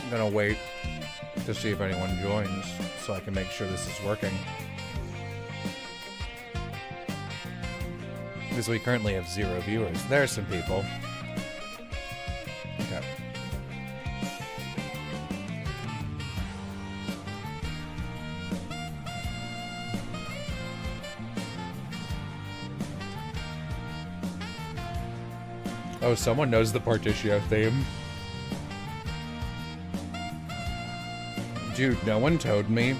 I'm gonna wait to see if anyone joins so I can make sure this is working. Because we currently have 0 viewers. There's some people. Okay. Oh, someone knows the Partitio theme. Dude, no one told me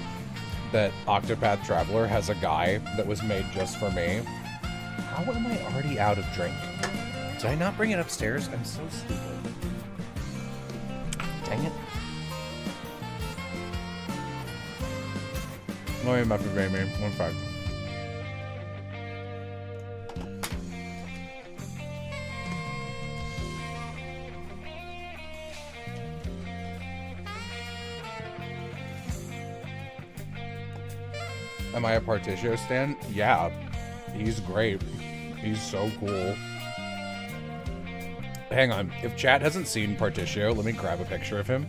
that Octopath Traveler has a guy that was made just for me. How am I already out of drink? Did I not bring it upstairs? I'm so stupid. Dang it. Let me muffin baby. 1-5. Am I a Partitio stan? Yeah. He's great. He's so cool. Hang on. If chat hasn't seen Partitio, let me grab a picture of him.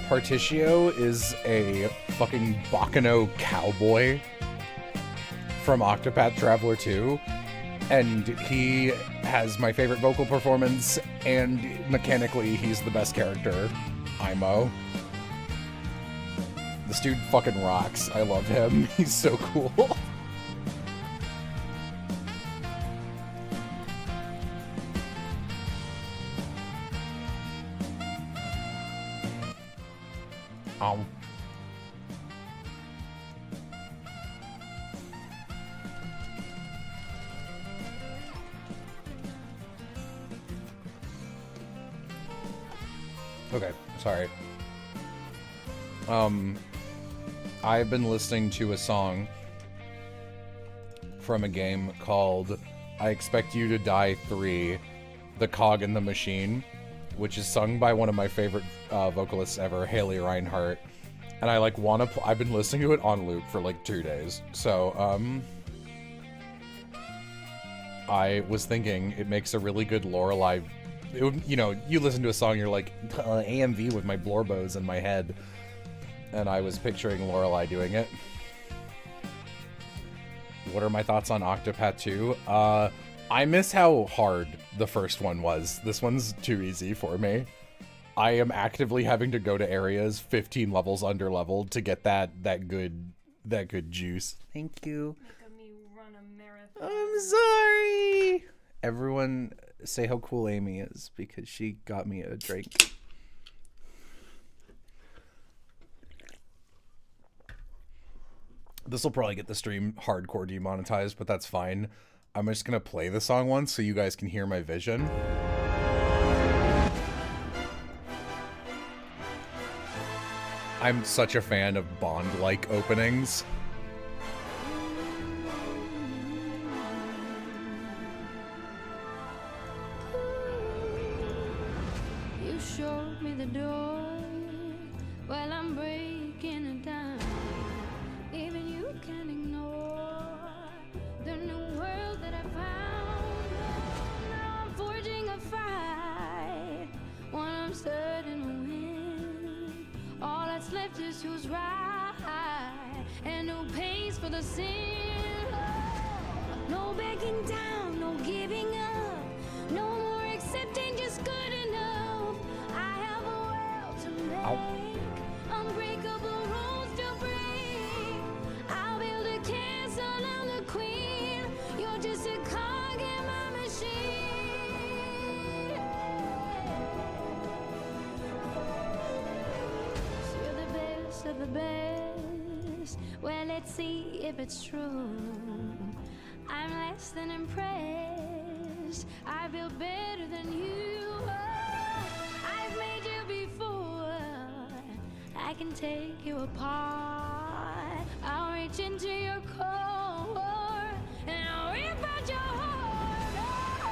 Partitio is a fucking Bacano cowboy from Octopath Traveler 2, and he has my favorite vocal performance, and mechanically he's the best character. IMO. This dude fucking rocks. I love him. He's so cool. Okay, sorry. I've been listening to a song from a game called I Expect You to Die 3, The Cog in the Machine, which is sung by one of my favorite vocalists ever, Haley Reinhart. And I like I've been listening to it on loop for like 2 days. So, I was thinking it makes a really good Lorelai. You know, you listen to a song, you're like, AMV with my Blorbos in my head. And I was picturing Lorelai doing it. What are my thoughts on Octopath 2? I miss how hard the first one was. This one's too easy for me. I am actively having to go to areas 15 levels under leveled to get that good juice. Thank you. Making me run a marathon. I'm sorry. Everyone say how cool Amy is because she got me a drink. This will probably get the stream hardcore demonetized, but that's fine. I'm just gonna play the song once so you guys can hear my vision. I'm such a fan of Bond-like openings. You showed me the door while I'm breaking it down. Even you can ignore the new world that I found. Now I'm forging a fight, one I'm certain will win. All that's left is who's right, and no pays for the sin. No backing down, no giving up, no more accepting just good enough. I have a world to make, unbreakable rules to break. I'll build a castle, I'm the queen. You're just a cog in my machine. You're the best of the best. Well, let's see if it's true. I'm less than impressed. I built better than you. I've made you before. I can take you apart. I'll reach into your core and I'll rip out your heart.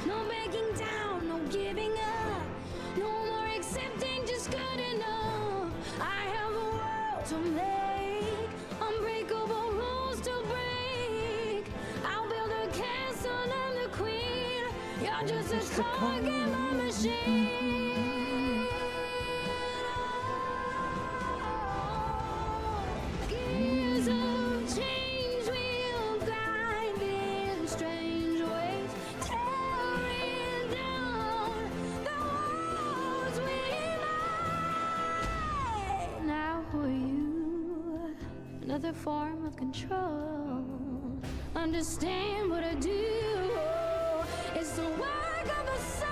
No begging down, no giving up, no more accepting just good enough. I have a world to just a cog in my machine. Gears of change will grind in strange ways, tearing down the walls we made. Now for you, another form of control. Understand what I do. It's the work of the soul.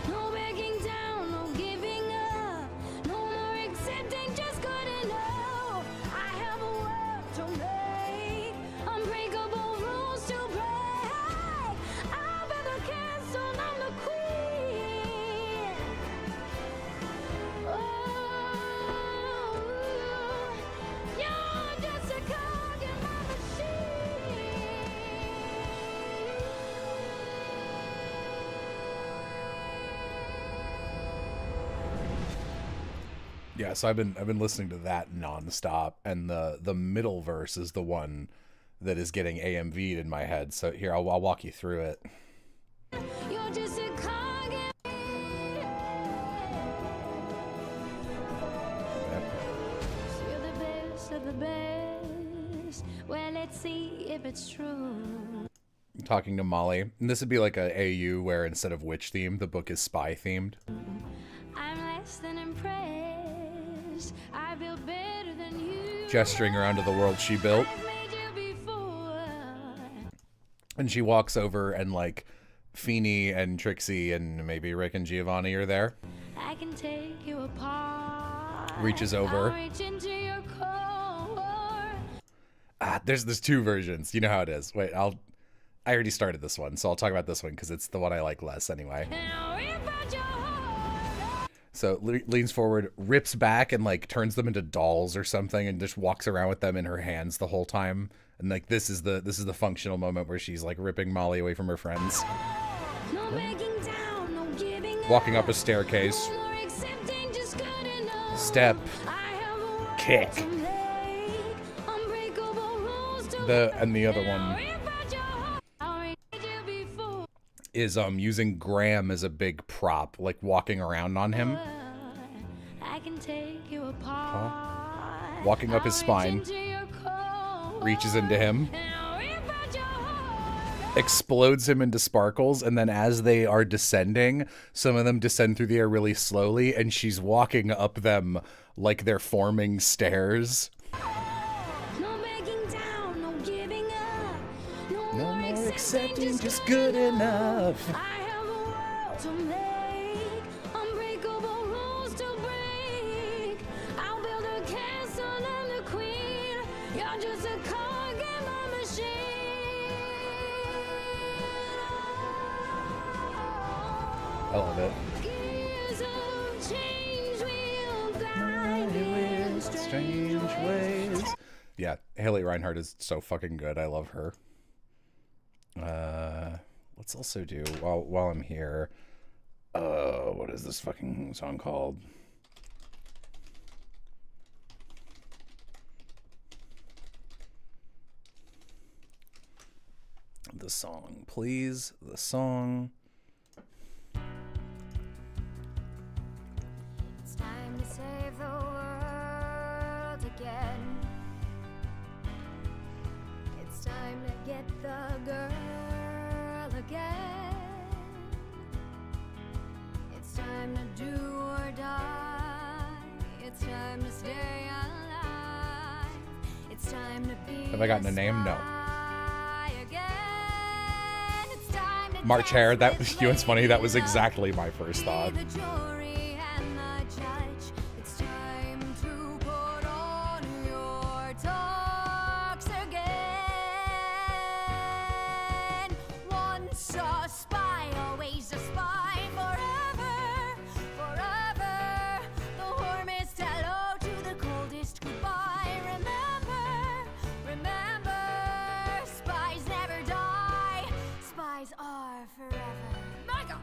No backing down, no giving up. No more accepting, just good enough. I have a world to make, unbreakable rules to break. I'll be the castle, I'm the queen. Oh, you're just a cog in my machine. Yeah, so I've been listening to that nonstop, and the middle verse is the one that is getting AMV'd in my head. So here, I'll walk you through it. You're just a cog in. You're the best of the best. Well, let's see if it's true. I'm talking to Molly, and this would be like a AU where instead of witch themed, the book is spy themed. I'm less than impressed. I feel better than you. Gesturing around to the world she built. I've made you before. And she walks over, and like Feeny and Trixie and maybe Rick and Giovanni are there. I can take you apart. Reaches over. I'll reach into your core. There's two versions. You know how it is. Wait, I already started this one, so I'll talk about this one because it's the one I like less anyway. And I'll rip out your heart. So leans forward, rips back, and like turns them into dolls or something, and just walks around with them in her hands the whole time. And like this is the functional moment where she's like ripping Molly away from her friends. No backing down, no giving up. Walking up a staircase. No more accepting, just good enough. Step. I have a world Kick. to make, unbreakable rules to And the other I'll one rip out your heart. I'll reach you before. is using Graham as a big prop, like walking around on him. I can take you apart. Walking up his I'll spine. reach into your core. Reaches into him. And I'll rip out your heart. Explodes him into sparkles, and then as they are descending, some of them descend through the air really slowly, and she's walking up them like they're forming stairs. No backing down, no giving up. No No more more accepting, accepting, just good enough. I have a world to make, unbreakable rules to break. I'll build a castle, I'm the queen. You're just a cog in my machine. I love it. Gears of change will grind in strange ways. Yeah, Haley Reinhardt is so fucking good. I love her. Let's also do while I'm here. What is this fucking song called? The song, please. The song. It's time to save the world again. It's time to get the girl again. It's time to do or die. It's time to stay alive. It's time to be. Have I gotten a name? No. spy again. It's time to March Hare. That dance with you know, it's funny. That was lady exactly my first thought. Be the jury and the judge. It's time to put on your tux again. Once a spy, always a spy. Forever, forever. The warmest hello to the coldest goodbye. Remember, remember. Spies never die. Spies are forever. Mega!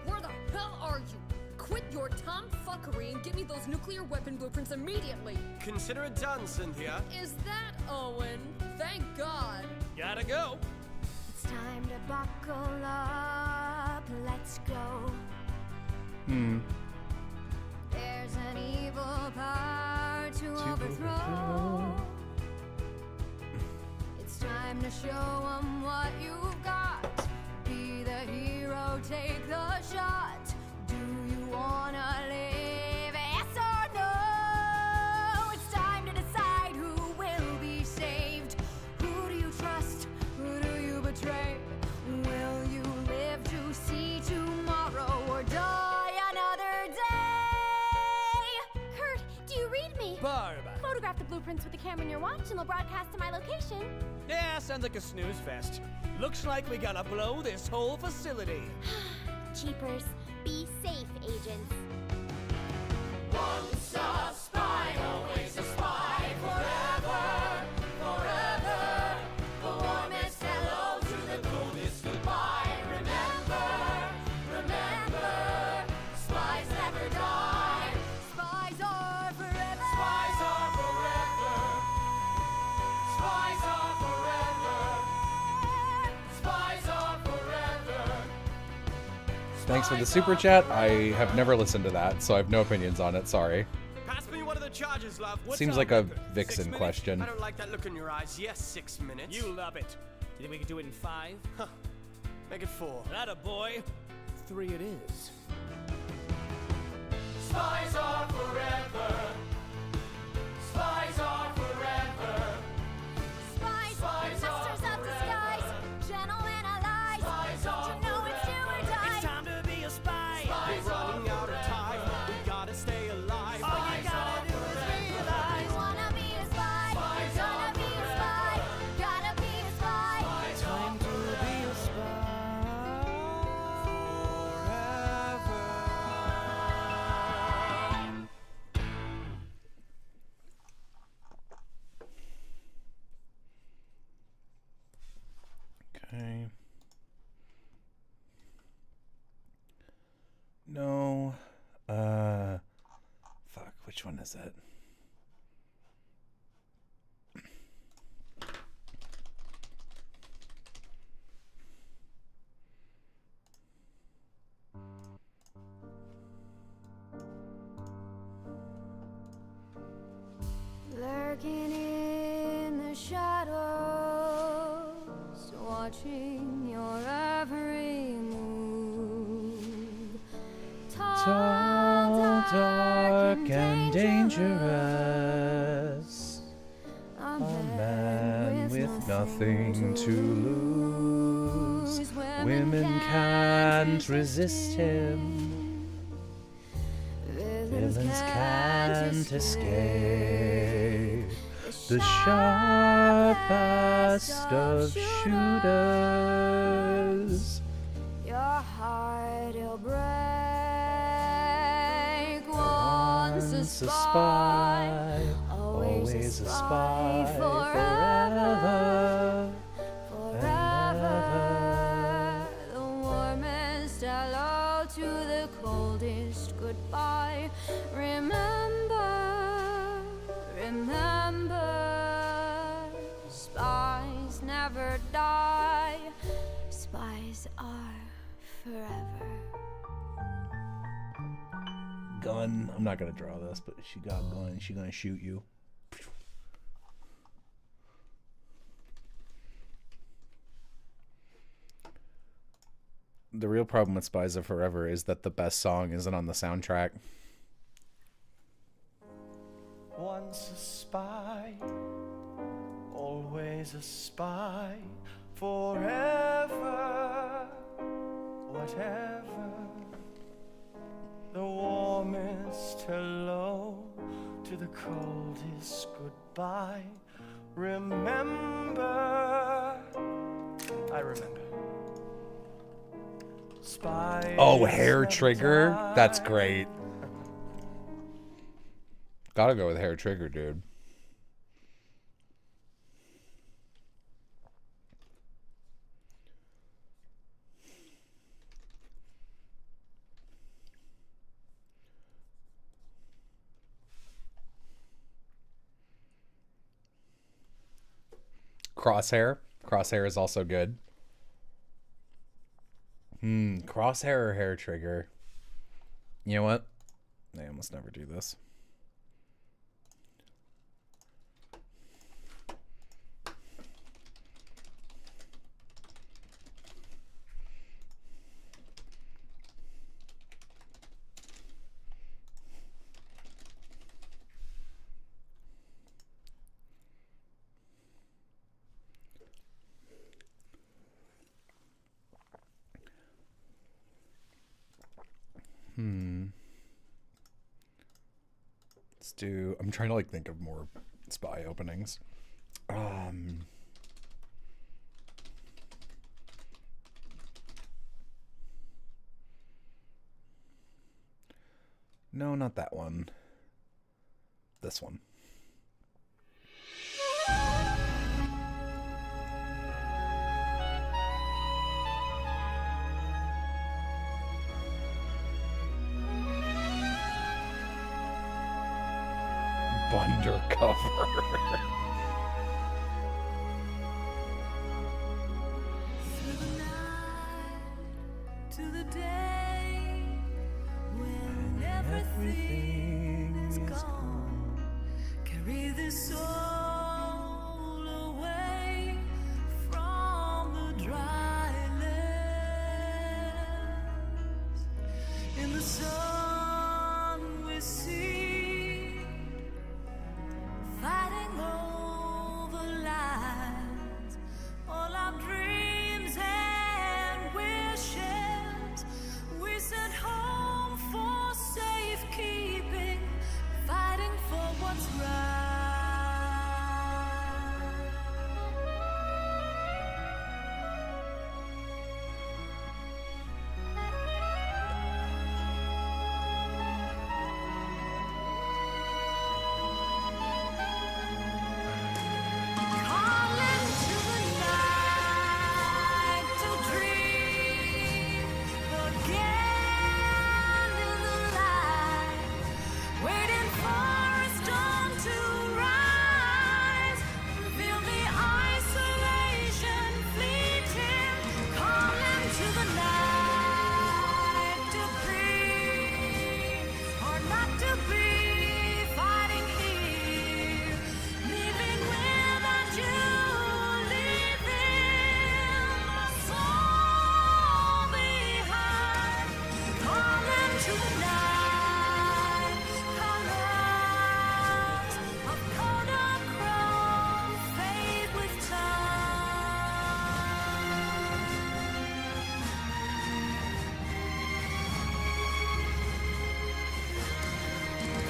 Where the hell are you? Quit your tomfuckery and give me those nuclear weapon blueprints immediately! Consider it done, Cynthia. Is that Owen? Thank God! Gotta go. It's time to buckle up, let's go. There's an evil power to overthrow. It's time to show 'em what you've got. Be the hero, take the shot. Do you wanna live, yes or no? It's time to decide who will be saved. Who do you trust? Who do you betray? Will you live to see tomorrow or die another day? Kurt, do you read me? Barb. Photograph the blueprints with the camera in your watch and they'll broadcast to my location. Yeah, sounds like a snooze fest. Looks like we gotta blow this whole facility. Cheapers, be safe, agents. Once a spy, always a spy, forever, forever. The warmest hello to the coldest goodbye. Remember, remember, spies never die. Spies are forever. Spies are forever. Spies are forever. Spies are forever. Thanks for the super chat. I have never listened to that, so I have no opinions on it. Sorry. Pass me one of the charges, love. What's Seems our like a record? 6 Vixen minutes? question. I don't like that look in your eyes. Yes, 6 minutes. You love it. You think we can do it in 5? Huh. Make it 4. That a boy. 3 it is. Spies are forever. Spies are forever. Spies, Spies are masters of disguise, gentlemen allies. Spies Don't are you know it's do or It's die? time to be a spy. We're running out of time. We gotta stay alive. All you gotta do is realize. You wanna be a spy? Gonna be a spy. Gotta be a spy. Time to be a Okay. No. Fuck, which one is it? Lurking in the shadows, watching your every move. Tall, dark, and dangerous. A Man with nothing to lose. Women can't resist him. Villains can't escape. The sharpest of shooters. Your heart will break once a spy, always a spy forever, forever. The warmest hello to the coldest goodbye. Remember, remember, spies never die. Spies are forever. Gun. I'm not gonna draw this, but she got a gun. She's gonna shoot you. The real problem with Spies of Forever is that the best song isn't on the soundtrack. Once a spy, always a spy, forever, whatever. The warmest hello to the coldest goodbye. Remember, I remember. Spies Oh, Hair never Trigger? die. That's great. Gotta go with Hair Trigger, dude. Crosshair. Crosshair is also good. Crosshair or hair trigger? You know what? I almost never do this. Let's do. I'm trying to like think of more spy openings. No, not that one. This one. Undercover. To the day when everything is gone, carry this soul away from the dry lands. In the sun we see, fighting over lands, all our dreams and wishes we sent home for safekeeping, fighting for what's right. Calling to the night to dream again in the light, waiting for a storm to rise, feel the isolation fleeting. Calling to the night to be or not to be, fighting here, leaving without you, leaving my soul behind. Calling to the night, colors of Kodachrome fade with time.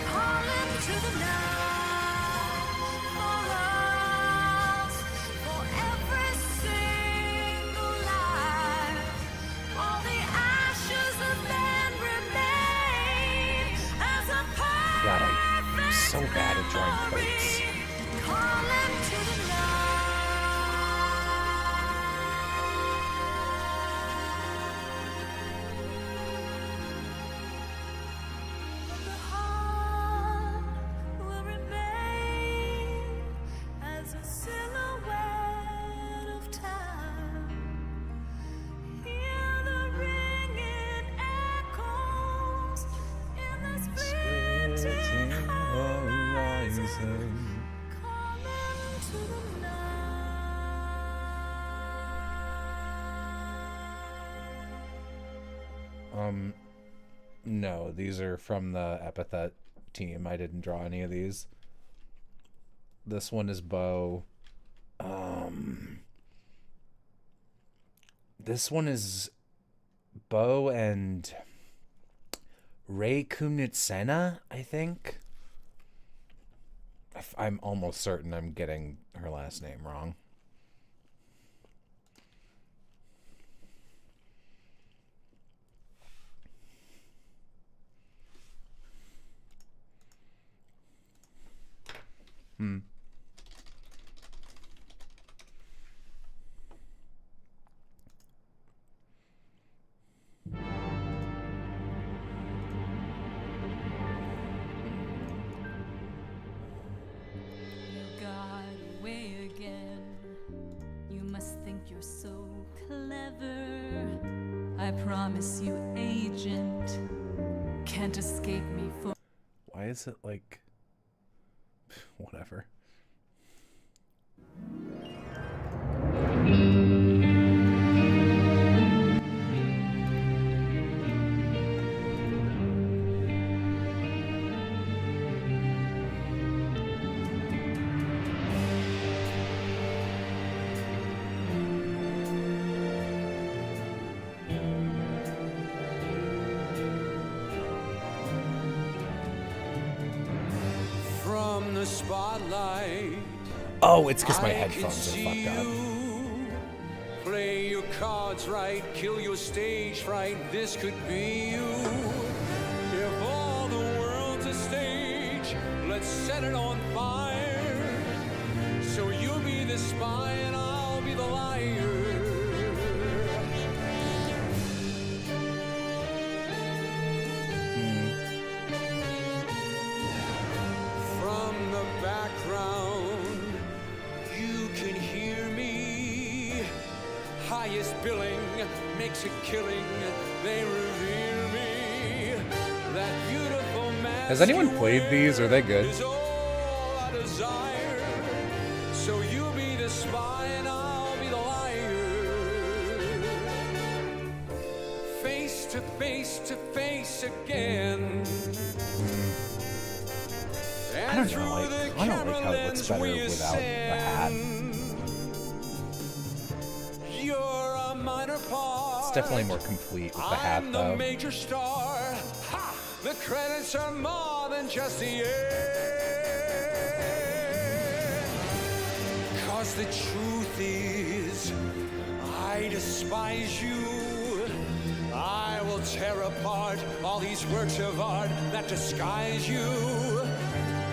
Calling to the night for us, for every single life. All the ashes of men remain as a God, I'm so bad at drawing plates. calling to the night. The heart will remain as a silhouette of time. Hear the ringing echoes in the splitting horizon, calling to the night. No, these are from the Epithet team. I didn't draw any of these. This one is Bo. This one is Bo and Ray Kumnitsena, I think. I'm almost certain I'm getting her last name wrong. You got away again. You must think you're so clever. I promise you, agent, can't escape me for. Why is it like... Whatever. From the spotlight, Oh, it's because my I headphones can are see fucked up. you. Play your cards right, kill your stage fright. This could be you. If all the world's a stage, let's set it on fire. So you'll be the spy and I'll be the liar. From the background, you can hear me. Highest billing makes a killing. They revere me. That beautiful man. Has anyone played these? Are they good? Is all I desire. So you be the spy and I'll be the liar. Face to face again. I don't know, I don't like how it looks better without the hat. You're a minor part. It's definitely more complete with the hat, I'm though. the major star. Ha! The credits are more than just the air. 'Cause the truth is, I despise you. I will tear apart all these works of art that disguise you.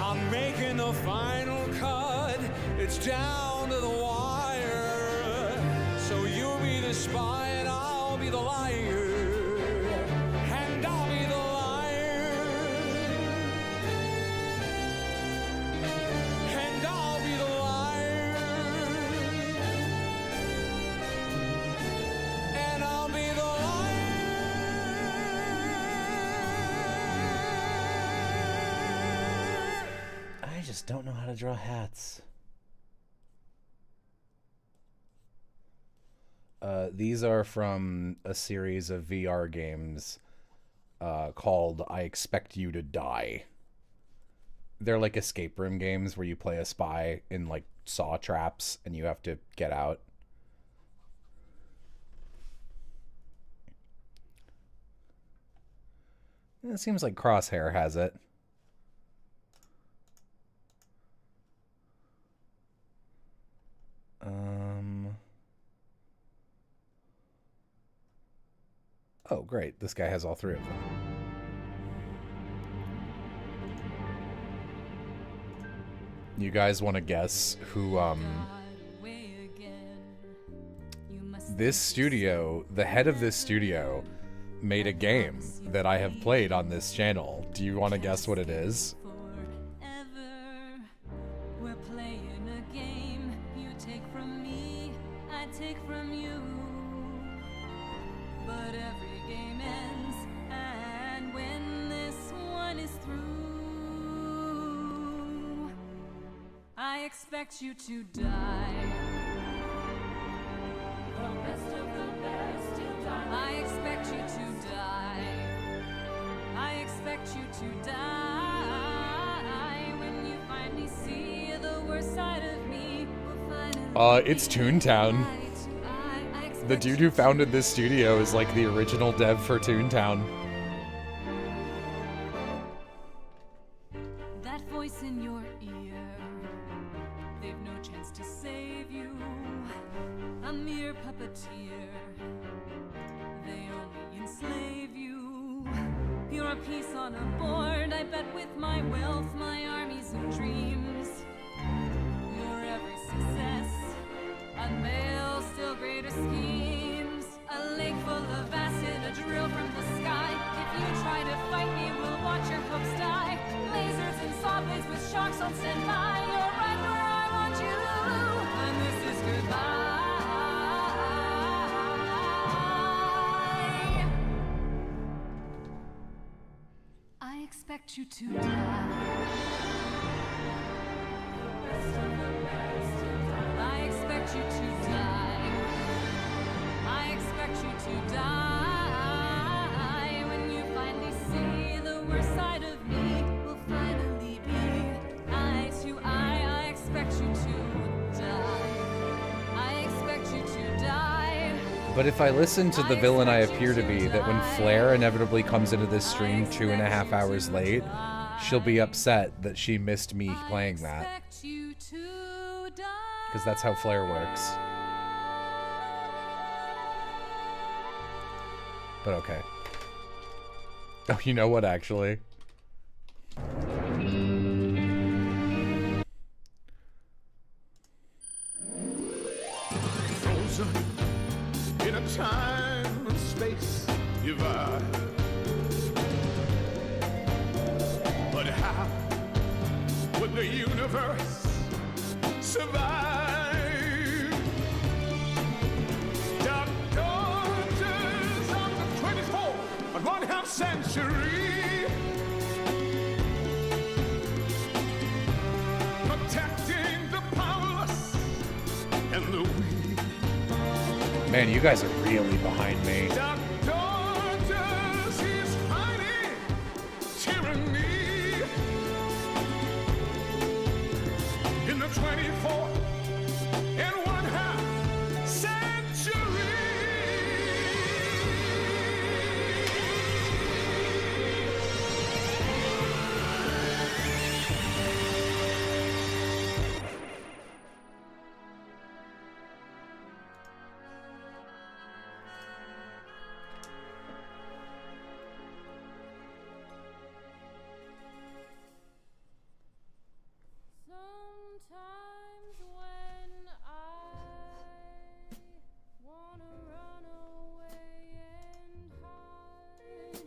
I'm making the final cut. It's down to the wire. So you'll be the spy and I'll be the liar. And I'll be the liar. And I'll be the liar. And I'll be the liar. I just don't know how to draw hats. These are from a series of VR games called I Expect You to Die. They're like escape room games where you play a spy in like saw traps and you have to get out. It seems like Crosshair has it. Oh, great. This guy has all three of them. You guys want to guess who, this studio, the head of this studio, made a game that I have played on this channel. Do you want to guess what it is? We're playing a game. You take from me, I take from you. But every game ends, and when this one is through, I expect you to die. The best of the best, you die. I expect you to die. I expect you to die. When you finally see the worst side of me, we'll finally It's Toontown. The dude who founded this studio is like the original dev for Toontown. That voice in your ear, they've no chance to save you. A mere puppeteer, they only enslave you. You're a piece on a board, I bet with my wealth, my armies and dreams. Your every success unveils still greater schemes. A lake full of acid, a drill from the sky. If you try to fight me, we'll watch your hopes die. Lasers and saw blades with sharks on standby. You're right where I want you, and this is goodbye. expect you to die. I expect you to die. I expect you to die. When you finally see the worst side of me, will finally be eye to eye. I expect you to die. I expect you to die. But if I listen to the villain I appear to be, that when Flair inevitably comes into this stream 2.5 hours late, she'll be upset that she missed me playing that. Because that's how Flair works. But okay. Oh, you know what, actually? Frozen in a time and space divide. But how would the universe survive? Dark daughters of the 24th and 1/2 century, protecting the powerless and the weak. Man, you guys are really behind me. Dark daughters is fighting tyranny in the 24th and 1/2 century. Sometimes when I wanna run away and hide,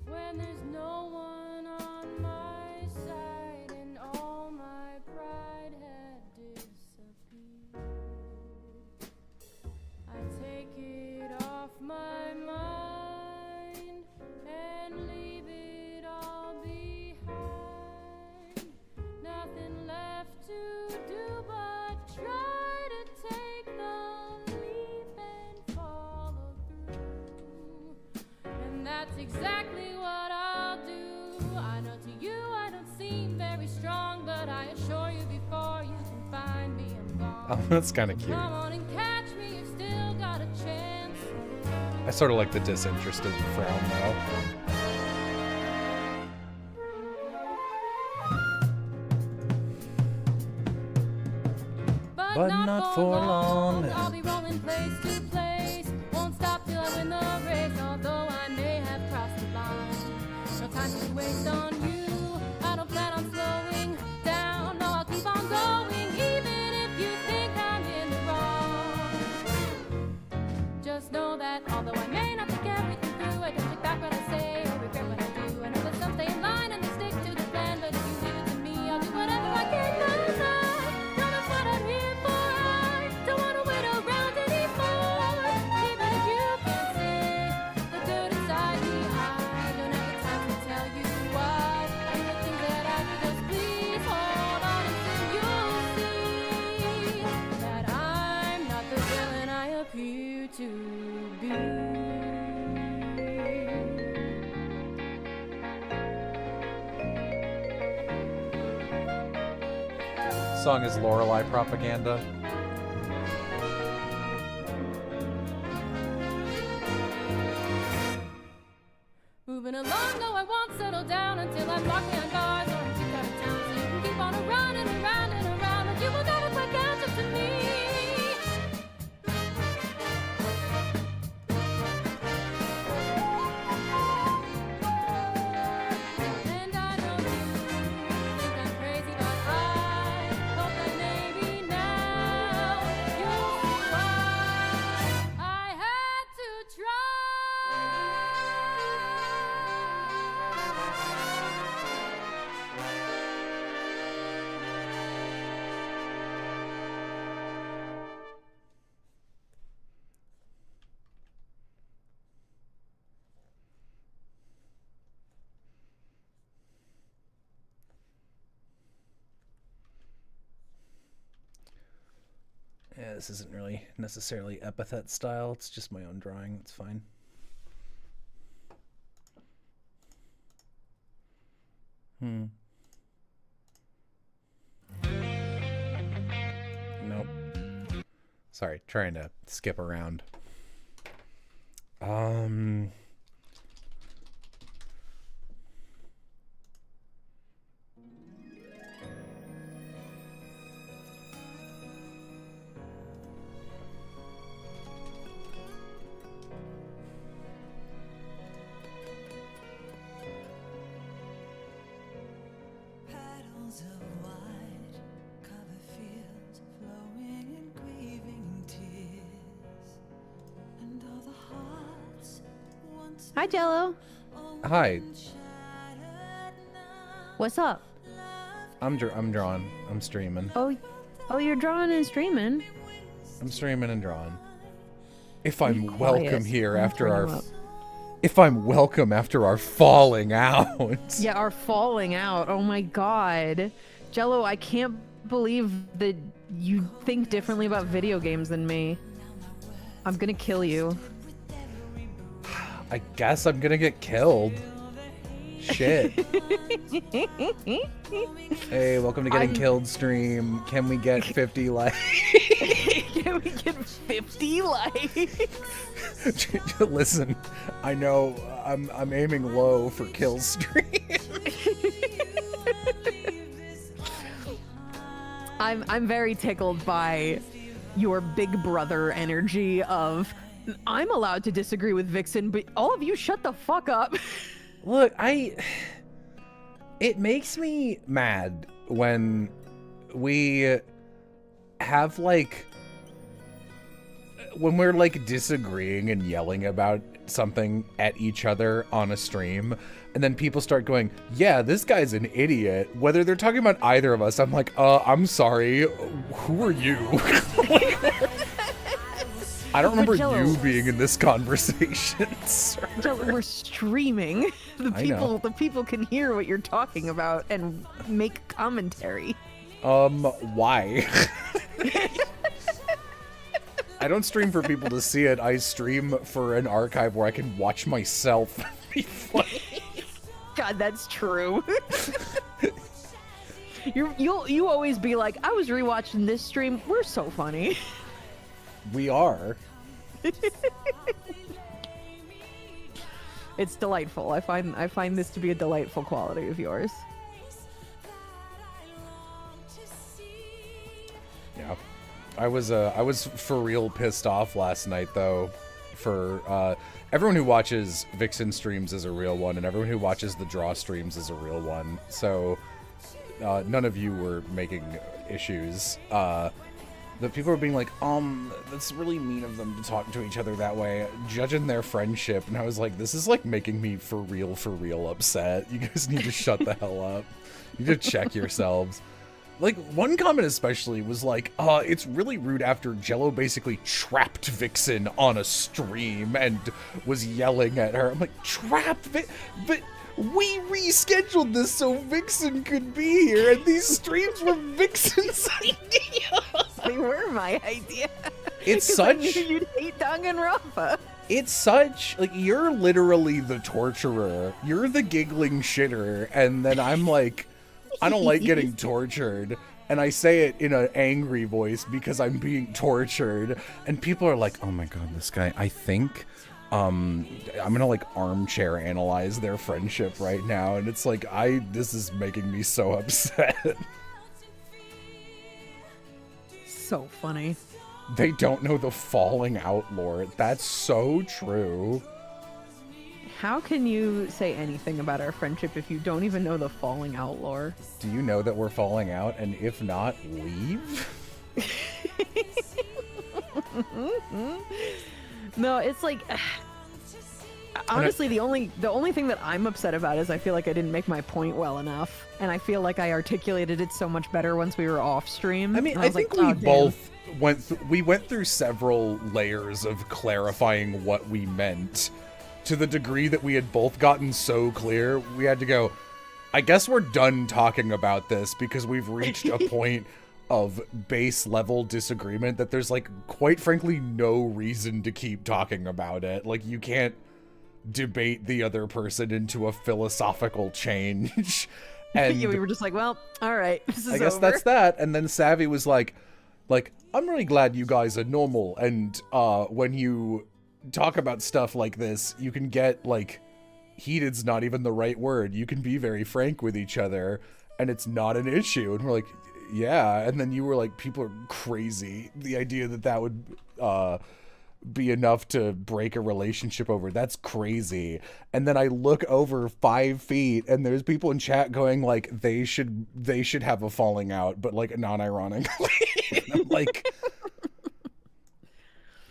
when there's no one on my side and all my pride had disappeared, I take it off my mind and leave it all behind. Nothing left to do but try to take the leap and follow through. And that's exactly what I'll do. I know to you I don't seem very strong, but I assure you before you can find me, I'm gone. Oh, that's kind of cute. Come on and catch me, you've still got a chance. I sort of like the disinterested frown, though. But not for long. I'll be rolling place to place. Won't stop till I win the race, although I may have crossed the line. No time to waste on you. I don't plan on slowing down. No, I'll keep on going, even if you think I'm in the wrong. Just know that although I may not think everything through, I don't take back what I say or regret what I do. I know that some stay in line and they stick to the plan, but if you leave it to me, I'll do whatever I can. 'Cause I know that's what I'm here for. I don't wanna wait around anymore. Even if you can't see the good inside me, I don't have the time to tell you why. I do the things that I do, just please hold on until you see that I'm not the villain I appear to be. Song is Lorelai propaganda. Moving along, though I won't settle down until I'm locked behind bars or I'm kicked out of town. So you can keep on around and around and around, and you will never quite catch up to me. And I know you think I'm crazy, but I hope that maybe now you'll see why I had to try. this isn't really necessarily epithet style. It's just my own drawing. It's fine. Nope. Sorry, trying to skip around. Petals of white cover fields flowing in grieving tears, and all the hearts once Hi, Jello. Hi, What's up? I'm drawing. I'm streaming. Oh, you're drawing and streaming. I'm streaming and drawing. If I'm Quiet. welcome here I'm after turning our... up. If I'm welcome after our falling out. Yeah, our falling out. Oh my god. Jello, I can't believe that you think differently about video games than me. I'm gonna kill you. I guess I'm gonna get killed. Shit. Hey, welcome to Getting Killed stream. Can we get 50 likes? Can we get 50 likes? Listen, I know I'm aiming low for kill stream. I'm very tickled by your big brother energy of I'm allowed to disagree with Vixen, but all of you shut the fuck up. Look, it makes me mad when we have like, when we're like disagreeing and yelling about something at each other on a stream, and then people start going, yeah, this guy's an idiot. Whether they're talking about either of us, I'm like, I'm sorry, who are you? I don't remember you being in this conversation, sir. We're streaming. The people can hear what you're talking about and make commentary. Why? I don't stream for people to see it. I stream for an archive where I can watch myself be funny. God, that's true. You always be like, I was rewatching this stream. We're so funny. We are. It's delightful. I find this to be a delightful quality of yours. Yeah. I was for real pissed off last night though. For everyone who watches Vixen streams is a real one, and everyone who watches the Draw streams is a real one. So none of you were making issues. The people were being like, that's really mean of them to talk to each other that way, judging their friendship. And I was like, this is like making me for real upset. You guys need to shut the hell up. You need to check yourselves. Like, one comment especially was like, it's really rude after Jello basically trapped Vixen on a stream and was yelling at her. I'm like, trapped but we rescheduled this so Vixen could be here, and these streams were Vixen's idea. They were my idea. It's such... I knew you'd hate Danganronpa. It's such... Like, you're literally the torturer. You're the giggling shitter, and then I'm like, I don't like getting tortured. And I say it in an angry voice because I'm being tortured. And people are like, oh my god, this guy, I think... I'm gonna like armchair analyze their friendship right now, and it's like this is making me so upset. So funny. They don't know the falling out lore. That's so true. How can you say anything about our friendship if you don't even know the falling out lore? Do you know that we're falling out? And if not, leave? No, it's like honestly the only thing that I'm upset about is I feel like I didn't make my point well enough, and I feel like I articulated it so much better once we were off stream. I mean, I think we both went through several layers of clarifying what we meant, to the degree that we had both gotten so clear we had to go, I guess we're done talking about this because we've reached a point of base level disagreement that there's like quite frankly no reason to keep talking about it. Like you can't debate the other person into a philosophical change. And Yeah, we were just like, well, all right, this is I guess over. that's that. And then Savvy was like, I'm really glad you guys are normal. And when you talk about stuff like this, you can get like, heated's not even the right word. You can be very frank with each other and it's not an issue. And we're like, yeah. And then you were like, people are crazy. The idea that that would be enough to break a relationship over, that's crazy. And then I look over 5 feet and there's people in chat going like they should have a falling out, but like non-ironically. And I'm like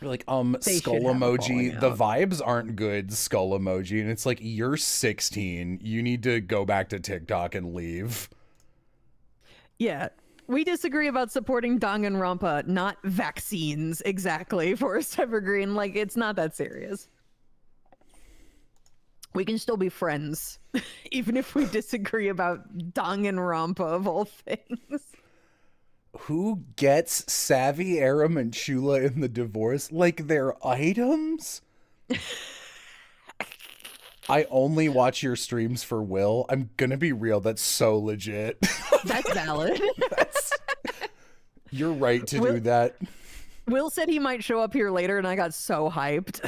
you're like skull emoji, the vibes aren't good, skull emoji. And it's like, you're 16, you need to go back to TikTok and leave. Yeah. We disagree about supporting Danganronpa, not vaccines, exactly, Forest Evergreen. Like, it's not that serious. We can still be friends, even if we disagree about Danganronpa of all things. Who gets Savvy, Aram, and Shula in the divorce? Like, they're items? I only watch your streams for Will. I'm gonna be real, that's so legit. That's valid. You're right to do that. Will said he might show up here later, and I got so hyped.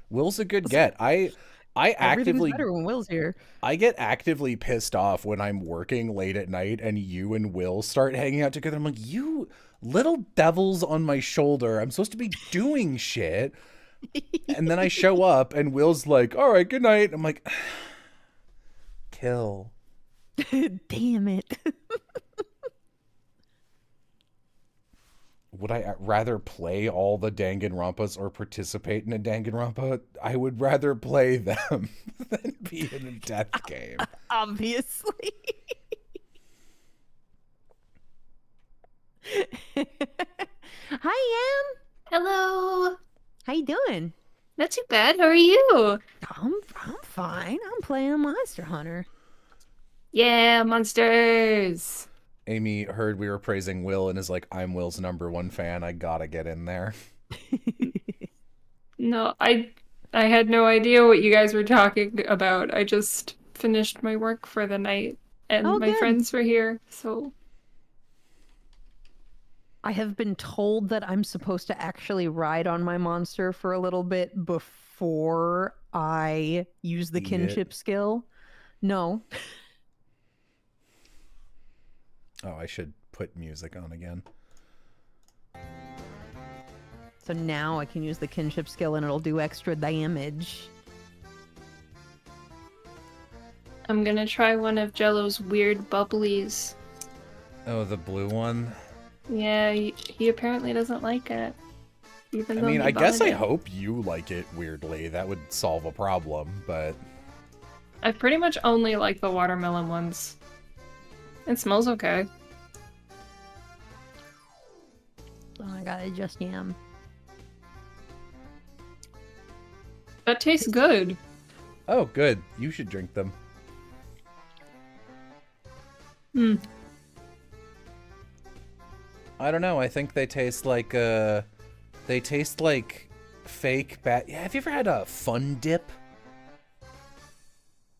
Will's a good get. I actively better when Will's here. I get actively pissed off when I'm working late at night and you and Will start hanging out together. I'm like, you little devils on my shoulder. I'm supposed to be doing shit. And then I show up and Will's like, all right, good night. I'm like, kill. Damn it. Would I rather play all the Danganronpas or participate in a Danganronpa? I would rather play them than be in a death game. Obviously. Hi, Em. Hello. How you doing? Not too bad. How are you? I'm fine. I'm playing Monster Hunter. Yeah, monsters. Amy heard we were praising Will and is like, I'm Will's #1 fan. I gotta get in there. No, I had no idea what you guys were talking about. I just finished my work for the night and my friends were here, so. I have been told that I'm supposed to actually ride on my monster for a little bit before I use the kinship skill. No. Oh, I should put music on again. So now I can use the kinship skill and it'll do extra damage. I'm gonna try one of Jello's weird bubblies. Oh, the blue one? Yeah, he apparently doesn't like it. Even I though mean, he I guess bought I it. hope you like it weirdly. That would solve a problem, but... I pretty much only like the watermelon ones. It smells okay. Oh, I gotta adjust yam. That tastes good. Oh, good. You should drink them. Hmm. I don't know. I think they taste like, fake bat. Yeah, have you ever had a Fun Dip?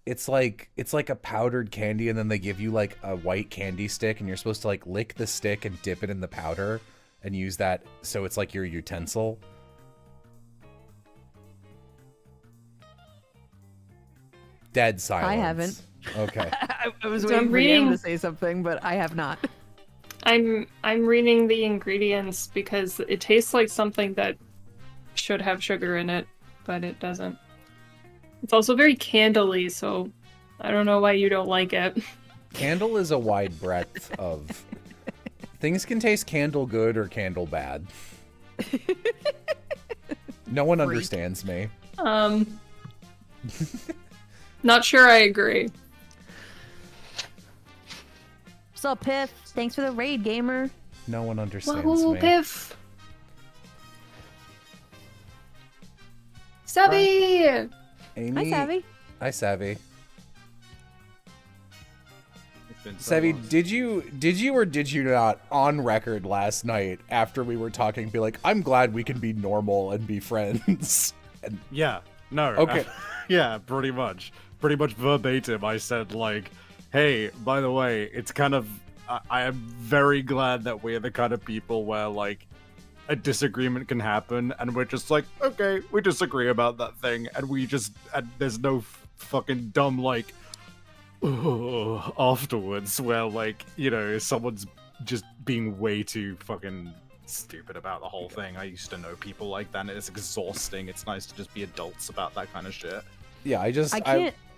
It's like a powdered candy and then they give you like a white candy stick and you're supposed to like lick the stick and dip it in the powder and use that so it's like your utensil. Dead silence. I haven't. Okay. I was So waiting I'm for him reading- to say something, but I have not. I'm reading the ingredients because it tastes like something that should have sugar in it, but it doesn't. It's also very candly, so I don't know why you don't like it. Candle is a wide breadth of... Things can taste candle good or candle bad. No one understands me. Not sure I agree. What's up, Piff? Thanks for the raid, gamer. No one understands Wahoo, me. Piff! Stubby! Amy... Hi, Savvy. Hi, Savvy. Been so Sevi, long. did you or did you not on record last night after we were talking be like, I'm glad we can be normal and be friends? And Yeah. No. Okay. Yeah, pretty much verbatim. I said like, hey, by the way, it's kind of. I am very glad that we're the kind of people where like a disagreement can happen, and we're just like, okay, we disagree about that thing, and there's no fucking dumb like afterwards where like, you know, someone's just being way too fucking stupid about the whole thing. I used to know people like that, and it's exhausting. It's nice to just be adults about that kind of shit. Yeah,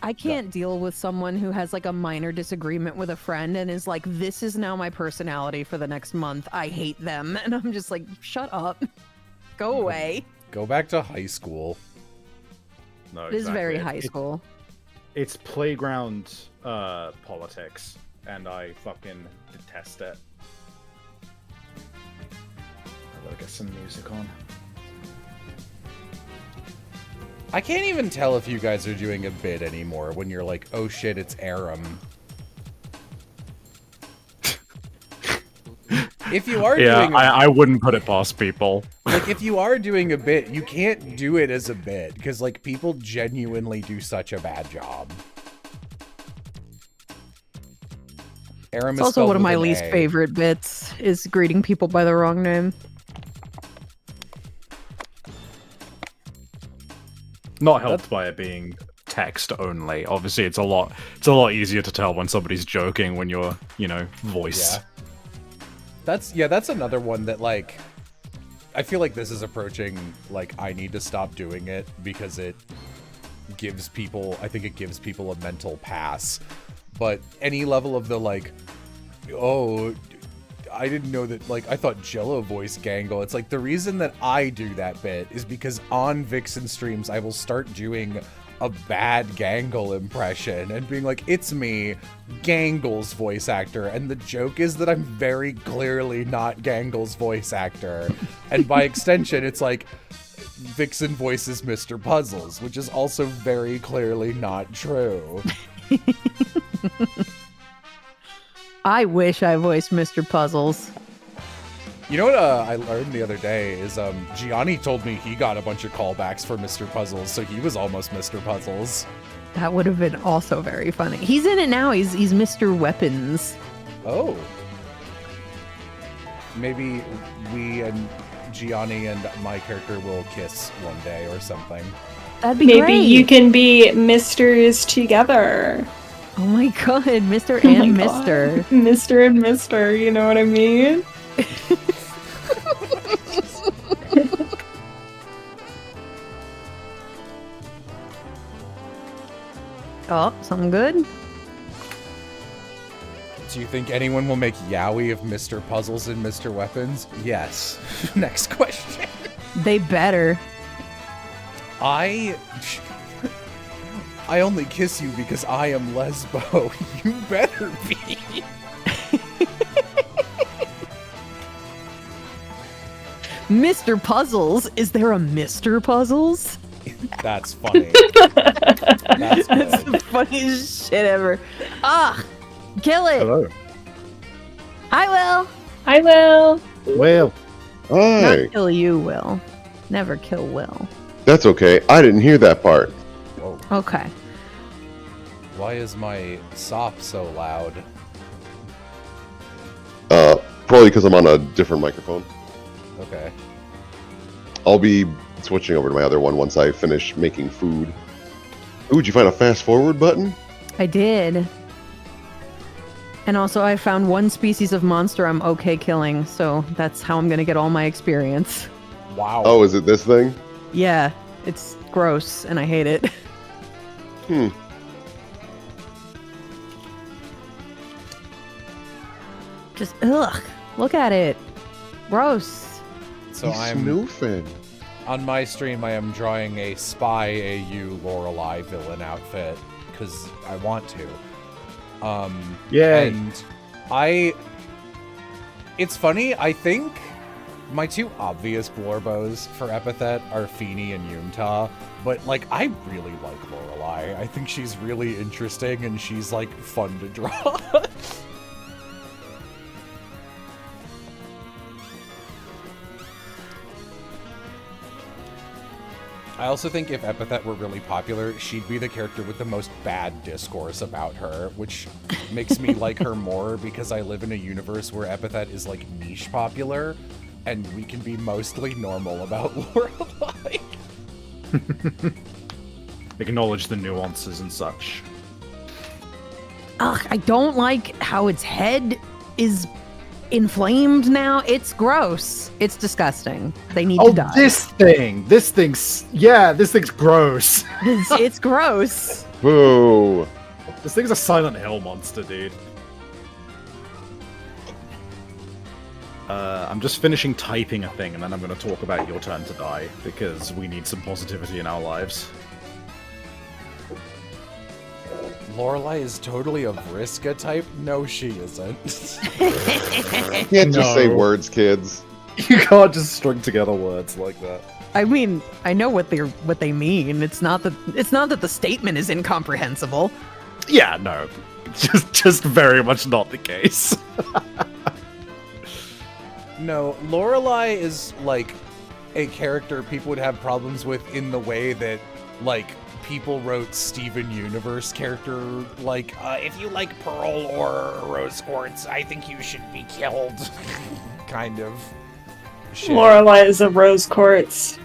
I can't deal with someone who has like a minor disagreement with a friend and is like, this is now my personality for the next month. I hate them. And I'm just like, shut up. Go away. Go back to high school. No, It is very high school. It's playground politics, and I fucking detest it. I gotta get some music on. I can't even tell if you guys are doing a bit anymore when you're like, oh shit, it's Aram. If you are doing I wouldn't put it past people. like, if you are doing a bit, you can't do it as a bit, because like people genuinely do such a bad job. Aram It's is also spelled one of with my an least A. favorite bits is greeting people by the wrong name. Not helped by it being text only. Obviously, it's a lot easier to tell when somebody's joking when you're, you know, voice. Yeah. That's another one that like I feel like this is approaching like I need to stop doing it because it gives people a mental pass. But any level of the like, oh, I didn't know that, like, I thought Jello voice gangle. It's like the reason that I do that bit is because on Vixen streams, I will start doing a bad Gangle impression and being like, it's me, Gangle's voice actor. And the joke is that I'm very clearly not Gangle's voice actor. And by extension, it's like, Vixen voices Mr. Puzzles, which is also very clearly not true. I wish I voiced Mr. Puzzles. You know what I learned the other day is Gianni told me he got a bunch of callbacks for Mr. Puzzles, so he was almost Mr. Puzzles. That would have been also very funny. He's in it now. He's Mr. Weapons. Oh. Maybe we and Gianni and my character will kiss one day or something. That'd be Maybe great. you can be Misters together. Oh my god, Mr. Oh my and God. Mr. Mr. and Mr. You know what I mean? Oh, something good? Do you think anyone will make yaoi of Mr. Puzzles and Mr. Weapons? Yes. Next question. They better. I only kiss you because I am lesbo. You better be. Mr. Puzzles? Is there a Mr. Puzzles? That's funny. That's That's good. the funniest shit ever. Ah! Kill it! Hello. I will! I will. Well. Hi. Not kill you, Will. Never kill Will. That's okay. I didn't hear that part. Whoa. Okay. Why is my sop so loud? Probably because I'm on a different microphone. Okay. I'll be switching over to my other one once I finish making food. Ooh, did you find a fast forward button? I did. And also, I found one species of monster I'm okay killing, so that's how I'm gonna get all my experience. Wow. Oh, is it this thing? Yeah, it's gross, and I hate it. Hmm. Just, ugh. Look at it. Gross. So He's I'm snoofing. on my stream. I am drawing a spy AU Lorelai villain outfit because I want to. Yay. And it's funny. I think my two obvious Blorbos for Epithet are Feeny and Yumta, but like I really like Lorelai. I think she's really interesting and she's like fun to draw. I also think if Epithet were really popular, she'd be the character with the most bad discourse about her, which makes me like her more because I live in a universe where Epithet is like niche popular, and we can be mostly normal about Lorelai. Acknowledge the nuances and such. Ugh, I don't like how its head is inflamed now. It's gross. It's disgusting. They need to die. This thing's gross. It's gross. Boo. This thing's a Silent Hill monster, dude. I'm just finishing typing a thing, and then I'm going to talk about Your Turn to Die, because we need some positivity in our lives. Lorelai is totally a Vriska type? No, she isn't. You can't just say words, kids. You can't just string together words like that. I mean, I know what they mean. It's not that the statement is incomprehensible. Yeah, no. Just very much not the case. No, Lorelai is like a character people would have problems with in the way that, like, people wrote Steven Universe character, like, if you like Pearl or Rose Quartz, I think you should be killed. Kind of shit. Lorelai is a rose quartz.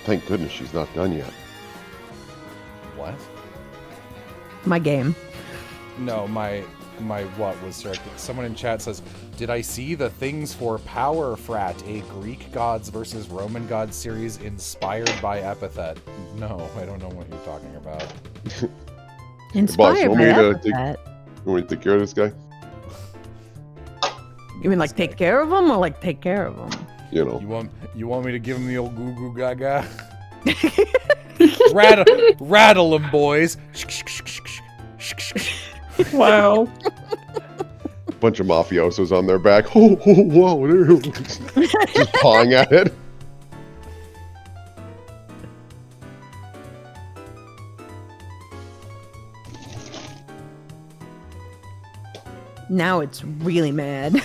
Thank goodness she's not done yet. What? My game. No, my what was directed. Someone in chat says, did I see the Things for Power Frat, a Greek gods versus Roman gods series inspired by Epithet? No, I don't know what you're talking about. Inspired by Epithet? You want me to take care of this guy? You mean like take care of him or like take care of him? You know. You want me to give him the old goo goo gaga? Rattle him, boys. Wow. Bunch of mafiosos on their back. Oh, whoa, there. Just pawing at it. Now it's really mad.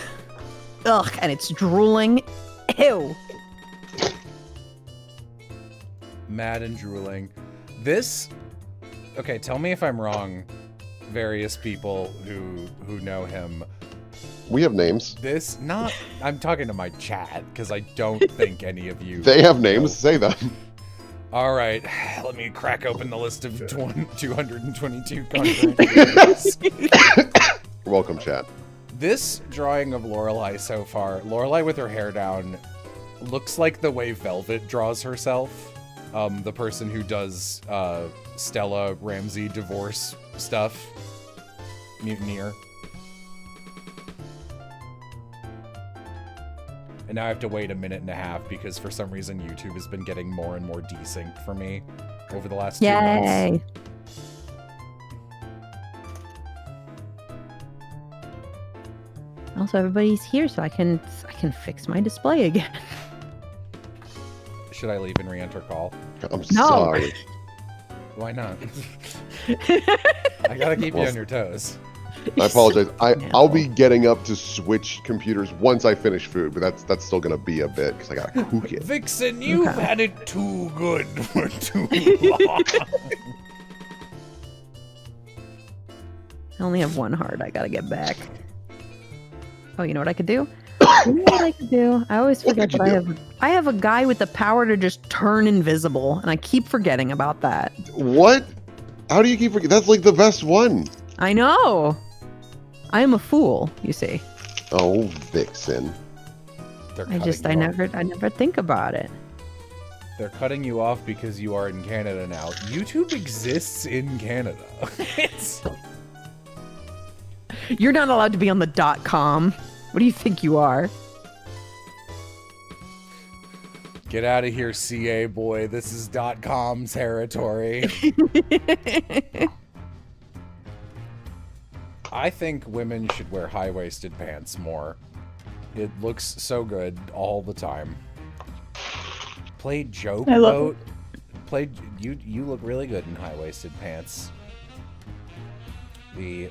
Ugh, and it's drooling. Ew. Mad and drooling. This... Okay, tell me if I'm wrong, various people who know him. We have names. This, not... I'm talking to my chat, because I don't think any of you... They have names, say them. Alright, let me crack open the list of 222 concurrent creators. You're welcome, chat. This drawing of Lorelai so far, Lorelai with her hair down, looks like the way Velvet draws herself. The person who does Stella Ramsey divorce stuff. Mutineer. And now I have to wait a minute and a half because for some reason YouTube has been getting more and more desynced for me over the last 2 months. Yay. Also, everybody's here, so I can fix my display again. Should I leave and re-enter call? I'm sorry. Why not? I gotta keep you on your toes. I apologize. I'll be getting up to switch computers once I finish food, but that's still gonna be a bit because I gotta cook it. Vixen, you've had it too good for too long. I only have one heart I gotta get back. Oh, you know what I could do? You know what I could do? I always forget that I have a guy with the power to just turn invisible, and I keep forgetting about that. What? How do you keep forgetting? That's like the best one. I know. I am a fool, you see. Oh, Vixen. I never think about it. They're cutting you off because you are in Canada now. YouTube exists in Canada. You're not allowed to be on the .com. What do you think you are? Get out of here, CA boy. This is .com territory. I think women should wear high-waisted pants more. It looks so good all the time. Play joke boat. You look really good in high-waisted pants.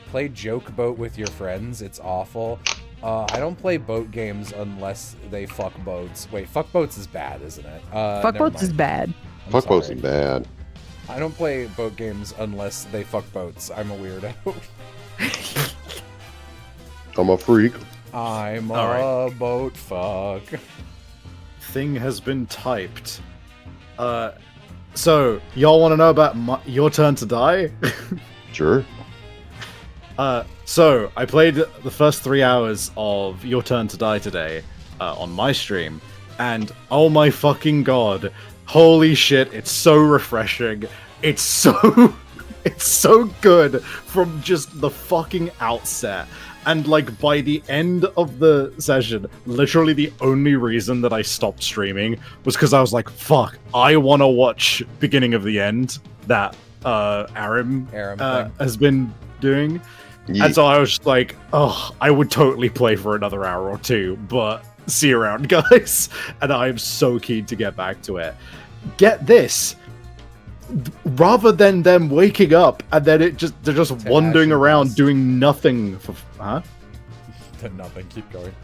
Play Joke Boat with your friends. It's awful. I don't play boat games unless they fuck boats. Wait, fuck boats is bad, isn't it? Fuck boats is bad. Fuck boats is bad. I don't play boat games unless they fuck boats. I'm a weirdo. I'm a freak. I'm a boat fuck. Thing has been typed. So, y'all want to know about Your Turn to Die? Sure. So, I played the first 3 hours of Your Turn to Die today on my stream, and oh my fucking god, holy shit, it's so refreshing. It's so good from just the fucking outset. And like by the end of the session, literally the only reason that I stopped streaming was because I was like, fuck, I want to watch beginning of the end that Aram has been doing. Yeah. And so I was just like, oh, I would totally play for another hour or two, but see you around, guys. And I am so keen to get back to it. Get this. Rather than them waking up and then they're just wandering around doing nothing for Nothing. Keep going.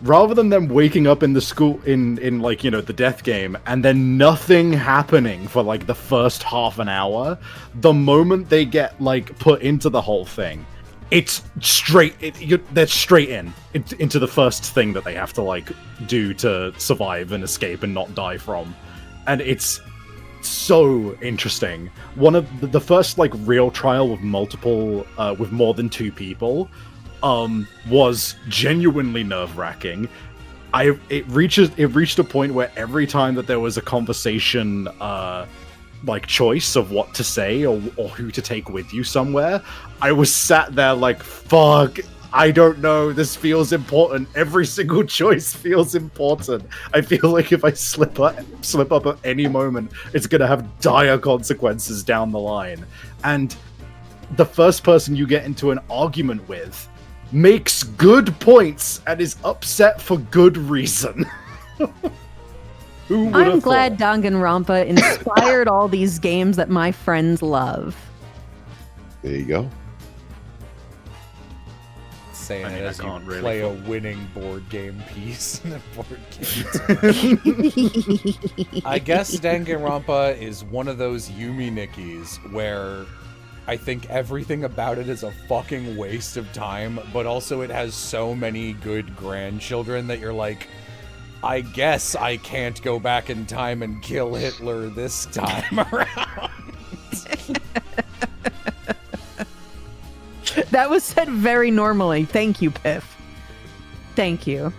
Rather than them waking up in the school in like, you know, the death game and then nothing happening for like the first half an hour, the moment they get like put into the whole thing, it's straight. They're straight into the first thing that they have to like do to survive and escape and not die from, and it's so interesting. One of the first like real trial with multiple with more than 2 people was genuinely nerve-wracking. It reached a point where every time that there was a conversation like choice of what to say or who to take with you somewhere, I was sat there like, fuck, I don't know, this feels important. Every single choice feels important. I feel like if I slip up at any moment, it's gonna have dire consequences down the line. And the first person you get into an argument with makes good points and is upset for good reason. I'm glad Danganronpa inspired all these games that my friends love. There you go. Saying it as you really play a winning board game piece in a board game. I guess Danganronpa is one of those Yumi Nikkis where I think everything about it is a fucking waste of time, but also it has so many good grandchildren that you're like, I guess I can't go back in time and kill Hitler this time around. That was said very normally. Thank you, Piff. Thank you.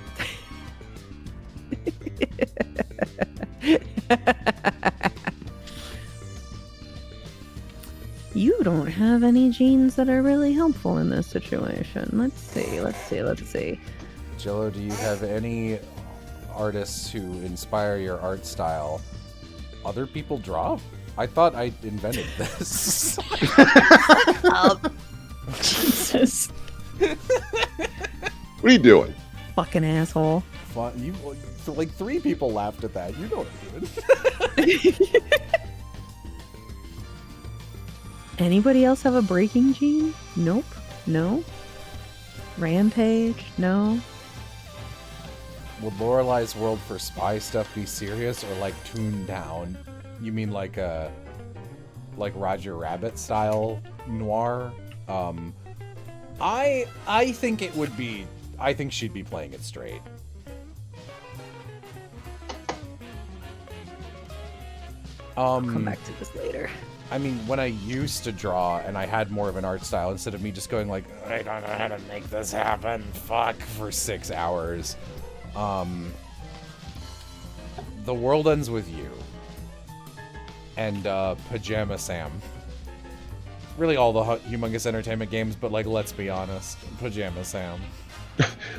You don't have any genes that are really helpful in this situation. Let's see. Jello, do you have any artists who inspire your art style? Other people draw? I thought I invented this. Jesus. What are you doing? Fucking asshole. You, like 3 people laughed at that. You know what I'm doing. Anybody else have a breaking gene? Nope. No. Rampage? No. Would Lorelai's world for spy stuff be serious or like tuned down? You mean like Roger Rabbit style noir? I think it would be. I think she'd be playing it straight. I'll come back to this later. I mean, when I used to draw and I had more of an art style, instead of me just going like, I don't know how to make this happen, fuck, for 6 hours. The World Ends With You. And Pajama Sam. Really all the humongous entertainment games, but like, let's be honest, Pajama Sam.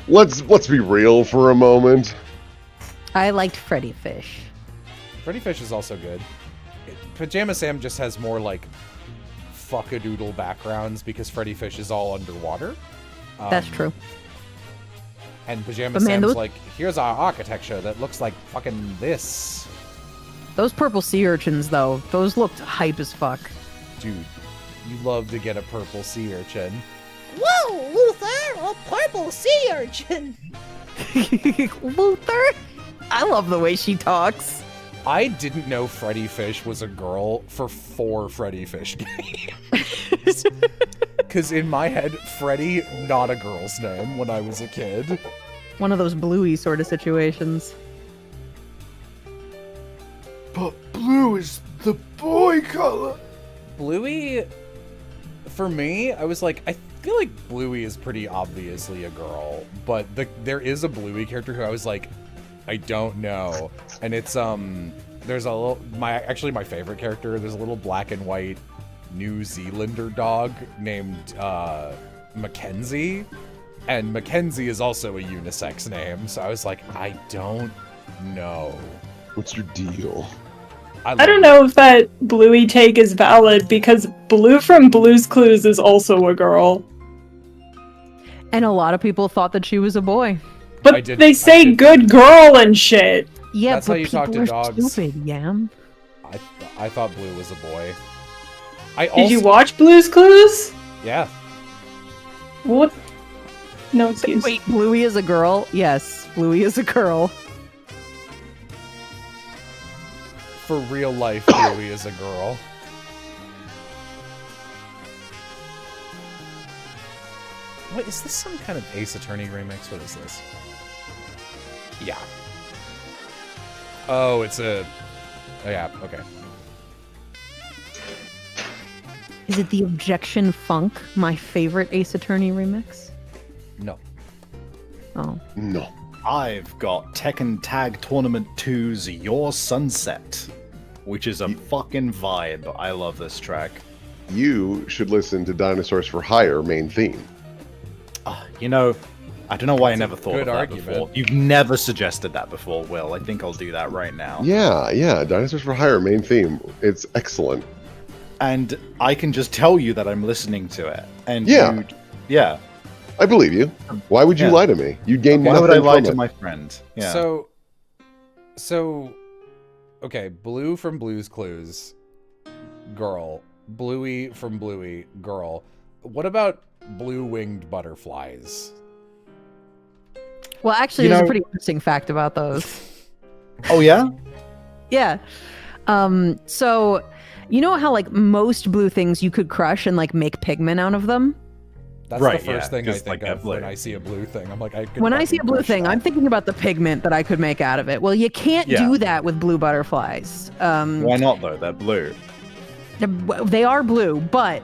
Let's be real for a moment. I liked Freddy Fish. Freddy Fish is also good. Pajama Sam just has more like fuck-a-doodle backgrounds because Freddy Fish is all underwater. That's true. And Pajama Sam's like, here's our architecture that looks like fucking this. Those purple sea urchins, though, those looked hype as fuck. Dude, You love to get a purple sea urchin. Whoa, Luther, a purple sea urchin. Luther? I love the way she talks. I didn't know Freddy Fish was a girl for 4 Freddy Fish games. Because in my head, Freddy, not a girl's name when I was a kid. One of those bluey sort of situations. But blue is the boy color. Bluey, for me, I was like, I feel like Bluey is pretty obviously a girl, but there is a Bluey character who I was like, I don't know. And it's, there's a little, actually my favorite character, there's a little black and white New Zealander dog named, Mackenzie. And Mackenzie is also a unisex name, so I was like, I don't know. What's your deal? I don't know if that Bluey take is valid because Blue from Blue's Clues is also a girl. And a lot of people thought that she was a boy. But they say good girl and shit. Yeah, That's but how you talk people to are dogs. stupid, Yam. I thought Blue was a boy. Did you watch Blue's Clues? Yeah. What? No excuse. Wait, Bluey is a girl? Yes, Bluey is a girl. For real life, Bluey is a girl. What, is this some kind of Ace Attorney remix? What is this? Yeah. Oh, it's a... Oh, yeah, okay. Is it the Objection Funk, my favorite Ace Attorney remix? No. Oh. No. I've got Tekken Tag Tournament 2's Your Sunset, which is a fucking vibe. I love this track. You should listen to Dinosaurs for Hire main theme. You know, I don't know why That's I a never thought good of that argument. before. You've never suggested that before, Will. I think I'll do that right now. Yeah, Dinosaurs for Hire main theme. It's excellent. And I can just tell you that I'm listening to it. And Yeah. yeah. I believe you. Why would you Yeah. lie to me? You'd gain Why nothing would I lie from to it. my friend? Yeah. So, okay, Blue from Blue's Clues, girl. Bluey from Bluey, girl. What about blue-winged butterflies? Well, actually, there's a pretty interesting fact about those. Oh, yeah? Yeah. So, you know how, like, most blue things you could crush and, like, make pigment out of them? That's Right, the first yeah, thing I just think like of blue. when I see a blue thing. I'm like, I could When I see a fucking blue crush thing, that. I'm thinking about the pigment that I could make out of it. Well, you can't Yeah. do that with blue butterflies. Why not, though? They're blue. They are blue, but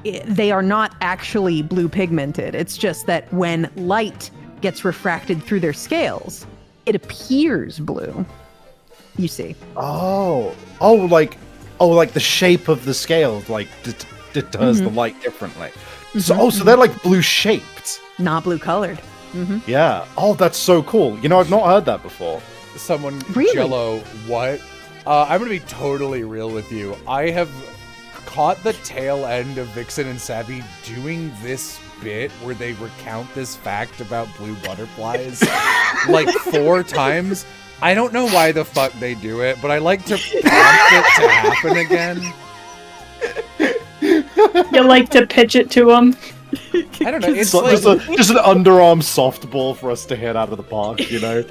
they are not actually blue pigmented. It's just that when light gets refracted through their scales, it appears blue. You see. Oh, like the shape of the scales, like deters the light differently. So they're like blue shaped, not blue colored. Yeah. Oh, that's so cool. You know, I've not heard that before. Someone, Really? Jello, what? I'm gonna be totally real with you. I have caught the tail end of Vixen and Savvy doing this bit where they recount this fact about blue butterflies like 4 times. I don't know why the fuck they do it, but I like to prompt it to happen again. You like to pitch it to them? I don't know. It's So- like just an underarm softball for us to hit out of the park, you know?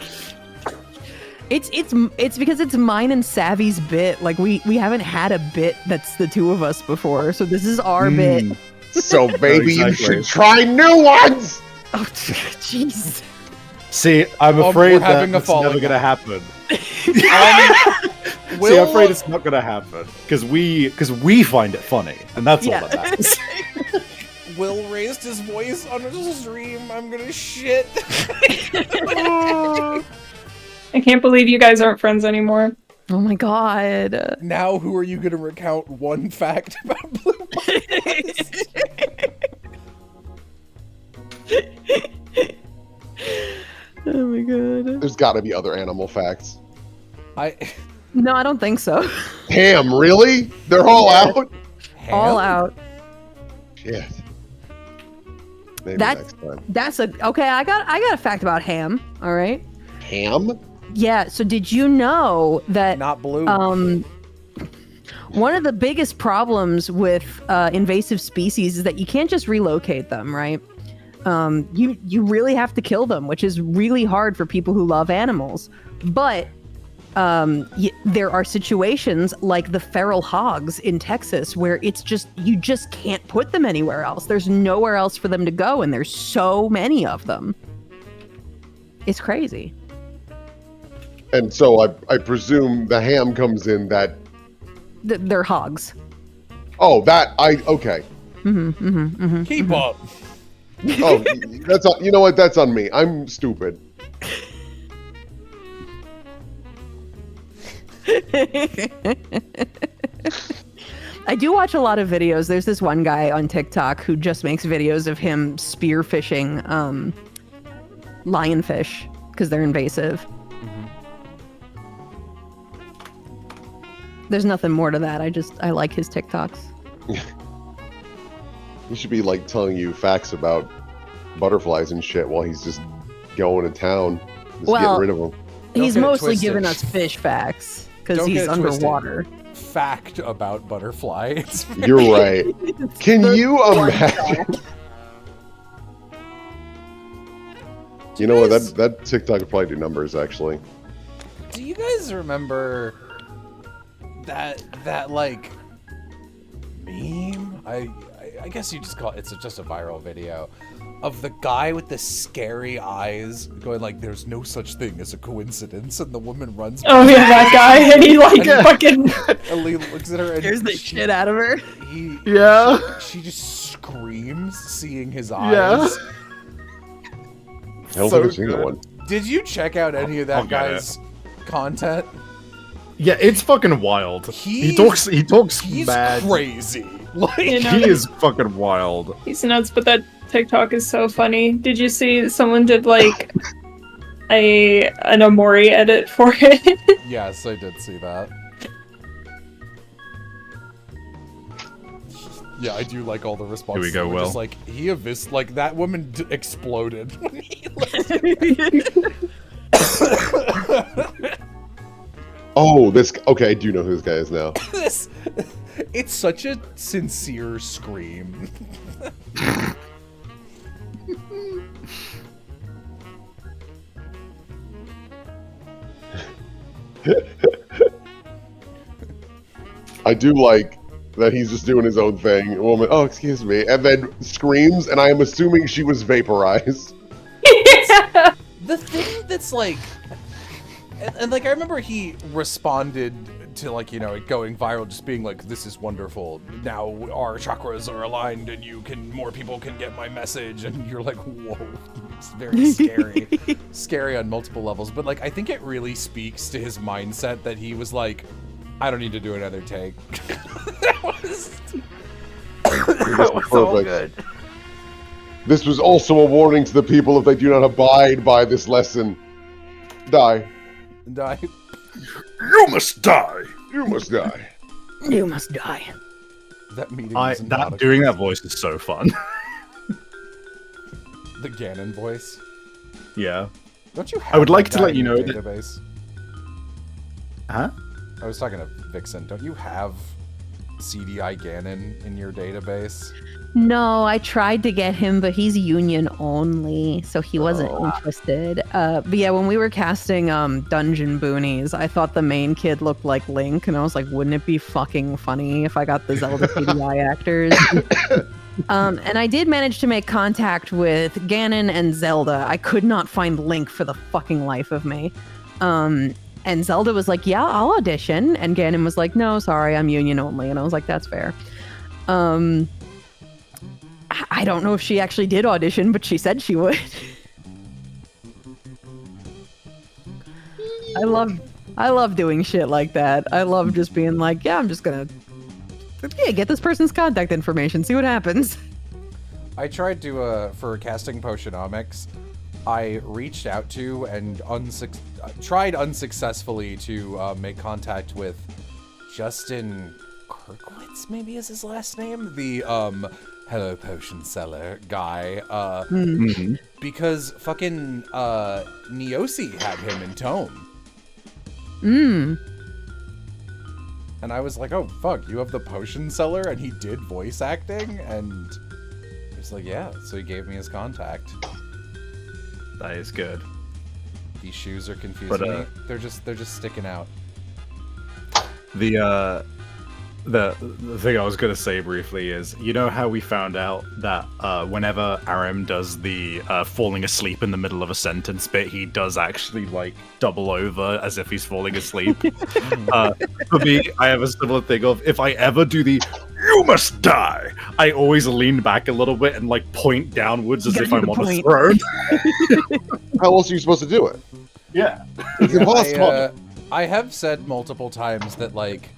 It's because it's mine and Savvy's bit. Like we haven't had a bit that's the two of us before, so this is our bit. So, baby, you Exactly. should try new ones! Oh, jeez. See, I'm we're afraid that having a that's never falling gonna out. happen. Will- See, I'm afraid it's not gonna happen because we find it funny, and that's all Yeah. that matters. Will raised his voice on a stream. I'm gonna shit. I can't believe you guys aren't friends anymore. Oh my god. Now, who are you gonna recount one fact about blue butterflies? Oh my god. There's gotta be other animal facts. No, I don't think so. Ham, really? They're all out? All out. Shit. Maybe That's next time. that's a okay. I got a fact about ham. All right. Ham? Yeah. So did you know that? Not blue. One of the biggest problems with invasive species is that you can't just relocate them, right? You really have to kill them, which is really hard for people who love animals. But there are situations like the feral hogs in Texas where it's just, you just can't put them anywhere else. There's nowhere else for them to go, and there's so many of them. It's crazy. And so I presume the ham comes in that... They're hogs. Oh, okay. Keep up. Oh, that's you know what? That's on me. I'm stupid. I do watch a lot of videos. There's this one guy on TikTok who just makes videos of him spearfishing lionfish because they're invasive. There's nothing more to that. I like his TikToks. He should be like telling you facts about butterflies and shit while he's just going to town, just getting rid of them. He's mostly giving us fish facts because he's underwater. Fact about butterflies. You're right. Can you imagine? You know what? That TikTok could probably do numbers, actually. Do you guys remember that like meme? I guess you just call it. It's just a viral video of the guy with the scary eyes going like, "There's no such thing as a coincidence," and the woman runs. Oh yeah, that guy, and he like fucking. Ellie looks at her and scares the shit out of her. She just screams seeing his Yeah. eyes. I don't think I've seen that one. Did you check out any of that guy's content? Yeah, it's fucking wild. He talks He's mad. crazy. Like, You know, he is fucking wild. He's nuts, but that TikTok is so funny. Did you see someone did like an Amori edit for it? Yes, I did see that. Yeah, I do like all the responses. Here we go, that were Will. Just like like that woman exploded when he Oh, okay, I do know who this guy is now. It's such a sincere scream. I do like that he's just doing his own thing. A woman, oh, excuse me, and then screams, and I am assuming she was vaporized. The thing that's like, and like I remember he responded to like, you know, it going viral, just being like, "This is wonderful. Now our chakras are aligned, and more people can get my message." And you're like, "Whoa, it's very scary, scary on multiple levels." But like, I think it really speaks to his mindset that he was like, "I don't need to do another take." That was so good. This was also a warning to the people: if they do not abide by this lesson, die. Die. You must die. You must die. You must die. That meeting. Was not Doing that voice is so fun. The Ganon voice. Yeah. Don't you? Have I would like that to let guy you in know your that. database? Huh? I was talking to Vixen. Don't you have CDI Ganon in your database? No, I tried to get him, but he's union only, so he wasn't interested. But yeah, when we were casting Dungeon Boonies, I thought the main kid looked like Link, and I was like, wouldn't it be fucking funny if I got the Zelda CDI actors? And I did manage to make contact with Ganon and Zelda. I could not find Link for the fucking life of me. And Zelda was like, yeah, I'll audition. And Ganon was like, no, sorry, I'm union only. And I was like, that's fair. I don't know if she actually did audition, but she said she would. I love doing shit like that. I love just being like, yeah, I'm just gonna get this person's contact information, see what happens. I tried to for casting Potionomics. I reached out to and tried unsuccessfully to make contact with Justin Kirkwitz, maybe is his last name, the Hello Potion Seller guy, because fucking Neosi had him in Tome. And And I was like, oh, fuck, you have the potion seller? And he did voice acting? And he's like, yeah. So he gave me his contact. That is good. These shoes are confusing me. They're just sticking out. The thing I was gonna say briefly is, you know how we found out that whenever Aram does the falling asleep in the middle of a sentence bit, he does actually like double over as if he's falling asleep. For me, I have a similar thing of, if I ever do the "you must die," I always lean back a little bit and like point downwards as if I'm on a throne. How else are you supposed to do it? Yeah, it's impossible. I have said multiple times that, like,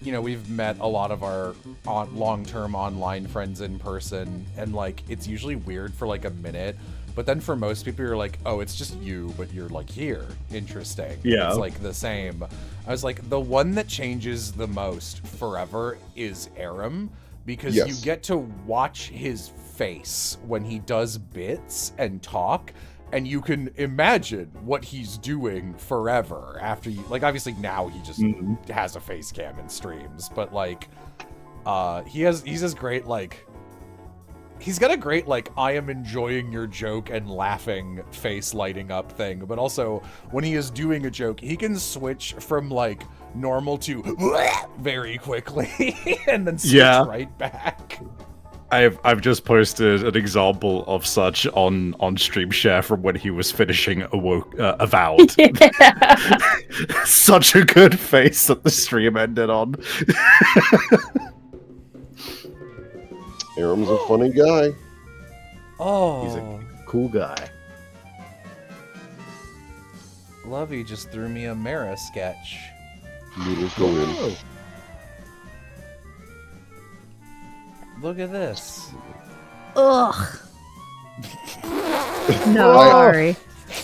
you know, we've met a lot of our long-term online friends in person, and like it's usually weird for like a minute, but then for most people you're like, oh, it's just you, but you're like here. Interesting. Yeah. It's like the same. I was like, the one that changes the most forever is Aram, because you get to watch his face when he does bits and talk, and you can imagine what he's doing forever after you, like, obviously now he just has a face cam and streams, but like, he's this great, like, he's got a great, like, I am enjoying your joke and laughing face lighting up thing, but also when he is doing a joke, he can switch from like normal to very quickly and then switch right back. I've just posted an example of such on Stream Share from when he was finishing Avowed. Yeah. Such a good face that the stream ended on. Aram's a funny guy. Oh, he's a cool guy. Lovey just threw me a Mara sketch. Noodles go in. Look at this. Ugh. No, sorry.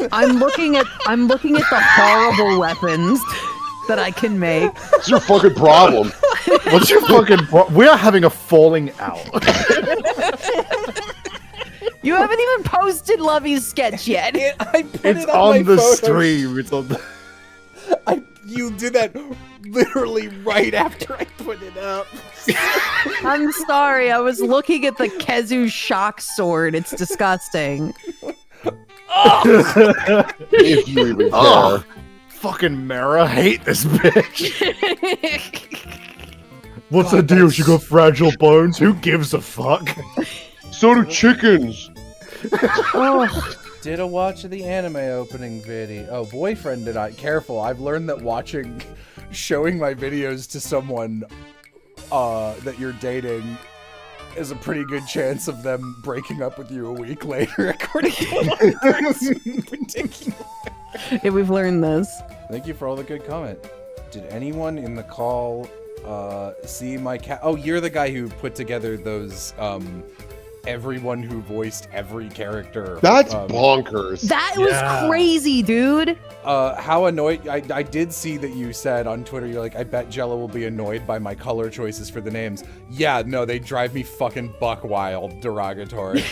I'm looking at the horrible weapons that I can make. What's your fucking problem? What's your fucking problem? We are having a falling out. You haven't even posted Lovey's sketch yet. I put It's it on, on my the photos. stream. It's on the... You did that literally right after I put it up. I'm sorry. I was looking at the Kezu shock sword. It's disgusting. If you even care. Oh, fucking Mara, hate this bitch. What's the deal? She got fragile bones? Who gives a fuck? So do chickens. Did a watch of the anime opening video. Oh, boyfriend did I. Careful, I've learned that showing my videos to someone that you're dating is a pretty good chance of them breaking up with you a week later, according to ridiculous. Yeah, we've learned this. Thank you for all the good comment. Did anyone in the call see my cat? Oh, you're the guy who put together those everyone who voiced every character. That's bonkers. That was crazy, dude. How annoyed. I did see that you said on Twitter, you're like, I bet Jello will be annoyed by my color choices for the names. Yeah, no, they drive me fucking buck wild, derogatory.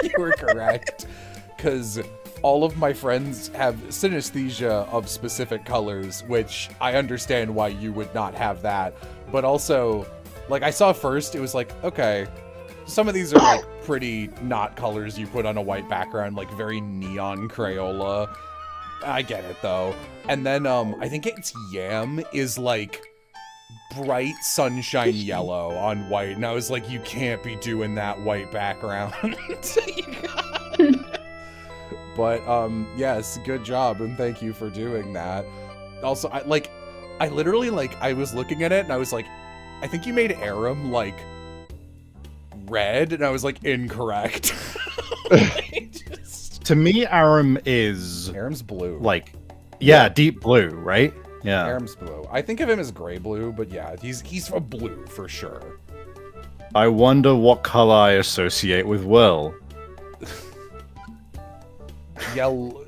You were correct. Because all of my friends have synesthesia of specific colors, which I understand why you would not have that. But also, like, I saw first, it was like, okay, some of these are like pretty not colors you put on a white background, like very neon Crayola. I get it though. And then I think it's Yam is like bright sunshine yellow on white, and I was like, you can't be doing that white background. But yes, good job, and thank you for doing that. Also, I literally, like, I was looking at it and I was like, I think you made Aram like red, and I was like, incorrect. To me, Aram's blue. Like, yeah, deep blue, right? Yeah. Aram's blue. I think of him as gray blue, but yeah, he's a blue for sure. I wonder what color I associate with Will. Yellow.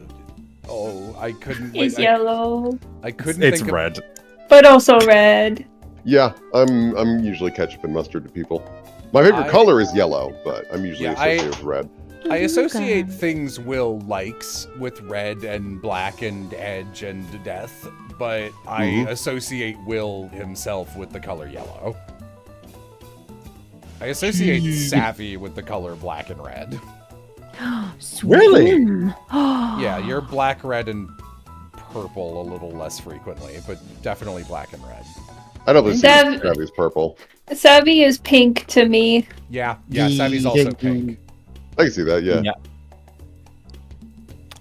Oh, I couldn't. He's yellow. I couldn't. It's think red. But also red. Yeah, I'm usually ketchup and mustard to people. My favorite color is yellow, but I'm usually associated with red. I associate things Will likes with red and black and edge and death, but I associate Will himself with the color yellow. I associate Savvy with the color black and red. Really? Yeah, you're black, red, and purple a little less frequently, but definitely black and red. I don't see Savvy's purple. Savvy is pink to me. Yeah, Savvy's also pink. I can see that, yeah.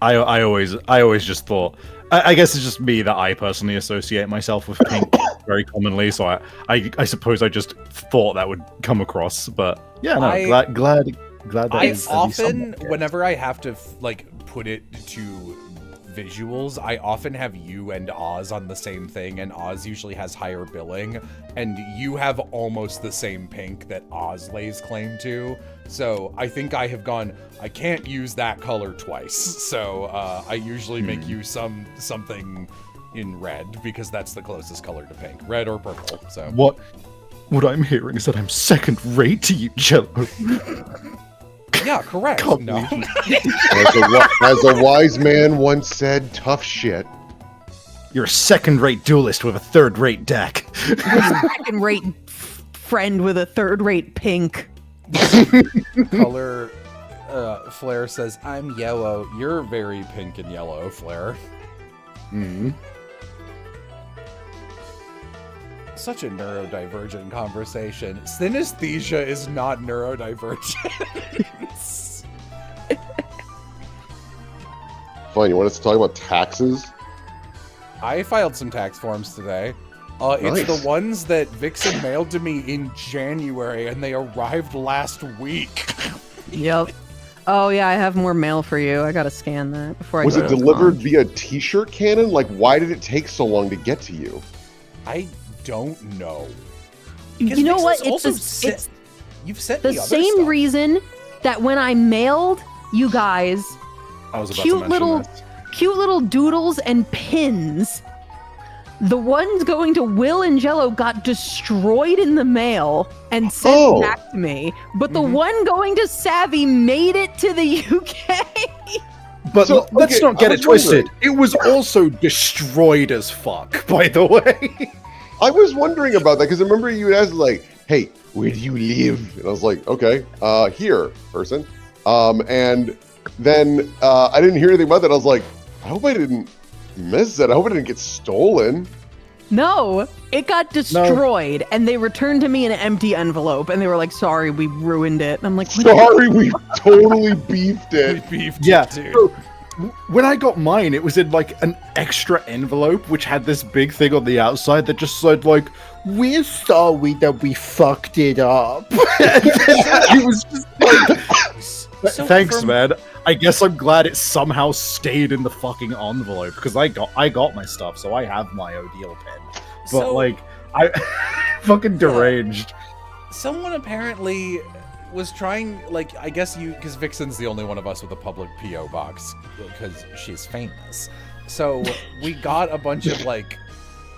I always just thought, I guess it's just me that I personally associate myself with pink very commonly, so I suppose I just thought that would come across, but yeah, no, glad that I is at least often, somewhat. whenever I have to put it to visuals, I often have you and Oz on the same thing, and Oz usually has higher billing, and you have almost the same pink that Oz lays claim to. So I think I have gone, I can't use that color twice. So I usually make you something in red, because that's the closest color to pink, red or purple. So what I'm hearing is that I'm second rate to you, Jello. Yeah, correct. No. As a wise man once said, tough shit. You're a second-rate duelist with a third-rate deck. Second-rate friend with a third-rate pink. Color Flair says, I'm yellow. You're very pink and yellow, Flair. Such a neurodivergent conversation. Synesthesia is not neurodivergent. Fine, you want us to talk about taxes? I filed some tax forms today. It's the ones that Vixen mailed to me in January, and they arrived last week. Yep. Oh yeah, I have more mail for you. I gotta scan that before I Was go it to delivered con. via t-shirt cannon? Like, why did it take so long to get to you? I don't know. You know what? It's you've sent the me other same stuff. reason that when I mailed you guys I was about cute to mention little doodles and pins, the ones going to Will and Jello got destroyed in the mail and sent back to me, but the one going to Savvy made it to the UK. But let's not get it twisted. It was also destroyed as fuck, by the way. I was wondering about that, because I remember you asked, like, hey, where do you live? And I was like, okay, here, person. And then I didn't hear anything about that. I was like, I hope I didn't miss it. I hope it didn't get stolen. No, it got destroyed, and they returned to me an empty envelope, and they were like, sorry, we ruined it. And I'm like, sorry, we totally beefed it. Yeah. So, when I got mine, it was in like an extra envelope, which had this big thing on the outside that just said like, "We're sorry that we fucked it up." It was just like, thanks, man. I guess I'm glad it somehow stayed in the fucking envelope, because I got my stuff, so I have my Odile pen. But like, I fucking deranged. Someone apparently was trying, like, I guess because Vixen's the only one of us with a public P.O. box, because she's famous. So we got a bunch of, like,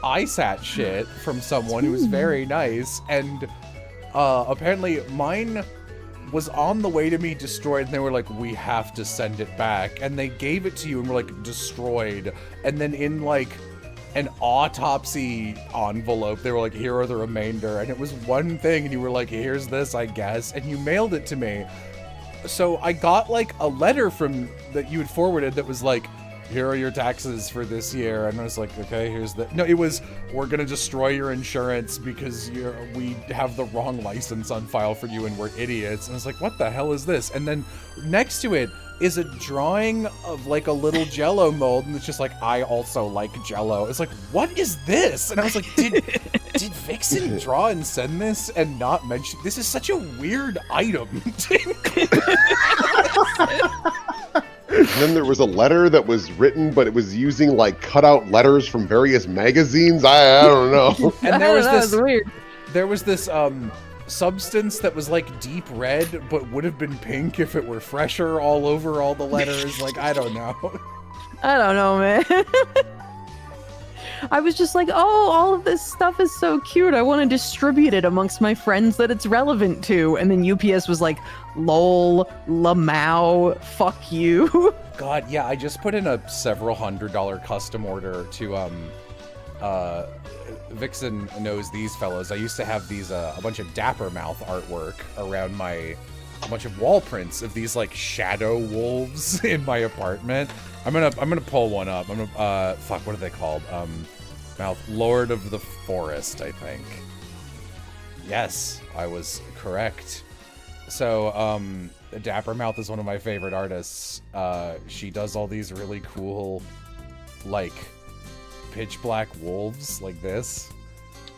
ISAT shit from someone who was very nice, and apparently mine was on the way to me destroyed, and they were like, we have to send it back. And they gave it to you and were like, destroyed. And then in, like, an autopsy envelope, they were like, here are the remainder, and it was one thing, and you were like, here's this, I guess, and you mailed it to me. So I got like a letter from that you had forwarded that was like, here are your taxes for this year, and I was like, okay, here's the no, it was, we're gonna destroy your insurance because we have the wrong license on file for you and we're idiots. And I was like, what the hell is this? And then next to it is a drawing of like a little Jello mold, and it's just like, I also like Jello. It's like, what is this? And I was like, did Vixen draw and send this and not mention? This is such a weird item. And then there was a letter that was written, but it was using like cutout letters from various magazines. I don't know. And there was this weird. There was this substance that was like deep red, but would have been pink if it were fresher all over all the letters. Like, I don't know. I don't know, man. I was just like, oh, all of this stuff is so cute. I want to distribute it amongst my friends that it's relevant to. And then UPS was like, lol, lamau, fuck you. God, yeah, I just put in a several $100 custom order to, Vixen knows these fellows. I used to have these, a bunch of Dapper Mouth artwork around a bunch of wall prints of these, like, shadow wolves in my apartment. I'm gonna pull one up. Fuck, what are they called? Lord of the Forest, I think. Yes, I was correct. So, Dapper Mouth is one of my favorite artists. She does all these really cool, like, pitch black wolves like this.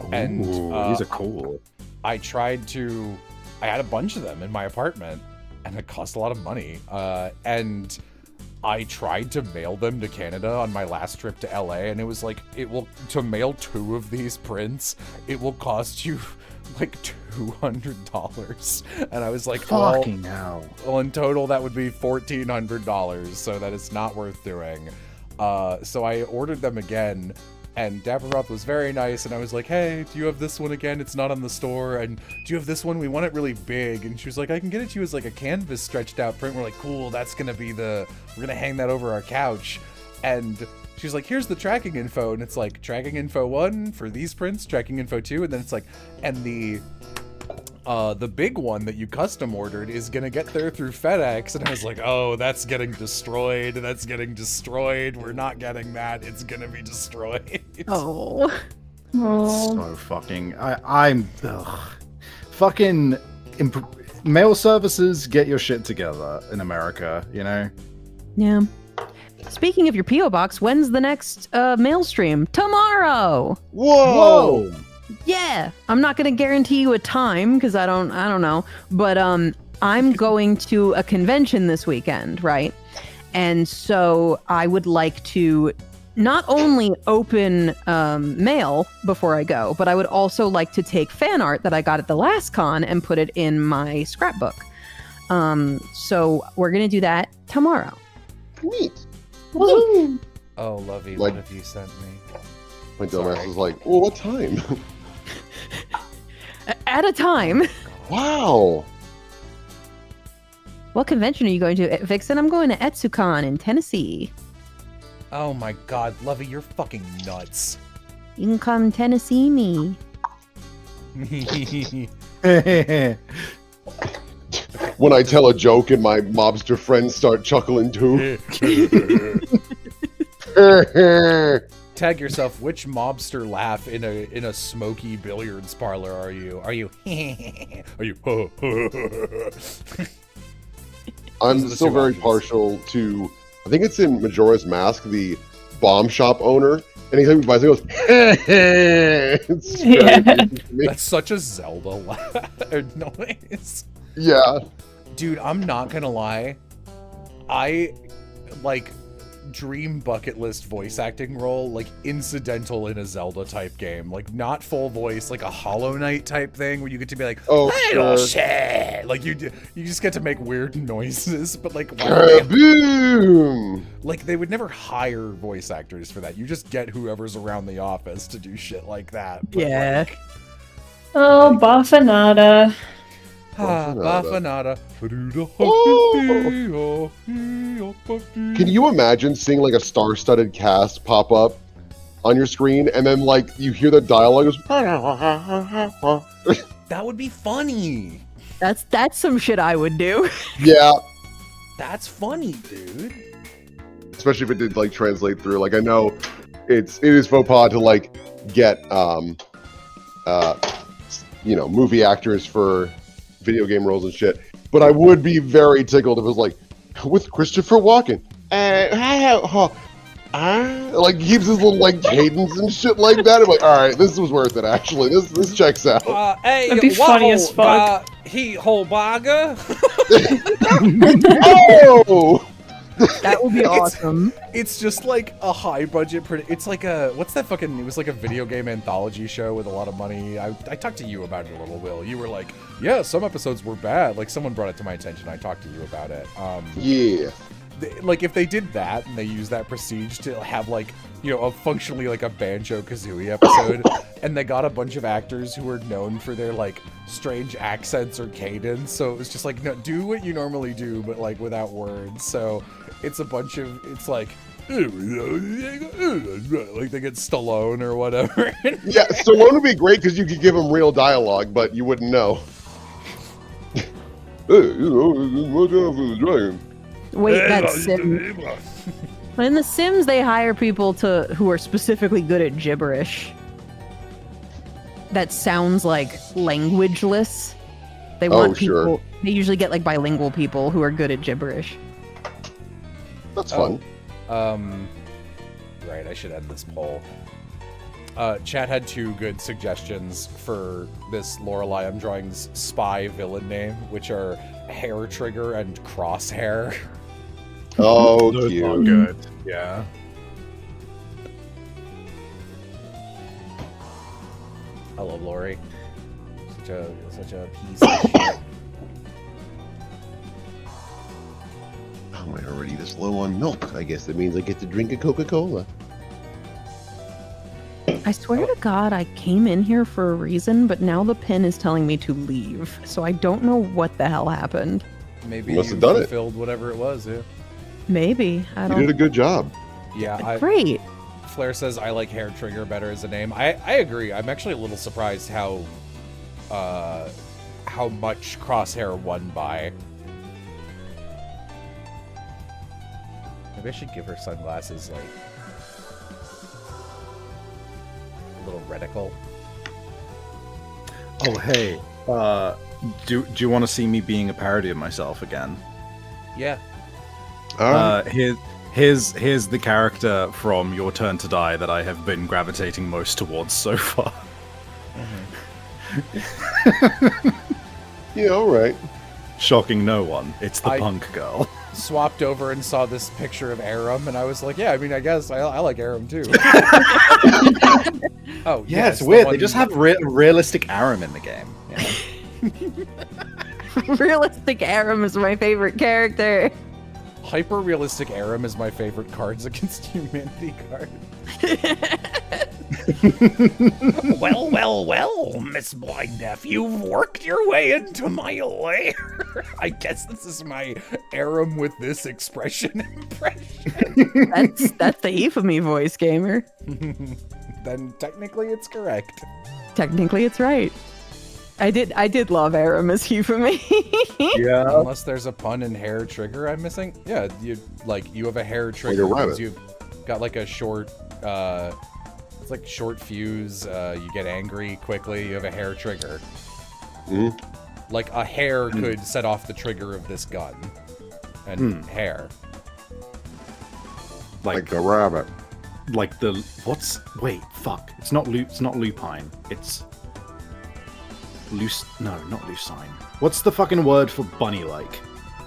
Ooh, and these are cool. I had a bunch of them in my apartment, and it cost a lot of money. And I tried to mail them to Canada on my last trip to LA, and it was like, to mail 2 of these prints, it will cost you like $200. And I was like, fucking hell. Well, in total, that would be $1,400, so that is not worth doing. So I ordered them again, and Dapper Mouth was very nice, and I was like, hey, do you have this one again? It's not on the store. And do you have this one? We want it really big. And she was like, I can get it to you as like a canvas stretched out print. We're like, cool, that's gonna be we're gonna hang that over our couch. And she's like, here's the tracking info. And it's like, tracking info 1 for these prints, tracking info 2. And then it's like, and the big one that you custom ordered is gonna get there through FedEx. And I was like, oh, that's getting destroyed. That's getting destroyed. We're not getting that. It's gonna be destroyed. Oh. So fucking, I'm fucking mail services, get your shit together in America, you know? Yeah. Speaking of your P.O. box, when's the next mail stream? Tomorrow! Whoa! Yeah, I'm not gonna guarantee you a time because I don't know, but I'm going to a convention this weekend, right? And so I would like to not only open mail before I go, but I would also like to take fan art that I got at the last con and put it in my scrapbook. So we're gonna do that tomorrow. Neat. Woo! Oh, Lovey, what have you sent me? My dumbass was like, well, what time? At a time. Wow. What convention are you going to, Vixen? I'm going to EtsuCon in Tennessee. Oh my god, Lovey, you're fucking nuts. You can come Tennessee me. When I tell a joke and my mobster friends start chuckling too. Tag yourself. Which mobster laugh in a smoky billiards parlor are you? Are you? Are you? I'm still very partial to. I think it's in Majora's Mask, the bomb shop owner. Anytime he buys it, he goes. It's That's such a Zelda noise. Yeah. Dude, I'm not gonna lie. I like dream bucket list voice acting role, like incidental in a Zelda type game, like not full voice, like a Hollow Knight type thing where you get to be like, oh, little shit, like you just get to make weird noises, but like boom, like they would never hire voice actors for that. You just get whoever's around the office to do shit like that. But yeah. Like, oh, Baffanada. Baffanada. Oh. Can you imagine seeing like a star-studded cast pop up on your screen and then like you hear the dialogue goes that would be funny. That's some shit I would do. Yeah. That's funny, dude. Especially if it did like translate through. Like I know it is faux pas to like get movie actors for video game roles and shit, but I would be very tickled if it was like with Christopher Walken, like keeps his little like cadence and shit like that. I'm like, all right, this was worth it. Actually, this checks out. Hey, that'd be funny as fuck. He Holbaga. Oh. That would be awesome. It's just like a high budget. It's like it was like a video game anthology show with a lot of money. I talked to you about it a little, Will. You were like, yeah, some episodes were bad. Like someone brought it to my attention. I talked to you about it. Yeah. Like if they did that and they used that prestige to have like functionally like a Banjo-Kazooie episode, and they got a bunch of actors who were known for their like strange accents or cadence. So it was just like, no, do what you normally do, but like without words. So it's like like they get Stallone or whatever. Yeah, Stallone would be great because you could give him real dialogue, but you wouldn't know. Wait, that's Sims. In The Sims, they hire people who are specifically good at gibberish. That sounds like languageless. They want people. Sure. They usually get like bilingual people who are good at gibberish. That's fun. Right, I should end this poll. Chat had 2 good suggestions for this Lorelai I'm Drawing's spy villain name, which are Hair Trigger and Crosshair. Oh, those cute. are good. Yeah. I love Lori. Such a piece of shit. Am I already this low on milk? I guess that means I get to drink a Coca-Cola. I swear to God, I came in here for a reason, but now the pin is telling me to leave. So I don't know what the hell happened. Maybe You must you have done it. fulfilled whatever it was, yeah. Maybe. I You don't. did a good job. Yeah, Great. Flair says I like Hair Trigger better as a name. I agree. I'm actually a little surprised how much Crosshair won by. Maybe I should give her sunglasses, like a little reticle. Oh, hey. Do you want to see me being a parody of myself again? Yeah. Here's the character from Your Turn to Die that I have been gravitating most towards so far. Yeah, all right. Shocking no one. It's the I- punk girl. Swapped over and saw this picture of Aram, and I was like, yeah, I mean, I guess I like Aram too. Oh, Yeah, it's it's weird. the They just have realistic Aram in the game. Realistic Aram is my favorite character. Hyper-realistic Aram is my favorite Cards Against Humanity card. Well, Miss Blyndeff, you've worked your way into my lair. I guess this is my Aram with this expression impression. That's the Ephemy voice, gamer. Then technically it's correct. Technically, it's right. I did love Aram as Ephemy. Yeah. Unless there's a pun in Hair Trigger I'm missing. Yeah, you have a Hair Trigger a rabbit. because you've got like a short it's like short fuse, you get angry quickly, you have a hair trigger. Mhm. Like a hair could set off the trigger of this gun. And hair. Like a rabbit. Like the wait, fuck. It's not lupine. It's not lucine. What's the fucking word for bunny like?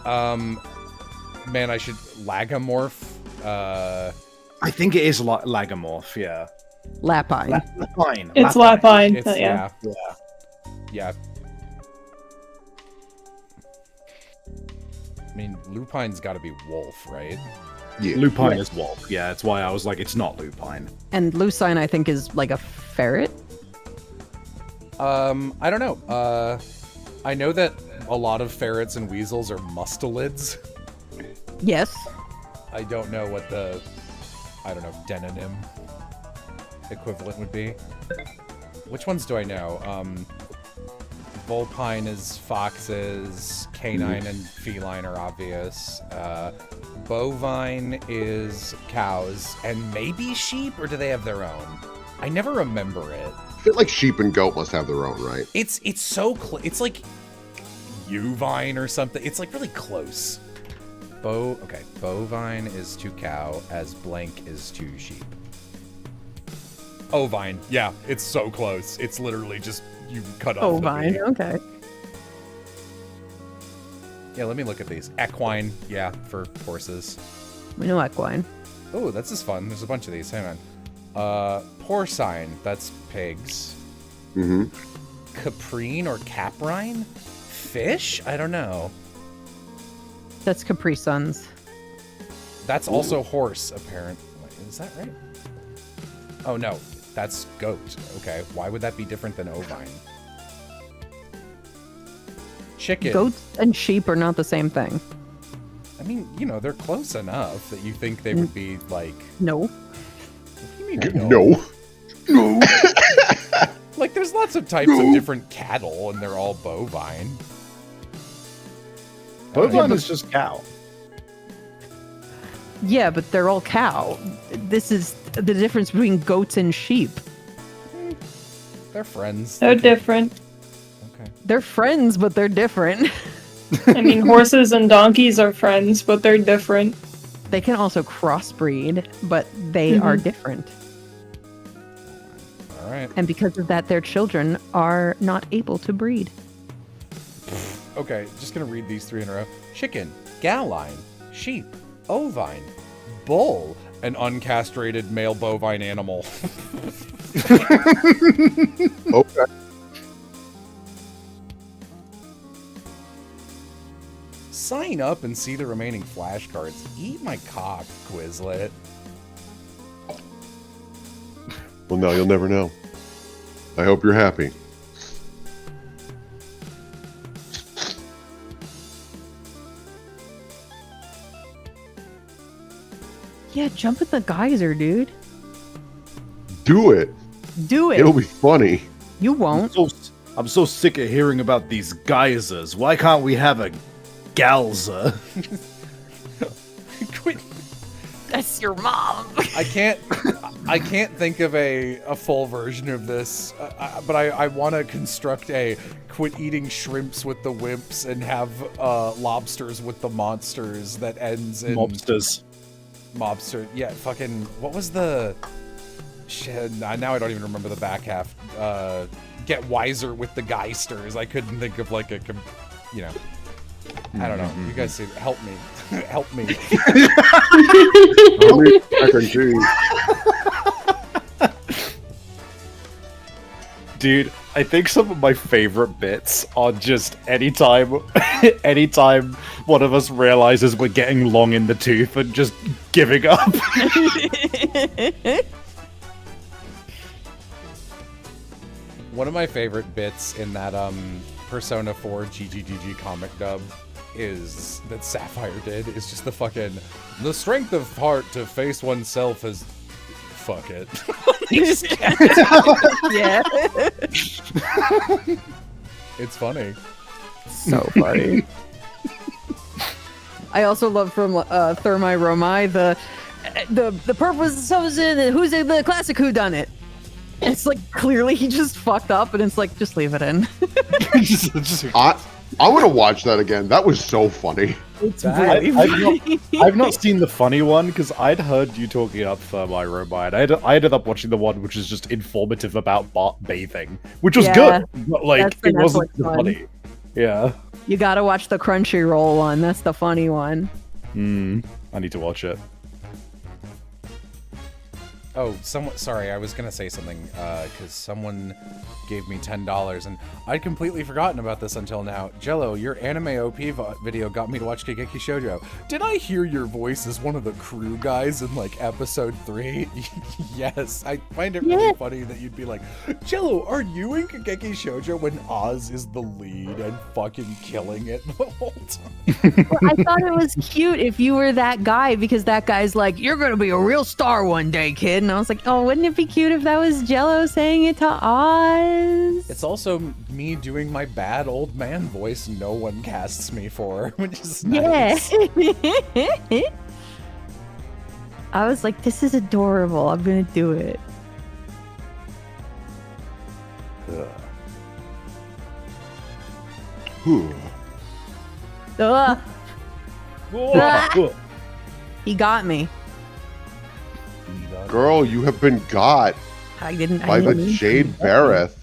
Man, I should lagomorph. I think it is lagomorph, yeah. Lapine. Lapine. It's Lapine. It's, Yeah. Yeah. I mean, lupine's got to be wolf, right? Yeah. Lupine is wolf. Yeah, that's why I was like, it's not lupine. And Lucine, I think, is like a ferret. I don't know. I know that a lot of ferrets and weasels are mustelids. Yes. I don't know what the, denonym equivalent would be. Which ones do I know? Vulpine is foxes, canine and feline are obvious. Bovine is cows, and maybe sheep, or do they have their own? I never remember it. I feel like sheep and goat must have their own, right? It's so it's like Uvine or something. It's like really close. Okay, bovine is to cow, as blank is to sheep. Ovine, yeah, it's so close. It's literally just you cut off. Ovine, the okay. Yeah, let me look at these. Equine, yeah, for horses. We know equine. Oh, this is fun. There's a bunch of these. Hang on. Porcine, that's pigs. Mm-hmm. Caprine or caprine? Fish? I don't know. That's Capri Suns. That's also horse, apparently. Is that right? Oh no, that's goat. Okay, why would that be different than ovine? Chicken. Goats and sheep are not the same thing. I mean, you know, they're close enough that you think they would be like. No. What do you mean No. No. Like, there's lots of types of different cattle, and they're all bovine. Bovine is just cow. Yeah, but they're all cow. This is the difference between goats and sheep. They're friends. They're different. Okay. They're friends, but they're different. I mean, horses and donkeys are friends, but they're different. They can also crossbreed, but they are different. All right. And because of that, their children are not able to breed. Okay, just gonna read these 3 in a row. Chicken, galline, sheep, ovine, bull, an uncastrated male bovine animal. Okay. Sign up and see the remaining flashcards. Eat my cock, Quizlet. Well, no, you'll never know. I hope you're happy. Yeah, jump in the geyser, dude. Do it. Do it. It'll be funny. You won't. I'm so sick of hearing about these geysers. Why can't we have a galza? Quit. That's your mom. I can't think of a full version of this, but I want to construct a quit eating shrimps with the wimps and have lobsters with the monsters that ends in Mobster. Yeah, fucking. What was the shit? Now I don't even remember the back half. Get wiser with the geysters. I couldn't think of like a, you know. I don't know. You guys say, help me. Help me. Dude, I think some of my favorite bits are just anytime one of us realizes we're getting long in the tooth and just giving up. One of my favorite bits in that Persona 4 GGGG comic dub is that Sapphire did is just the fucking the strength of heart to face oneself as fuck it. Yeah. It's funny. So funny. I also love from Thermi Romai the purpose of something and who's the classic whodunit. It's like clearly he just fucked up, and it's like just leave it in. I want to watch that again. That was so funny. It's really funny. I've not seen the funny one because I'd heard you talking up Thermi Romai, and I ended up watching the one which is just informative about bathing, which was good, but like it wasn't funny. Yeah. You gotta watch the Crunchyroll one. That's the funny one. I need to watch it. Oh, sorry, I was gonna say something, because someone gave me $10, and I'd completely forgotten about this until now. Jello, your anime OP video got me to watch Kageki Shoujo. Did I hear your voice as one of the crew guys in, like, episode 3? Yes, I find it really funny that you'd be like, Jello, are you in Kageki Shoujo when Oz is the lead and fucking killing it the whole time? Well, I thought it was cute if you were that guy, because that guy's like, you're gonna be a real star one day, kid. And I was like, oh, wouldn't it be cute if that was Jello saying it to Oz? It's also me doing my bad old man voice no one casts me for, which is nice. Yeah. I was like, this is adorable. I'm gonna do it. He got me. Girl, you have been got I didn't by the Jade Bareth.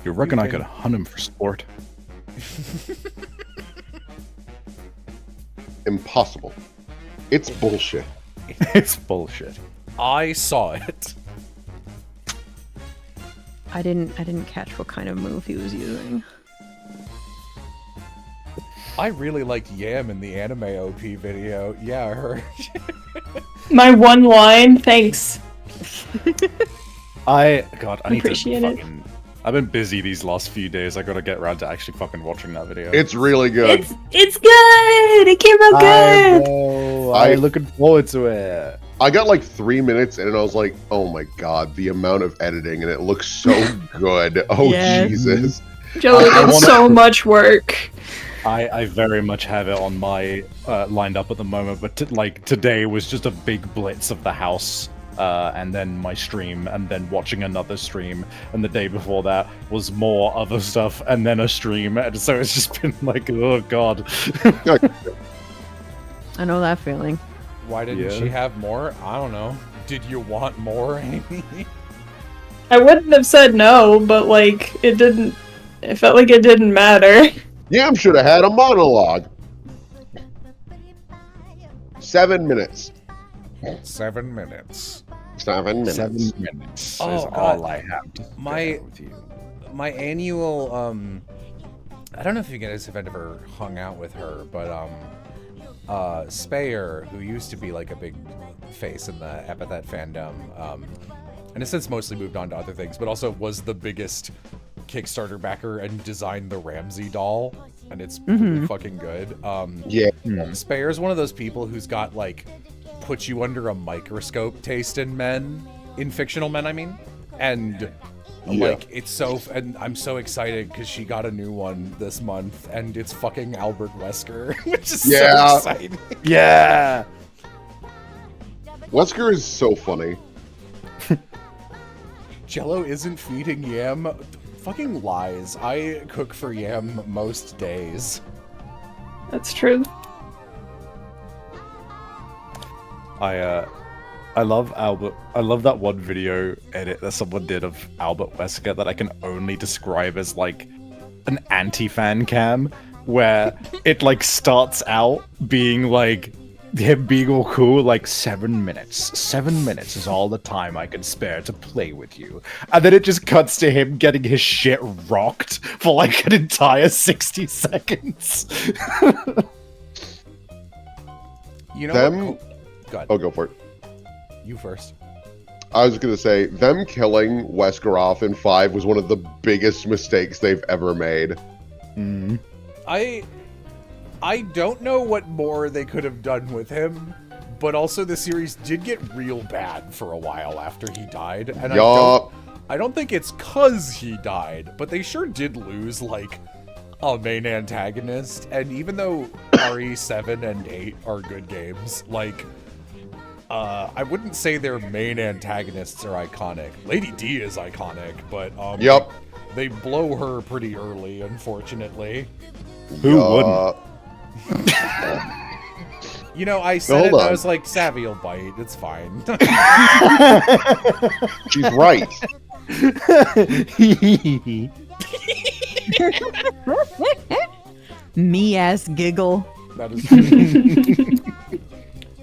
You reckon I could hunt him for sport? Impossible. It's bullshit. It's bullshit. I saw it. I didn't catch what kind of move he was using. I really liked Yam in the anime OP video. Yeah, I heard. My one line, thanks. I need Appreciate to it. fucking. I've been busy these last few days. I gotta get around to actually fucking watching that video. It's really good. It's good. It came out good. I'm looking forward to it. I got like 3 minutes in and I was like, oh my god, the amount of editing and it looks so good. Oh Yes. Jesus. Joe did so much work. I very much have it on my lined up at the moment, but like today was just a big blitz of the house, and then my stream, and then watching another stream, and the day before that was more other stuff, and then a stream, and so it's just been like, oh god. I know that feeling. Why didn't she have more? I don't know. Did you want more, Amy? I wouldn't have said no, but like it didn't. It felt like it didn't matter. Yam should have had a monologue. 7 minutes. 7 minutes. 7 minutes. 7 minutes Oh, is God. all I have to My with you. my annual I don't know if you guys have ever hung out with her, but Spayer, who used to be like a big face in the Epithet fandom, and has since mostly moved on to other things, but also was the biggest Kickstarter backer and designed the Ramsey doll, and it's pretty fucking good. Spayer is one of those people who's got like put you under a microscope taste in men, in fictional men, I mean, and like it's so, and I'm so excited because she got a new one this month, and it's fucking Albert Wesker, which is so exciting. Yeah. Wesker is so funny. Jello isn't feeding Yam. Fucking lies. I cook for Yam most days. That's true. I love Albert. I love that one video edit that someone did of Albert Wesker that I can only describe as like an anti-fan cam, where it like starts out being like him being all cool, like 7 minutes. 7 minutes is all the time I can spare to play with you. And then it just cuts to him getting his shit rocked for like an entire 60 seconds. You know Them... what? Go ahead. Oh, go for it. You first. I was going to say, them killing Wesker off in 5 was one of the biggest mistakes they've ever made. I don't know what more they could have done with him, but also the series did get real bad for a while after he died, and I don't think it's 'cause he died, but they sure did lose like a main antagonist, and even though RE7 and 8 are good games, like I wouldn't say their main antagonists are iconic. Lady D is iconic, but they blow her pretty early, unfortunately. Who wouldn't? You know, I said it, and I was like, Savvy will bite. It's fine. She's right. Me ass giggle. That is true.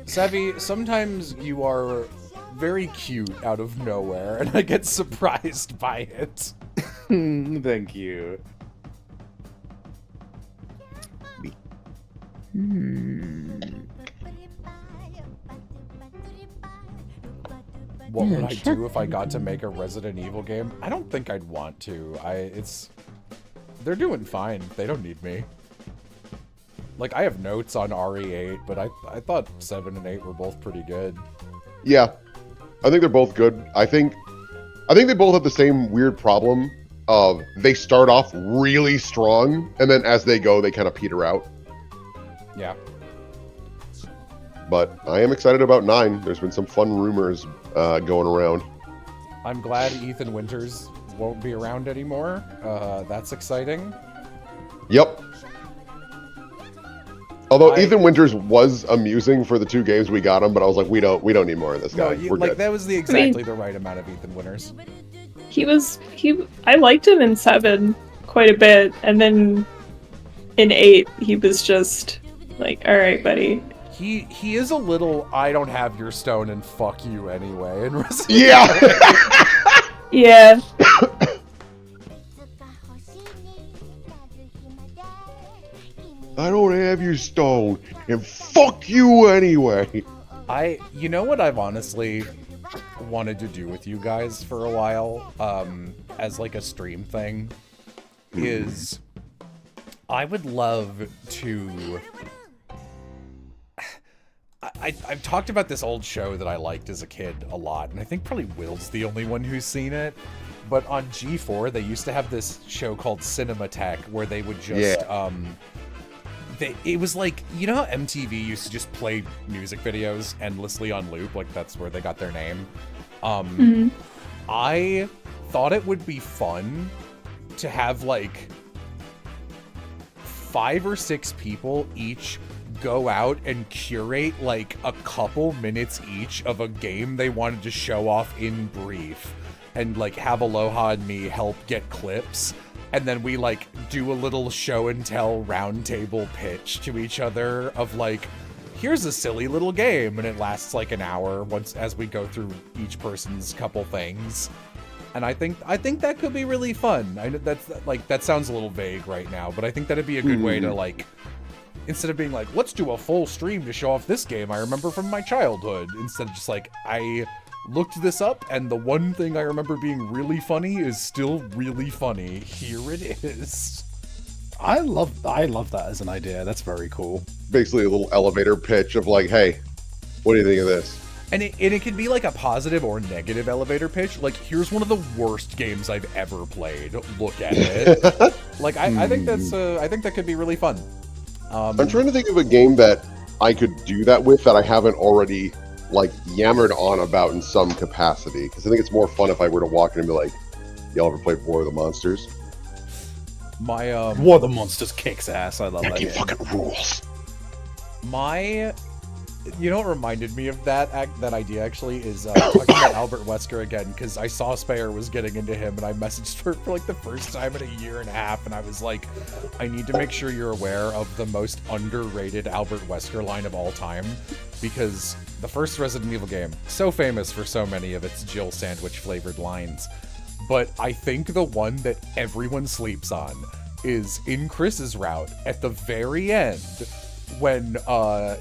Savvy, sometimes you are very cute out of nowhere, and I get surprised by it. Thank you. What would I do if I got to make a Resident Evil game? I don't think I'd want to. They're doing fine. They don't need me. Like, I have notes on RE8, but I thought 7 and 8 were both pretty good. Yeah. I think they're both good. I think they both have the same weird problem of they start off really strong, and then as they go, they kind of peter out. Yeah. But I am excited about 9. There's been some fun rumors going around. I'm glad Ethan Winters won't be around anymore. That's exciting. Yep. Although Ethan Winters was amusing for the 2 games we got him, but I was like, we don't need more of this guy. No, We're like good. that was exactly the right amount of Ethan Winters. I liked him in 7 quite a bit, and then in 8 he was just like, all right, buddy. He is a little I don't have your stone and fuck you anyway. And Yeah. I don't have your stone, and fuck you anyway. You know what I've honestly wanted to do with you guys for a while, as like a stream thing, is I would love to. I've talked about this old show that I liked as a kid a lot, and I think probably Will's the only one who's seen it. But on G4, they used to have this show called Cinematech, where they would just, it was like, you know how MTV used to just play music videos endlessly on loop? Like, that's where they got their name. I thought it would be fun to have, like, 5 or 6 people each go out and curate, like, a couple minutes each of a game they wanted to show off in brief. And, like, have Aloha and me help get clips. And then we, like, do a little show and tell roundtable pitch to each other of, like, here's a silly little game. And it lasts, like, an hour as we go through each person's couple things. And I think that could be really fun. I know that sounds a little vague right now, but I think that'd be a good way to, like, instead of being like, let's do a full stream to show off this game I remember from my childhood. Instead of just like, I looked this up, and the one thing I remember being really funny is still really funny. Here it is. I love that as an idea. That's very cool. Basically a little elevator pitch of like, hey, what do you think of this? And it can be like a positive or negative elevator pitch. Like, here's one of the worst games I've ever played. Look at it. Like, I think that could be really fun. I'm trying to think of a game that I could do that with that I haven't already like yammered on about in some capacity, because I think it's more fun if I were to walk in and be like, y'all ever played War of the Monsters? My War of the Monsters kicks ass. I love that game. Fucking rules. You know what reminded me of that idea actually is talking about Albert Wesker again, because I saw Speyer was getting into him, and I messaged her for like the first time in a year and a half, and I was like, I need to make sure you're aware of the most underrated Albert Wesker line of all time, because the first Resident Evil game, so famous for so many of its Jill sandwich flavored lines, but I think the one that everyone sleeps on is in Chris's route at the very end, when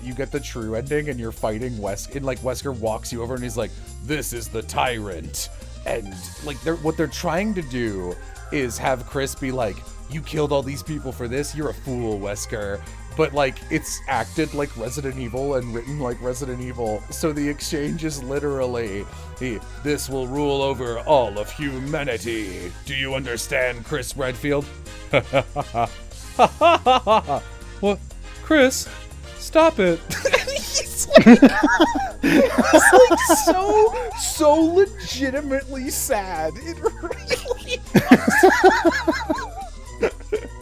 you get the true ending and you're fighting Wesker, and like Wesker walks you over and he's like, this is the tyrant, and like what they're trying to do is have Chris be like, you killed all these people for this, you're a fool, Wesker, but like it's acted like Resident Evil and written like Resident Evil, so the exchange is literally, this will rule over all of humanity, do you understand, Chris Redfield? What? Chris, stop it. He's like so legitimately sad. It really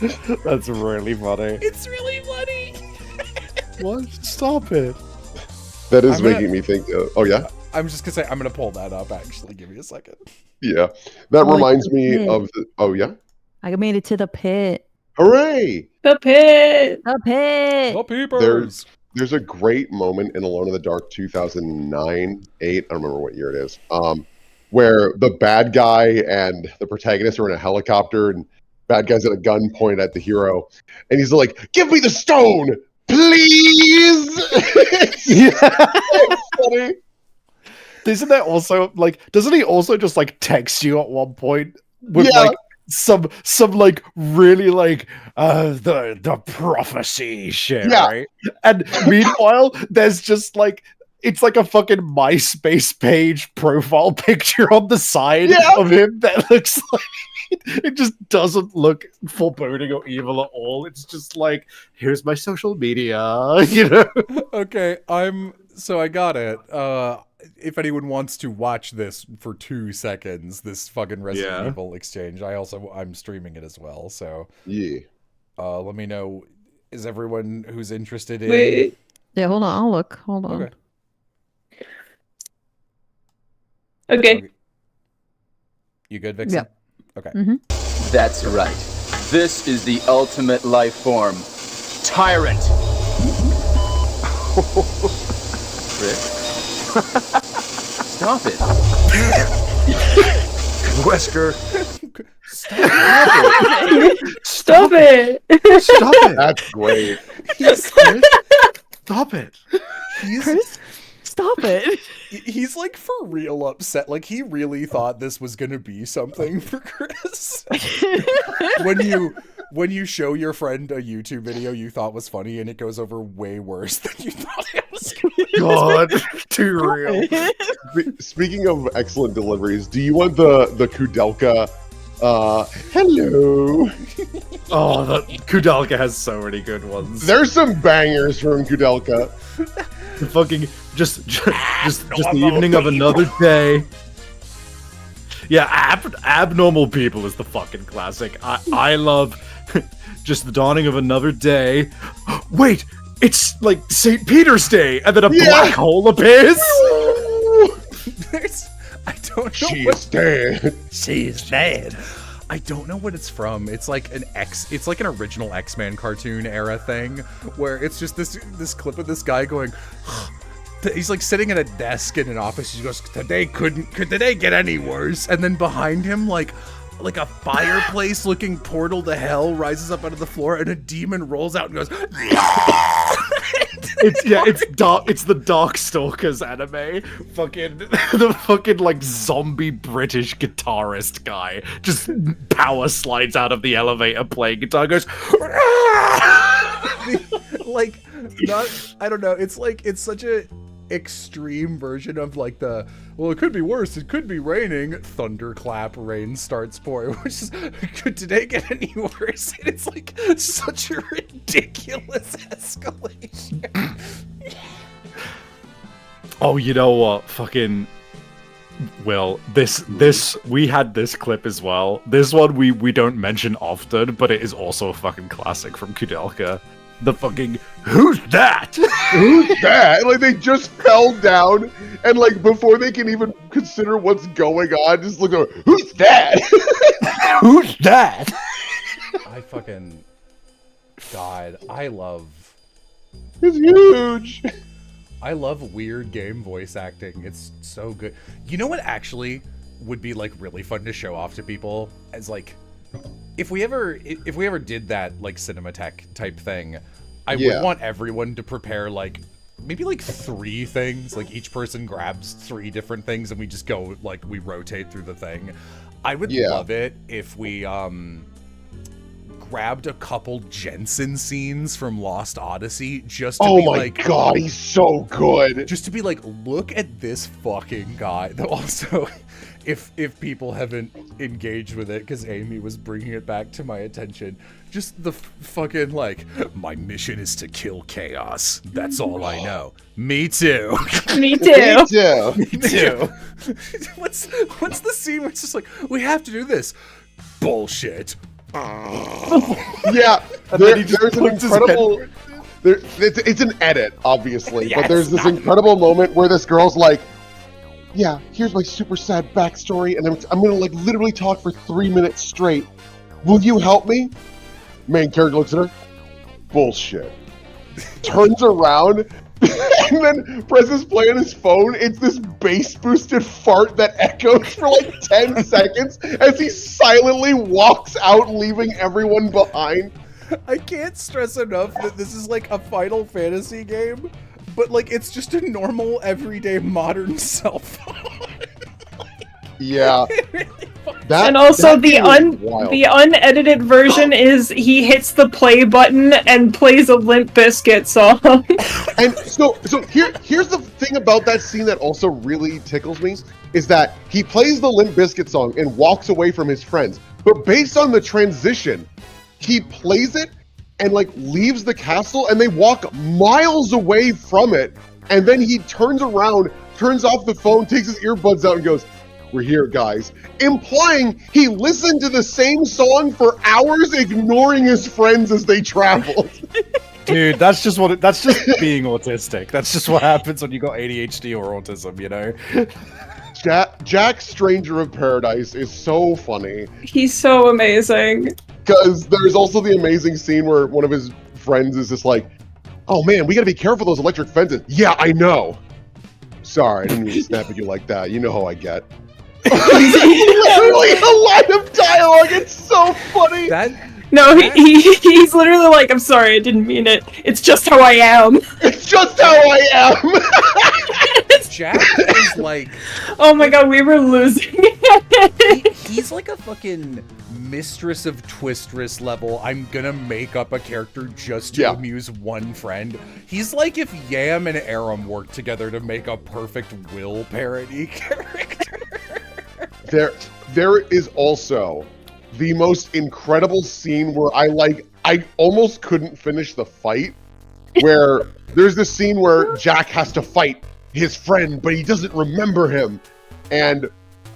is. That's really funny. It's really funny. What? Stop it. That is making me think, oh yeah? I'm just gonna say, I'm gonna pull that up actually. Give me a second. Yeah. That reminds me of the, oh yeah? I made it to the pit. Hooray! The pit! The pit! The peepers! There's a great moment in Alone in the Dark 2009, 8, I don't remember what year it is, where the bad guy and the protagonist are in a helicopter, and bad guy's got a gun pointed at the hero, and he's like, give me the stone, please! It's funny. Isn't that also, like, doesn't he also just, like, text you at one point with, like, some like really like the prophecy shit, right? And meanwhile, there's just like, it's like a fucking MySpace page profile picture on the side of him that looks like it just doesn't look foreboding or evil at all. It's just like, here's my social media, you know? Okay, so I got it. If anyone wants to watch this for 2 seconds, this fucking Resident Evil exchange, I'm streaming it as well, so let me know. Is everyone who's interested in... Wait. Yeah, hold on, I'll look. Hold on. Okay. You good, Vixen? Yep. Okay. Mm-hmm. That's right. This is the ultimate life form. Tyrant! Rick? Stop it. Wesker. Stop it. Stop it. That's great. Stop it. Chris, Stop it. He's like for real upset. Like he really thought this was gonna be something for Chris. when you show your friend a YouTube video you thought was funny and it goes over way worse than you thought it was gonna be. God, too real. Speaking of excellent deliveries, do you want the Kudelka? Hello. Oh, the Kudelka has so many good ones. There's some bangers from Kudelka. The fucking just the evening of another day. Yeah, abnormal people is the fucking classic. I love just the dawning of another day. Wait, it's like St. Peter's Day, and then a black hole appears. I don't know. She is dead. She is dead. I don't know what it's from. It's like it's like an original X-Men cartoon era thing where it's just this clip of this guy going, he's like sitting at a desk in an office. He goes, could today get any worse? And then behind him, like a fireplace looking portal to hell rises up out of the floor and a demon rolls out and goes, it's the Darkstalkers anime. The fucking like zombie British guitarist guy just power slides out of the elevator playing guitar, goes like I don't know. It's like it's such a extreme version of like well, it could be worse, it could be raining, thunderclap, rain starts pouring, which is, could today get any worse? And it's like such a ridiculous escalation. Oh, you know what? Fucking Will, this we had this clip as well. This one we don't mention often, but it is also a fucking classic from Kudelka. The fucking, who's that? Who's that? Like, they just fell down, and like, before they can even consider what's going on, just look over, who's that? Who's that? I fucking, God, I love... It's huge! I love weird game voice acting. It's so good. You know what actually would be like really fun to show off to people as like... If we ever did that like Cinematech type thing, I would want everyone to prepare like maybe like 3 things. Like each person grabs 3 different things and we just go like we rotate through the thing. I would love it if we grabbed a couple Jensen scenes from Lost Odyssey just to be like, God, he's so good. Just to be like, look at this fucking guy. Though also, if people haven't engaged with it, because Amy was bringing it back to my attention, just the fucking like, my mission is to kill chaos. That's all I know. Me too. Me too. Me too. Me too. What's the scene where it's just like, we have to do this? Bullshit. Yeah, there's an incredible... it's an edit, obviously, but there's this incredible moment where this girl's like, yeah, here's my super sad backstory, and I'm gonna like literally talk for 3 minutes straight. Will you help me? Main character looks at her. Bullshit. Turns around and then presses play on his phone. It's this bass boosted fart that echoes for like 10 seconds as he silently walks out, leaving everyone behind. I can't stress enough that this is like a Final Fantasy game, but like it's just a normal, everyday, modern cell phone. Yeah. And also the unedited version is he hits the play button and plays a Limp Bizkit song. And so here's the thing about that scene that also really tickles me is that he plays the Limp Bizkit song and walks away from his friends. But based on the transition, he plays it and like leaves the castle and they walk miles away from it. And then he turns around, turns off the phone, takes his earbuds out and goes, "We're here, guys," implying he listened to the same song for hours, ignoring his friends as they traveled. Dude, that's just being autistic. That's just what happens when you got ADHD or autism, you know? Jack Stranger of Paradise is so funny. He's so amazing. Because there's also the amazing scene where one of his friends is just like, "Oh man, we gotta be careful of those electric fences." "Yeah, I know. Sorry, I didn't mean to snap at you like that. You know how I get." Literally a line of dialogue. It's so funny. No, he's literally like, I'm sorry, I didn't mean it. It's just how I am. It's just how I am. Jack is like, oh my god, we were losing it. He's like a fucking Mistress of Twistress level. I'm gonna make up a character just to amuse one friend. He's like if Yam and Aram worked together to make a perfect Will parody character. There is also the most incredible scene where I almost couldn't finish the fight, where there's this scene where Jack has to fight his friend, but he doesn't remember him. And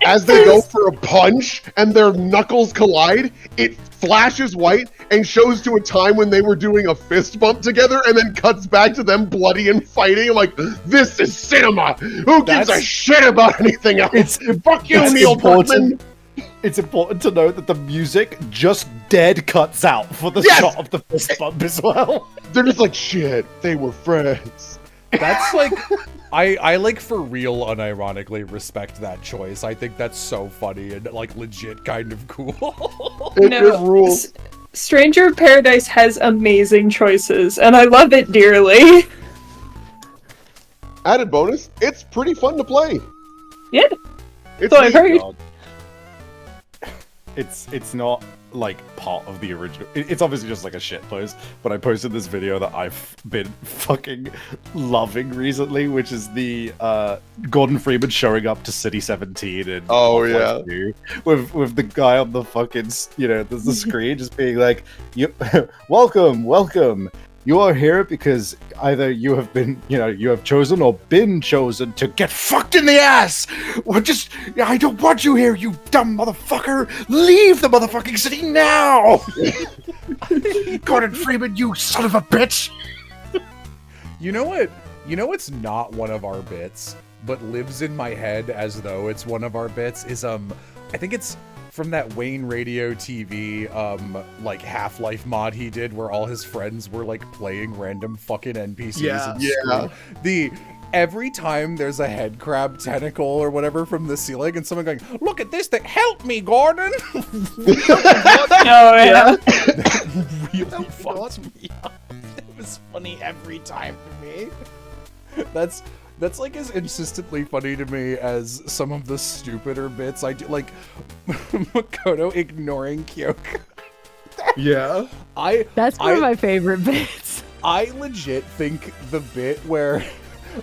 as they go for a punch and their knuckles collide, it flashes white and shows to a time when they were doing a fist bump together and then cuts back to them bloody and fighting. I'm like, this is cinema! Who gives a shit about anything else? Fuck you, Neil Druckmann! It's important to note that the music just dead cuts out for the shot of the fist bump as well. They're just like, shit, they were friends. That's like, I like for real unironically respect that choice. I think that's so funny and like legit kind of cool. It rules. Stranger of Paradise has amazing choices, and I love it dearly. Added bonus, it's pretty fun to play. Yeah. It's so I've heard. It's not like part of the original. It's obviously just like a shit post, but I posted this video that I've been fucking loving recently, which is the Gordon Freeman showing up to City 17 and with the guy on the fucking there's the screen just being like, welcome. You are here because either you have been, you have chosen or been chosen to get fucked in the ass! Or just, I don't want you here, you dumb motherfucker! Leave the motherfucking city now! Gordon Freeman, you son of a bitch! You know what? You know what's not one of our bits, but lives in my head as though it's one of our bits, is, I think it's from that Wayne Radio TV, like Half-Life mod he did where all his friends were like playing random fucking NPCs. Every time there's a head crab tentacle or whatever from the ceiling and someone going, look at this thing, help me, Gordon! That really fucked me up. It was funny every time to me. That's like as insistently funny to me as some of the stupider bits I do, like Makoto ignoring Kyoko. That's one of my favorite bits. I legit think the bit where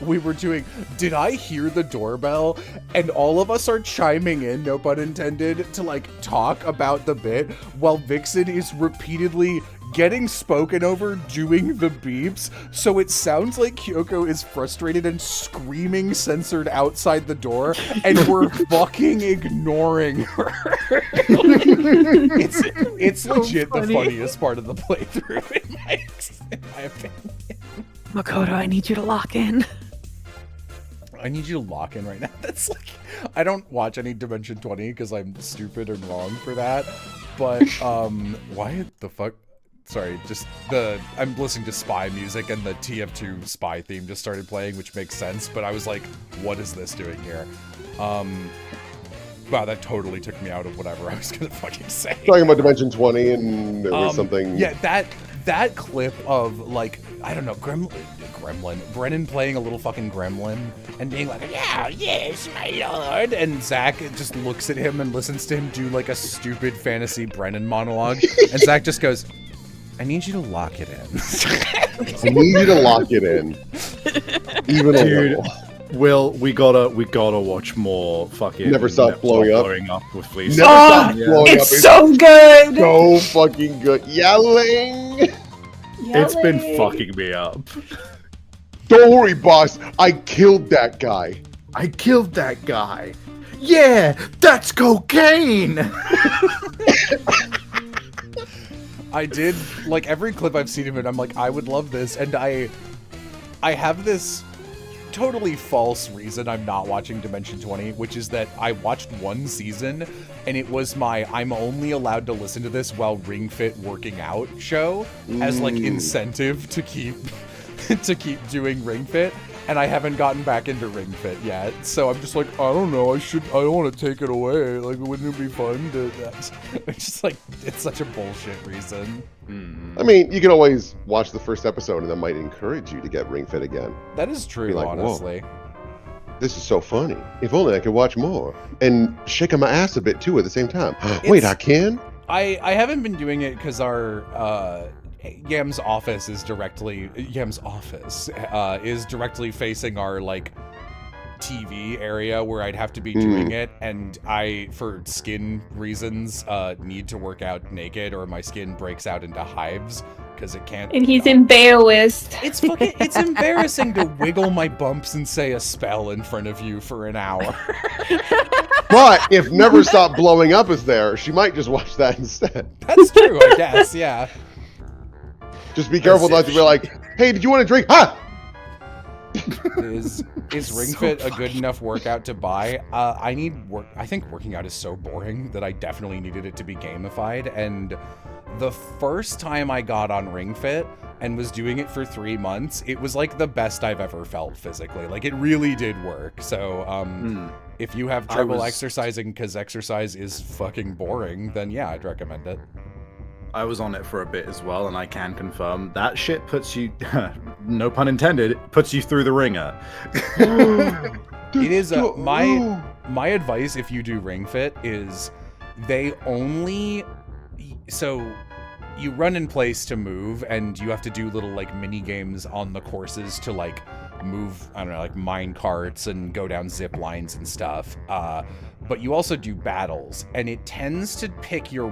we were doing, did I hear the doorbell? And all of us are chiming in, no pun intended, to like talk about the bit while Vixen is repeatedly getting spoken over doing the beeps, so it sounds like Kyoko is frustrated and screaming censored outside the door, and we're fucking ignoring her. It's legit the funniest part of the playthrough, in my opinion. Makoto, I need you to lock in. I need you to lock in right now. That's like, I don't watch any Dimension 20 because I'm stupid and wrong for that, but why the fuck? Sorry, I'm listening to Spy music and the TF2 Spy theme just started playing, which makes sense, but I was like, what is this doing here? Wow, that totally took me out of whatever I was gonna fucking say. Talking about Dimension 20 and there was something... Yeah, that clip of, like, I don't know, Gremlin, Brennan playing a little fucking gremlin and being like, yeah, yes, my lord, and Zach just looks at him and listens to him do, like, a stupid fantasy Brennan monologue, and Zach just goes, I need you to lock it in. I need you to lock it in. Even a little. Will, we gotta watch more fucking Never Stop Blowing Up with Fleece. Never Stop Blowing Up. It's so good. So fucking good. Yelling. It's been fucking me up. Don't worry, boss. I killed that guy. I killed that guy. Yeah, that's cocaine. I did, like, every clip I've seen of it, I'm like, I would love this, and I have this totally false reason I'm not watching Dimension 20, which is that I watched one season, and it was my I'm only allowed to listen to this while Ring Fit working out show as, like, incentive to keep doing Ring Fit. and I haven't gotten back into Ring Fit yet. So I'm just like, I don't know. I don't want to take it away. Like, wouldn't it be fun to? It's just like it's such a bullshit reason. I mean, you can always watch the first episode, and that might encourage you to get Ring Fit again. That is true, Be like, honestly. Whoa, this is so funny. If only I could watch more and shaking my ass a bit too at the same time. Wait, I can? I haven't been doing it because our Yam's office is directly facing our like TV area where I'd have to be doing it, and I, for skin reasons, need to work out naked or my skin breaks out into hives because it can't. And he's embarrassed. It's embarrassing to wiggle my bumps and say a spell in front of you for an hour. But if Never Stop Blowing Up is there, she might just watch that instead. That's true, I guess, yeah. Just be careful not to be like, hey, did you want a drink? Huh? Is Ring Fit a good enough workout to buy? I need work. I think working out is so boring that I definitely needed it to be gamified. And the first time I got on Ring Fit and was doing it for 3 months, it was like the best I've ever felt physically. Like, it really did work. So if you have trouble exercising because exercise is fucking boring, then yeah, I'd recommend it. I was on it for a bit as well, and I can confirm that shit puts you, no pun intended, puts you through the ringer. It is my advice if you do Ring Fit is so you run in place to move, and you have to do little like mini games on the courses to like move, I don't know, like mine carts and go down zip lines and stuff. But you also do battles, and it tends to pick your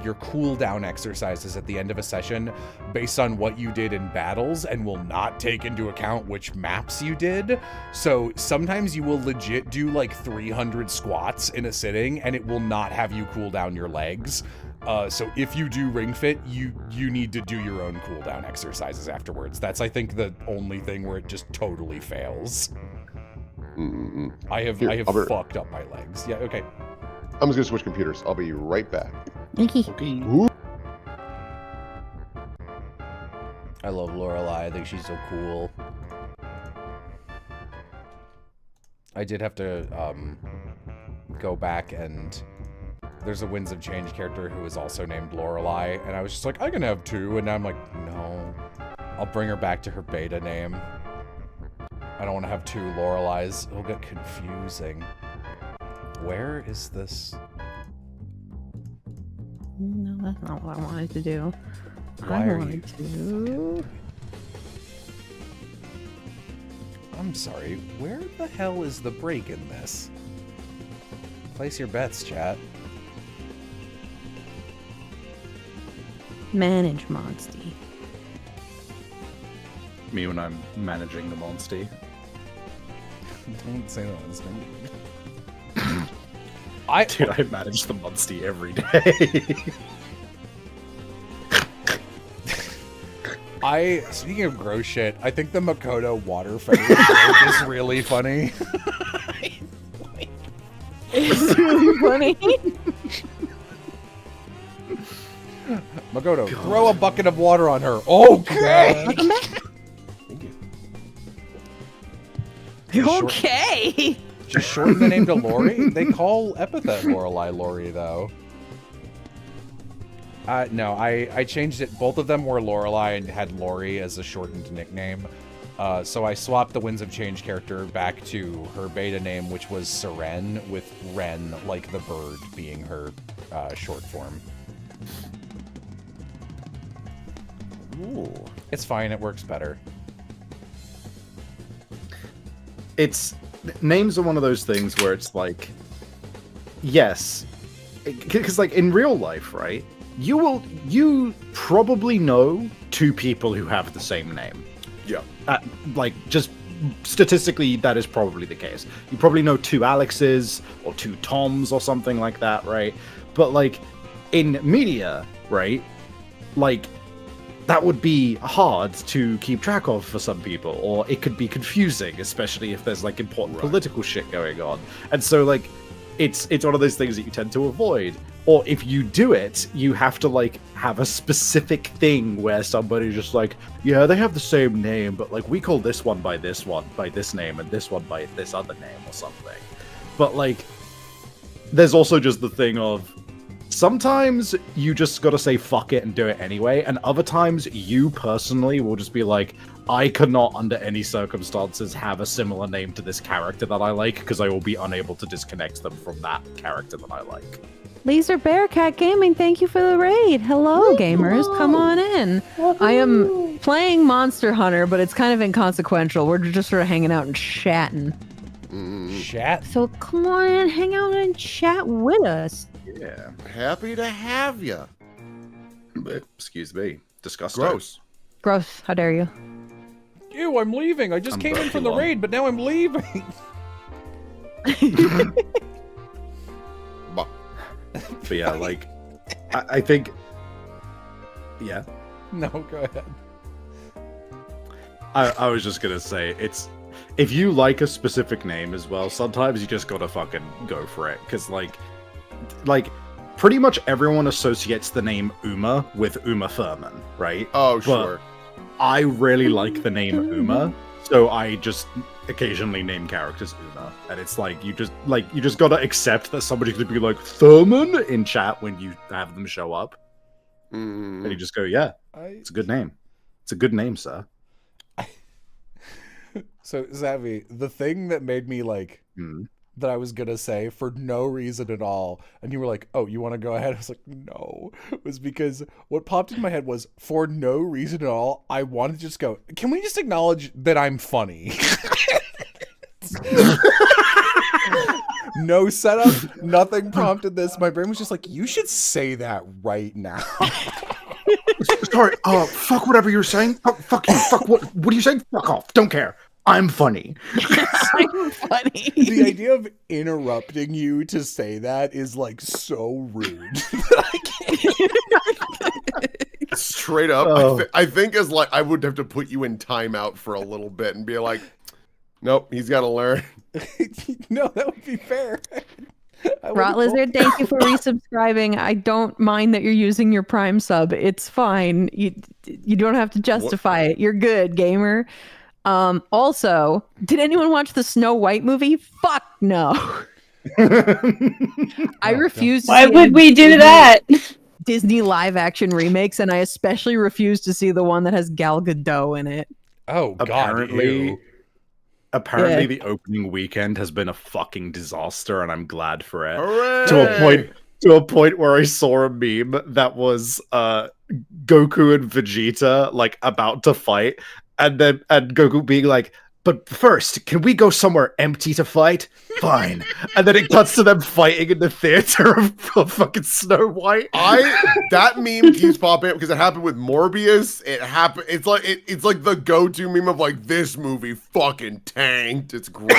your cool down exercises at the end of a session based on what you did in battles, and will not take into account which maps you did. So sometimes you will legit do like 300 squats in a sitting, and it will not have you cool down your legs. So if you do Ring Fit, you need to do your own cool down exercises afterwards. That's, I think, the only thing where it just totally fails. I have fucked up my legs. Yeah, okay. I'm just gonna switch computers. I'll be right back. Okay. I love Lorelai. I think she's so cool. I did have to go back, and there's a Winds of Change character who is also named Lorelai, and I was just like, I can have two, and now I'm like, no. I'll bring her back to her beta name. I don't want to have two Lorelais. It'll get confusing. Where is this? No, that's not what I wanted to do. Why I are wanted to... I'm sorry, where the hell is the break in this? Place your bets, chat. Manage Monsty. Me when I'm managing the Monsty. Don't say that on screen. Dude, I manage the Monsty every day. Speaking of gross shit, I think the Makoto water fetish joke is really funny. It's really funny. Makoto, throw a bucket of water on her. Okay. Okay. Just shorten the name to Lori. They call Epithet Lorelai Lori, though. No, I changed it. Both of them were Lorelai and had Lori as a shortened nickname. So I swapped the Winds of Change character back to her beta name, which was Seren, with Ren, like the bird, being her short form. Ooh. It's fine, it works better. Names are one of those things where it's like, yes, because like in real life, right? You probably know two people who have the same name. Yeah. Like, just statistically, that is probably the case. You probably know two Alexes or two Toms or something like that, right? But like in media, right? Like, that would be hard to keep track of for some people, or it could be confusing, especially if there's like important political shit going on. And so like it's one of those things that you tend to avoid. Or if you do it, you have to like have a specific thing where somebody's just like, yeah, they have the same name, but like we call this one by this name, and this one by this other name or something. But like, there's also just the thing of sometimes you just gotta say fuck it and do it anyway, and other times you personally will just be like, I cannot under any circumstances have a similar name to this character that I like, because I will be unable to disconnect them from that character that I like. Laser Bearcat Gaming, thank you for the raid. Hello, gamers. Come on in. I am playing Monster Hunter, but it's kind of inconsequential. We're just sort of hanging out and chatting. Chat? So come on in, hang out and chat with us. Yeah. Happy to have you. Excuse me. Disgusting. Gross. Gross. How dare you? Ew, I'm leaving. I just came in from the raid, but now I'm leaving. But yeah, like, I think... Yeah? No, go ahead. I was just gonna say, it's... If you like a specific name as well, sometimes you just gotta fucking go for it. Because, like, pretty much everyone associates the name Uma with Uma Thurman, right? Oh, sure. But I really like the name Uma, so I just occasionally name characters Uma. And it's like, you just gotta accept that somebody's gonna be like, Thurman? In chat when you have them show up. And you just go, yeah, it's a good name. It's a good name, sir. So, Zavi, the thing that made me like, that I was gonna say for no reason at all, and you were like, oh, you want to go ahead? I was like, no, was because what popped in my head was, for no reason at all, I wanted to just go, can we just acknowledge that I'm funny? No setup, nothing prompted this. My brain was just like, you should say that right now. Sorry, fuck whatever you're saying. Fuck you. Fuck what are you saying? Fuck off. Don't care. I'm funny. I'm funny. The idea of interrupting you to say that is like so rude. Straight up, I think as like I would have to put you in timeout for a little bit and be like, nope, he's got to learn. No, that would be fair. Rot Lizard, thank you for resubscribing. I don't mind that you're using your Prime sub. It's fine. You don't have to justify it. You're good, gamer. Also, did anyone watch the Snow White movie? Fuck no. I refuse to Why would we do that? Disney live action remakes, and I especially refuse to see the one that has Gal Gadot in it. Oh, God. Apparently the opening weekend has been a fucking disaster, and I'm glad for it. Hooray! To a point where I saw a meme that was Goku and Vegeta like about to fight, and Goku being like, but first, can we go somewhere empty to fight? Fine. And then it cuts to them fighting in the theater of fucking Snow White. That meme keeps popping up because it happened with Morbius. It's like the go-to meme of like, this movie fucking tanked. It's great.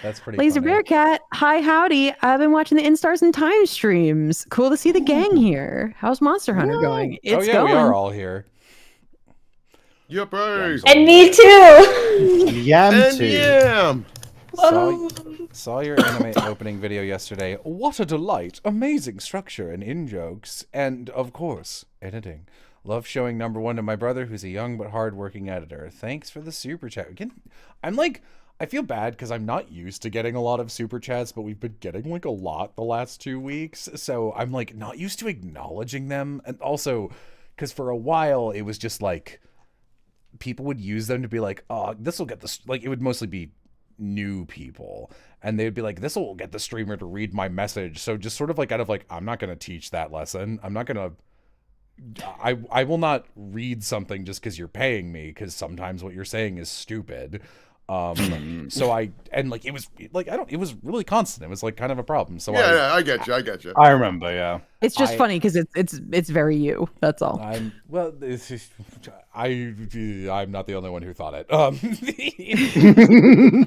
That's pretty Laser funny. Bearcat, hi howdy. I've been watching the In-Stars and Time streams. Cool to see the gang here. How's Monster Hunter going? It's going. We are all here. Yippee! And me too. Yam too. Saw your anime opening video yesterday. What a delight! Amazing structure and in-jokes. And, of course, editing. Love showing number one to my brother, who's a young but hard-working editor. Thanks for the super chat. Again, I feel bad because I'm not used to getting a lot of super chats, but we've been getting like a lot the last 2 weeks. So I'm like not used to acknowledging them. And also, because for a while it was just like, people would use them to be like, oh, this will get this, like, it would mostly be new people, and they'd be like, this will get the streamer to read my message. So just sort of like, out of like, I'm not going to teach that lesson. I'm not going to, I will not read something just because you're paying me, because sometimes what you're saying is stupid. So it was like, it was really constant. It was like kind of a problem. So I get you. I remember, yeah. It's just funny because it's very you. That's all. I'm not the only one who thought it.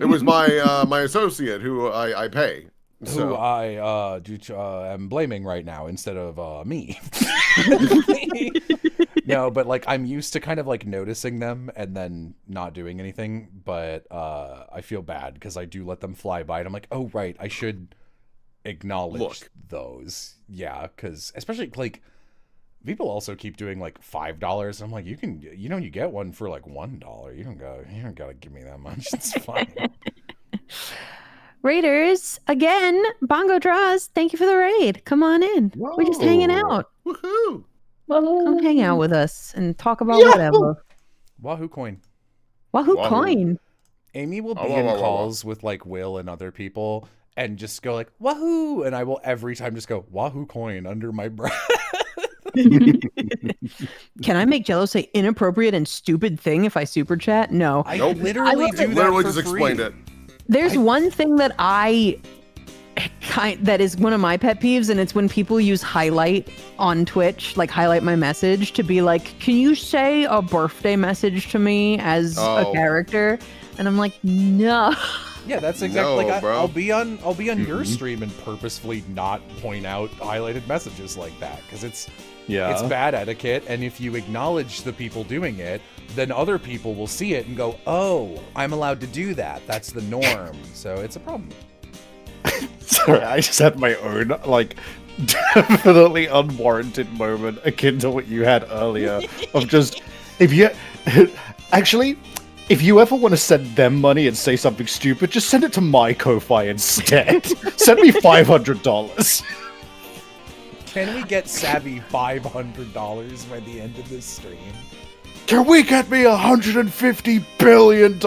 It was my associate who I pay. Who I am blaming right now instead of me. No, but like I'm used to kind of like noticing them and then not doing anything. But I feel bad because I do let them fly by, and I'm like, oh right, I should acknowledge those. Yeah, because especially like people also keep doing like $5. I'm like, you get one for like $1. You don't gotta give me that much. It's fine. Raiders, again, Bongo Draws, thank you for the raid. Come on in. We're just hanging out. Woohoo! Come hang out with us and talk about whatever. Wahoo coin. Wahoo coin. Amy will be in calls with like Will and other people and just go like, wahoo! And I will every time just go, wahoo coin under my breath. Can I make Jello say inappropriate and stupid thing if I super chat? No. I literally do that Literally for just free. explained it. There's one thing that that is one of my pet peeves, and it's when people use highlight on Twitch, like highlight my message to be like, can you say a birthday message to me as a character? And I'm like, no. Yeah, that's exactly No, like bro. I'll be on your stream and purposefully not point out highlighted messages like that because it's bad etiquette, and if you acknowledge the people doing it, then other people will see it and go, oh, I'm allowed to do that. That's the norm. So it's a problem. Sorry, I just had my own, like, definitely unwarranted moment akin to what you had earlier of just, if you ever want to send them money and say something stupid, just send it to my Ko-Fi instead. Send me $500. Can we get Savvy $500 by the end of this stream? Can we get me $150 billion?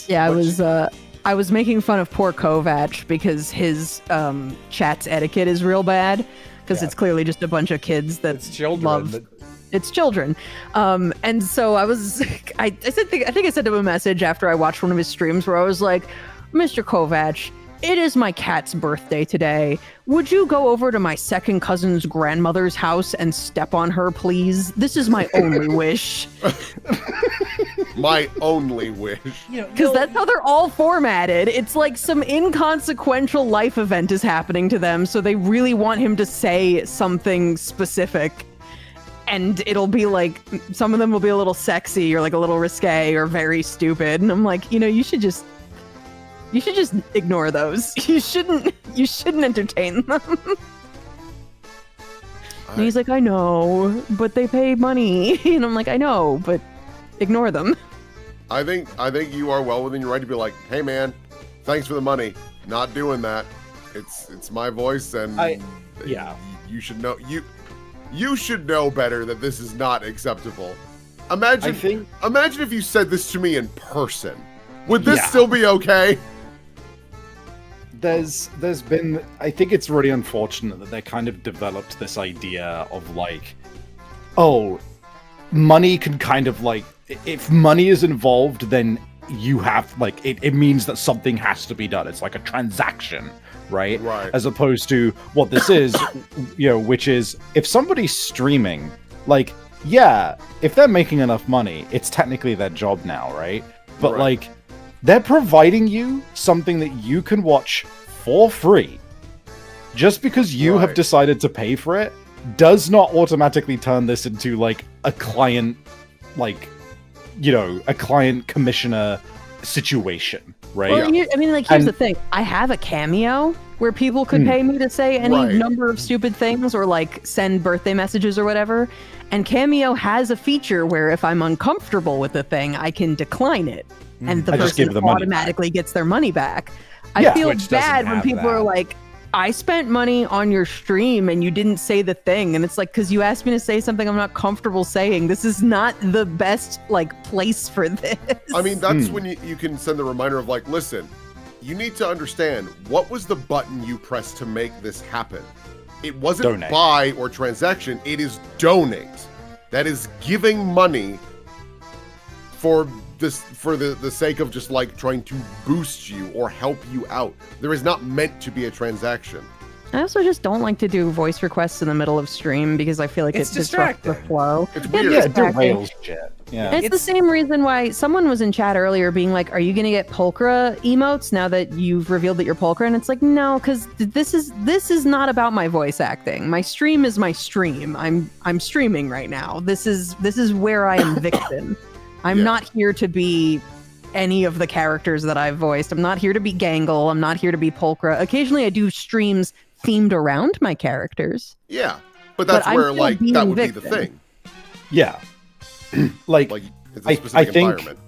Yeah, I was making fun of poor Kovac because his chat's etiquette is real bad because it's clearly just a bunch of kids that love. It's children. And so I was, I think I sent him a message after I watched one of his streams where I was like, Mr. Kovac, it is my cat's birthday today. Would you go over to my second cousin's grandmother's house and step on her, please? This is my only wish. My only wish. Because that's how they're all formatted. It's like some inconsequential life event is happening to them, so they really want him to say something specific. And it'll be like, some of them will be a little sexy or like a little risque or very stupid. And I'm like, you should just ignore those. You shouldn't entertain them. And he's like, I know, but they pay money. And I'm like, I know, but ignore them. I think you are well within your right to be like, hey man, thanks for the money. Not doing that. It's my voice, and you should know you should know better that this is not acceptable. Imagine if you said this to me in person. Would this still be okay? There's been, I think it's really unfortunate that they kind of developed this idea of like, oh, money can kind of like, if money is involved, then you have like, it means that something has to be done. It's like a transaction, right? Right. As opposed to what this is, which is if somebody's streaming, like, yeah, if they're making enough money, it's technically their job now, right? But like, they're providing you something that you can watch for free. Just because you have decided to pay for it does not automatically turn this into like a client, like, a client commissioner situation, right? Well, here's the thing. I have a Cameo where people could pay me to say any number of stupid things or like send birthday messages or whatever. And Cameo has a feature where if I'm uncomfortable with the thing, I can decline it. And the person automatically gets their money back. I feel bad when people are like, I spent money on your stream and you didn't say the thing. And it's like, because you asked me to say something I'm not comfortable saying. This is not the best like place for this. I mean, that's when you can send the reminder of like, listen, you need to understand what was the button you pressed to make this happen. It wasn't donate. Buy or transaction. It is donate. That is giving money for the sake of just like trying to boost you or help you out. There is not meant to be a transaction. I also just don't like to do voice requests in the middle of stream because I feel like it disrupts the flow. It's weird. Yeah, it derails shit. Yeah. And it's the same reason why someone was in chat earlier being like, are you going to get Pulchra emotes now that you've revealed that you're Pulchra? And it's like, no, because this is not about my voice acting. My stream is my stream. I'm streaming right now. This is where I am Vixen. I'm not here to be any of the characters that I've voiced. I'm not here to be Gangle. I'm not here to be Pulchra. Occasionally I do streams themed around my characters. Yeah, but that's I'm where still like being that would be Vixen. the thing. Yeah. like it's a specific environment.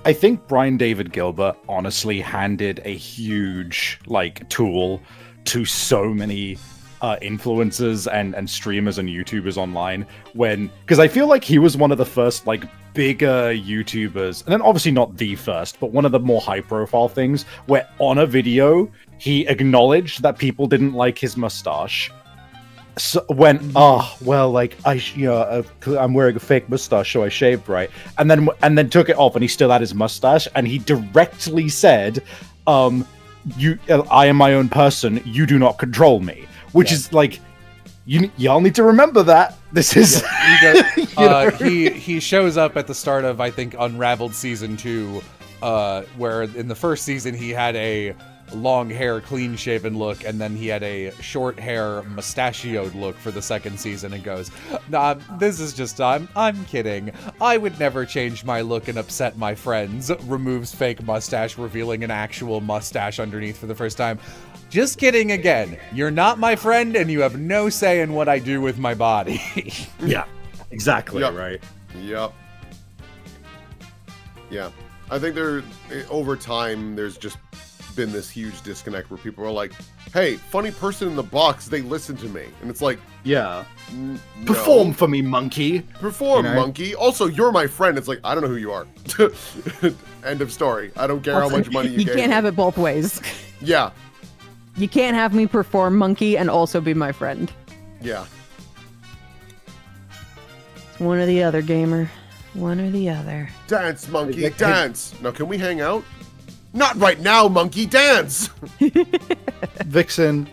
I think Brian David Gilbert honestly handed a huge like tool to so many influencers and streamers and YouTubers online because I feel like he was one of the first like bigger YouTubers, and then obviously not the first, but one of the more high profile things where on a video he acknowledged that people didn't like his mustache. So when like I'm wearing a fake mustache, so I shaved, right? And then took it off, and he still had his mustache, and he directly said, I am my own person. You do not control me." Which is like, y'all need to remember that. This is he shows up at the start of, I think, Unraveled Season 2, where in the first season he had a long hair, clean shaven look, and then he had a short hair, mustachioed look for the second season, and goes, "Nah, this is just I'm kidding. I would never change my look and upset my friends." Removes fake mustache, revealing an actual mustache underneath for the first time. "Just kidding again. You're not my friend, and you have no say in what I do with my body." Yeah, exactly, right. Yep. Yeah. I think over time, there's just been this huge disconnect where people are like, "Hey, funny person in the box, they listen to me." And it's like, yeah. No. Perform for me, monkey. Perform, monkey. Also, you're my friend. It's like, I don't know who you are. End of story. I don't care how much money you gave can't me. have it both ways. Yeah. You can't have me perform monkey and also be my friend. Yeah. It's one or the other, gamer. One or the other. Dance, monkey, dance. Now, can we hang out? Not right now, monkey, dance! Vixen,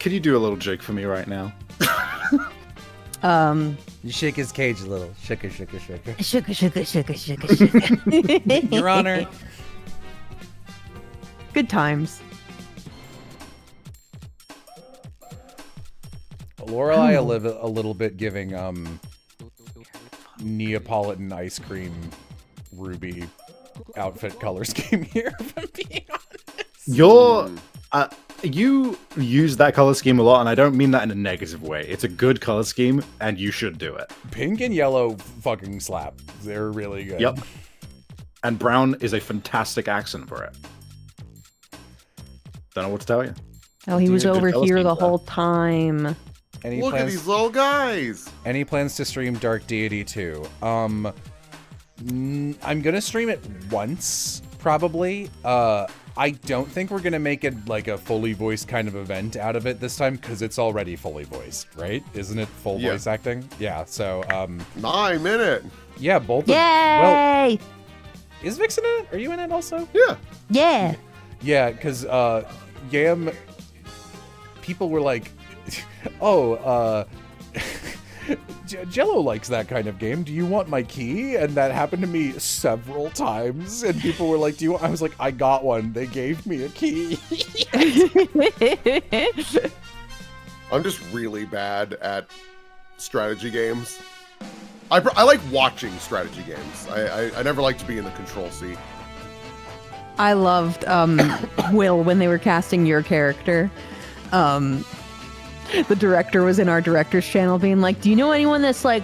could you do a little jig for me right now? You shake his cage a little. Shaka, shaka, shaka. Shaka, shaka, shaka, shaka, shaka. Your Honor. Good times. Lorelai a little bit giving Neapolitan ice cream Ruby outfit color scheme here, if I'm being honest. You use that color scheme a lot, and I don't mean that in a negative way. It's a good color scheme, and you should do it. Pink and yellow fucking slap. They're really good. Yep. And brown is a fantastic accent for it. Don't know what to tell you. Oh, he was over here the whole time. Look at these little guys. Any plans to stream Dark Deity 2? I'm gonna stream it once, probably. I don't think we're gonna make it like a fully voiced kind of event out of it this time, because it's already fully voiced, right? Isn't it full voice acting? Yeah, so 9 minutes. Yeah, both. Yay! Well, is Vixen in it? Are you in it also? Yeah. Yeah. Yeah, because Yam, people were like, "Oh, Jello likes that kind of game. Do you want my key?" And that happened to me several times. And people were like, "Do you want?" I was like, "I got one. They gave me a key." I'm just really bad at strategy games. I like watching strategy games. I never like to be in the control seat. I loved Will when they were casting your character. The director was in our director's channel being like, "Do you know anyone that's like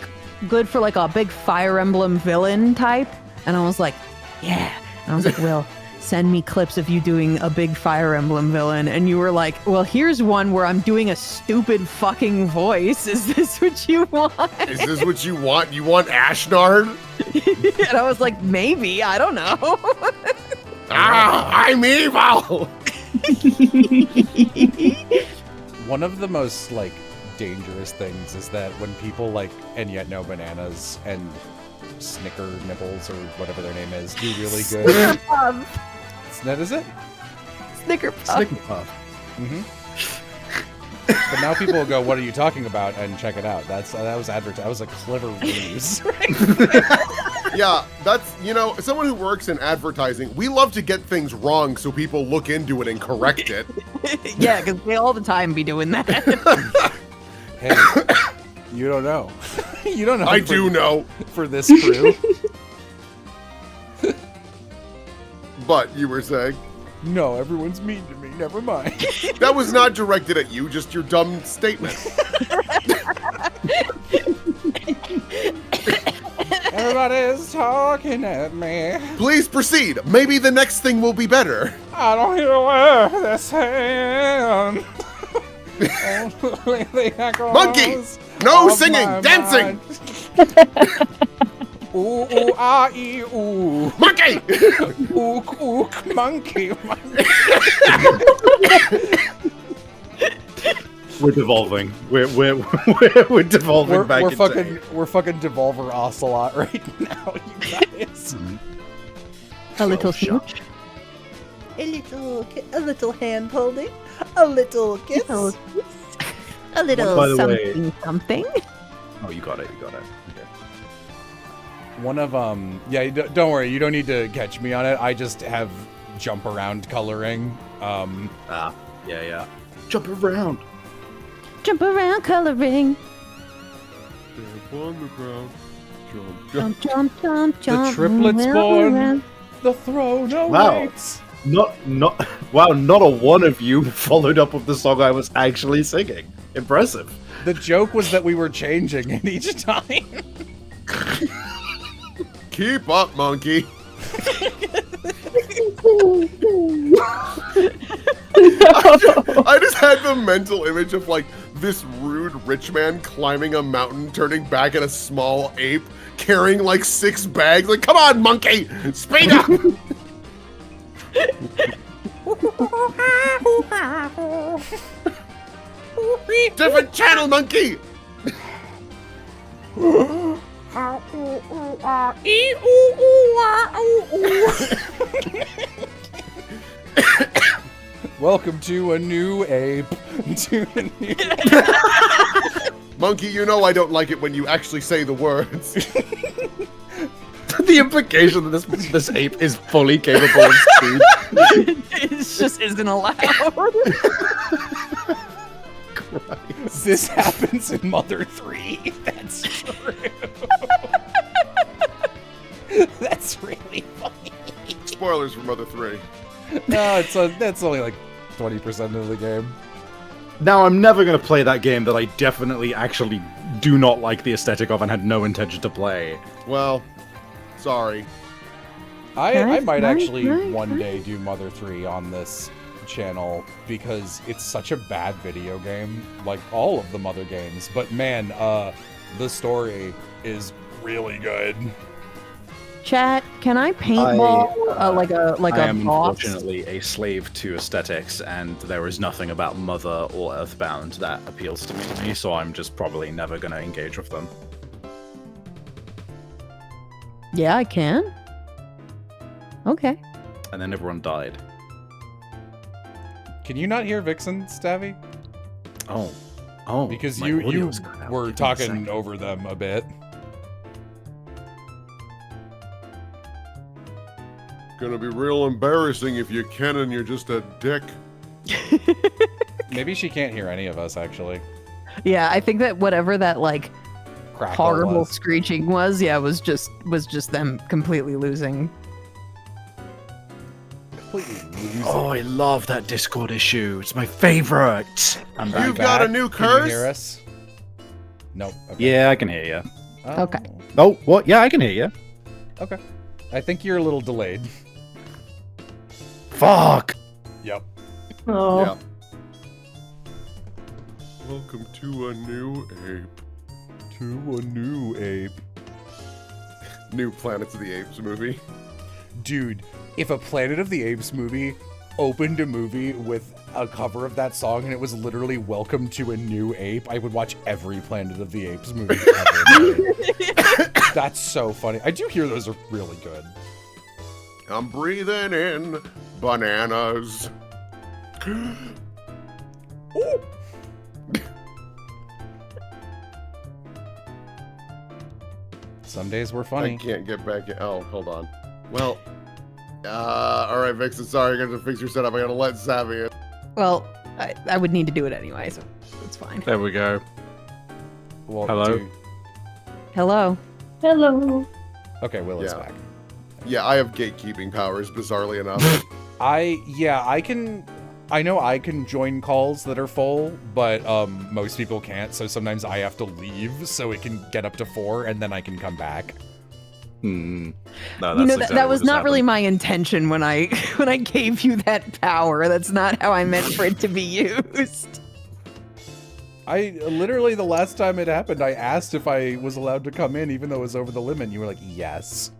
good for like a big Fire Emblem villain type?" And I was like, "Yeah." And I was like, "Will, send me clips of you doing a big Fire Emblem villain." And you were like, "Well, here's one where I'm doing a stupid fucking voice. Is this what you want?" Is this what you want? You want Ashnard? And I was like, "Maybe. I don't know." I'm evil! One of the most like dangerous things is that when people like and yet no bananas and Snicker Nibbles or whatever their name is do really good. That is it? Snicker Puff. Snicker Puff. Mm-hmm. But now people will go, "What are you talking about?" and check it out. That was advertised. That was a clever ruse. Yeah, that's, someone who works in advertising, we love to get things wrong so people look into it and correct it. Yeah, because they all the time be doing that. Hey, you don't know. You don't know. I do know. For this crew. But you were saying? No, everyone's mean to me. Never mind. That was not directed at you, just your dumb statement. Everybody's talking at me. Please proceed. Maybe the next thing will be better. I don't hear where this hand. Monkey! No singing! Dancing! Ooh, ooh, ah, ee, ooh. Monkey! Ook, ook, monkey. We're devolving. We're devolving back. We're fucking Devolver Ocelot right now, you guys. A little smooch. A little hand holding. A little kiss. A little By the something way- something. Oh, you got it. You got it. Okay. One of yeah, don't worry, you don't need to catch me on it. I just have jump around coloring. Yeah. Jump around. Jump around coloring. On the ground. Jump, jump, jump, The jump. triplets around, born. around. The throne Wow. awaits. Not a one of you followed up with the song I was actually singing. Impressive. The joke was that we were changing it each time. Keep up, monkey. I just had the mental image of like this rude rich man climbing a mountain, turning back at a small ape, carrying like 6 bags. Like, come on, monkey, speed up! Different channel, monkey. Welcome to a new ape. To a new... Monkey, you know I don't like it when you actually say the words. The implication that this ape is fully capable of speech. It just isn't allowed. This happens in Mother 3. That's true. That's really funny. Spoilers for Mother 3. No, that's only like 20% of the game. Now, I'm never going to play that game that I definitely actually do not like the aesthetic of and had no intention to play. Well, sorry. I might actually one day do Mother 3 on this channel because it's such a bad video game, like all of the Mother games. But man, the story is really good. Chat, can I paintball like a I am boss? unfortunately a slave to aesthetics, and there is nothing about Mother or Earthbound that appeals to me, so I'm just probably never going to engage with them. Yeah, I can. Okay. And then everyone died. Can you not hear Vixen, Stabby? Oh. Because my you audio's cut out. were Give me a talking second. over them a bit. Gonna be real embarrassing if you can and you're just a dick. Maybe she can't hear any of us, actually. Yeah, I think that whatever that like Crackle horrible was. screeching was, yeah, was just them completely losing. Oh, I love that Discord issue. It's my favorite. You've got a new Can curse? you hear us? Nope. Okay. Yeah, I can hear you. Oh. Okay. Oh, what? Yeah, I can hear you. Okay. I think you're a little delayed. Fuck. Yep. Oh. Yeah. Welcome to a new ape. To a new ape. New Planets of the Apes movie. Dude, if a Planet of the Apes movie opened a movie with a cover of that song and it was literally Welcome to a New Ape, I would watch every Planet of the Apes movie ever. That's so funny. I do hear those are really good. I'm breathing in bananas. Some days were I funny. can't get back in. Oh, hold on. Well, alright, Vixen, sorry, I gotta fix your setup. I gotta let Savvy in. Well, I would need to do it anyway, so it's fine. There we go. Well, Hello? dude. Hello. Hello. Okay, Will is Yeah. back. Yeah, I have gatekeeping powers, bizarrely enough. I know I can join calls that are full, but most people can't, so sometimes I have to leave so it can get up to 4 and then I can come back. No, that was not really my intention when I gave you that power. That's not how I meant for it to be used. I literally, the last time it happened, I asked if I was allowed to come in even though it was over the limit, and you were like, yes.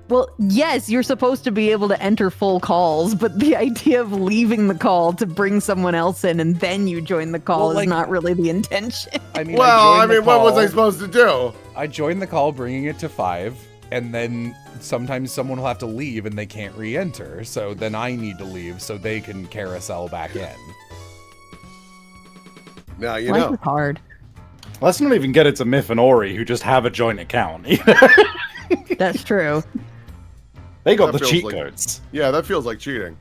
Well, yes, you're supposed to be able to enter full calls, but the idea of leaving the call to bring someone else in and then you join the call is not really the intention. I mean, what was I supposed to do? I joined the call, bringing it to 5, and then sometimes someone will have to leave and they can't re-enter, so then I need to leave so they can carousel back in. Now you Life know. is hard. Let's not even get it to Myth and Ori, who just have a joint account. That's true. They got That the feels cheat like- codes. Yeah, that feels like cheating.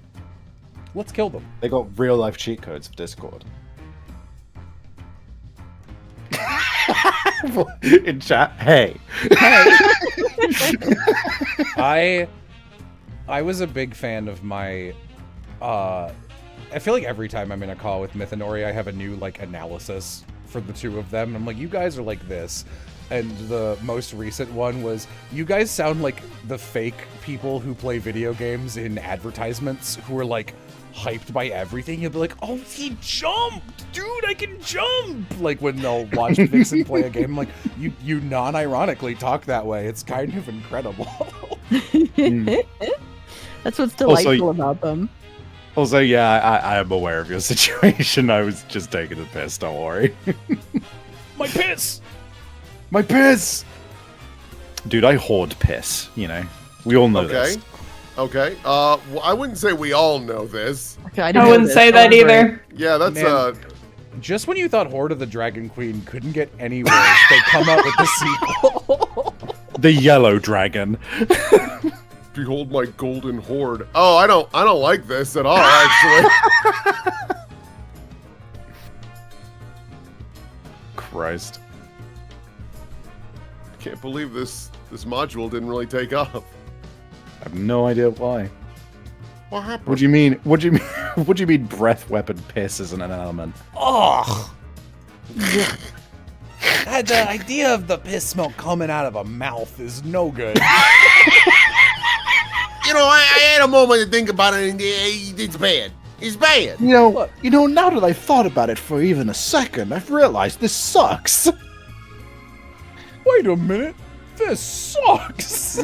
Let's kill them. They got real life cheat codes for Discord. In chat, hey. I was a big fan of my I feel like every time I'm in a call with Myth and Ori, I have a new like analysis for the two of them. And I'm like, you guys are like this. And the most recent one was, you guys sound like the fake people who play video games in advertisements who are like hyped by everything. You'll be like, oh, he jumped! Dude, I can jump! Like when they'll watch Vixen play a game, I'm like, you non-ironically talk that way. It's kind of incredible. That's what's delightful about them. Also, yeah, I am aware of your situation. I was just taking the piss, don't worry. My piss! My piss! Dude, I hoard piss, you know. We all know this. Okay. Well, I wouldn't say we all know this. I wouldn't say that either. Yeah, that's Man, just when you thought Horde of the Dragon Queen couldn't get any worse, they come up with the sequel. The Yellow Dragon. Behold my golden horde. Oh, I don't like this at all, actually. Christ. Can't believe this module didn't really take off. I have no idea why. What happened? What do you mean? What do you mean? What do you mean? Breath weapon piss isn't an element? Ugh. The idea of the piss smoke coming out of a mouth is no good. You know, I had a moment to think about it, and it's bad. It's bad. You know, now that I've thought about it for even a second, I've realized this sucks. Wait a minute. This sucks.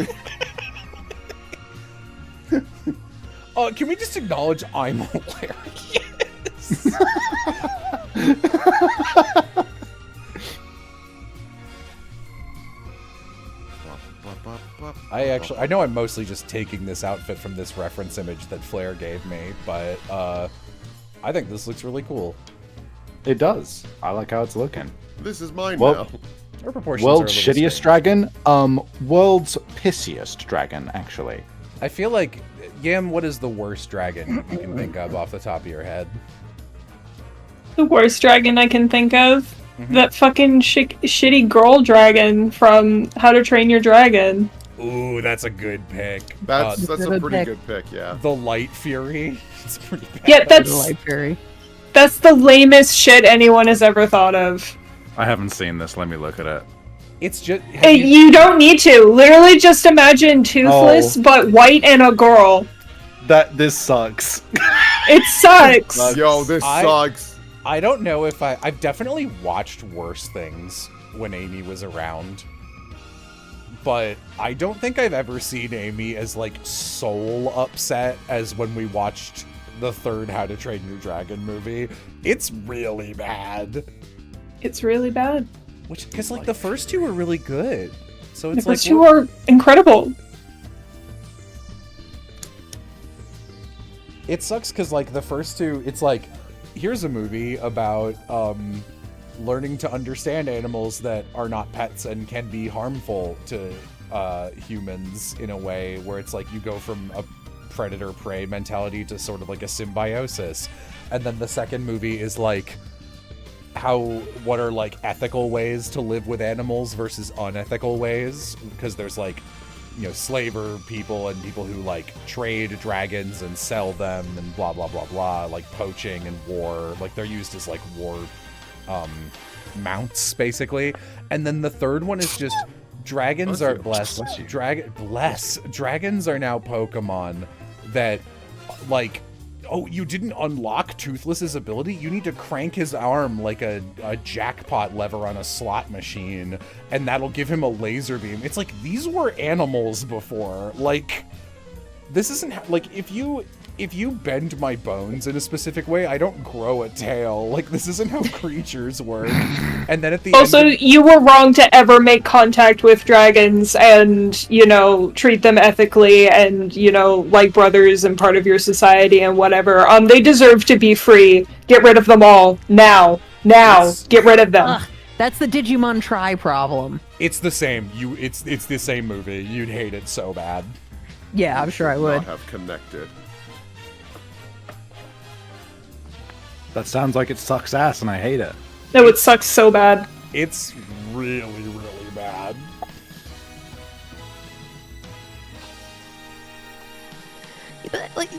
Can we just acknowledge I'm hilarious? I know I'm mostly just taking this outfit from this reference image that Flair gave me, but I think this looks really cool. It does. I like how it's looking. This is mine Well, now. Our proportions World's are a little shittiest dragon? World's pissiest dragon, actually. I feel like, Yam, what is the worst dragon you can think of off the top of your head? The worst dragon I can think of? That fucking shitty girl dragon from How to Train Your Dragon. Ooh, that's a good pick. That's a pretty good pick, yeah. The Light Fury. It's pretty bad. Yeah, that's Light Fury. That's the lamest shit anyone has ever thought of. I haven't seen this. Let me look at it. It's just You don't need to. Literally just imagine Toothless, but white and a girl. This sucks. It sucks. Yo, this sucks. I don't know if I've definitely watched worse things when Amy was around. But I don't think I've ever seen Amy as, like, soul upset as when we watched the third How to Train Your Dragon movie. It's really bad. It's really bad. Because, like, the first two were really good. So it's The like... first two are incredible. It sucks because, like, the first two, it's like, here's a movie about learning to understand animals that are not pets and can be harmful to humans in a way where it's like you go from a predator-prey mentality to sort of like a symbiosis. And then the second movie is like, what are like ethical ways to live with animals versus unethical ways, because there's like slaver people and people who like trade dragons and sell them and blah blah blah blah, like poaching and war. Like they're used as like war mounts basically. And then the third one is just dragons are dragons are now Pokemon that like, oh, you didn't unlock Toothless's ability? You need to crank his arm like a jackpot lever on a slot machine, and that'll give him a laser beam. It's like, these were animals before. Like, this isn't, like, if you bend my bones in a specific way, I don't grow a tail. Like, this isn't how creatures work. And then at the also, end you were wrong to ever make contact with dragons and, treat them ethically and, like brothers and part of your society and whatever. They deserve to be free. Get rid of them all. Now. Get rid of them. Ugh, that's the Digimon Try problem. it's the same. It's the same movie. You'd hate it so bad. Yeah, I'm sure I would. Not have connected. That sounds like it sucks ass, and I hate it. No, it sucks so bad. It's really, really bad. But, like,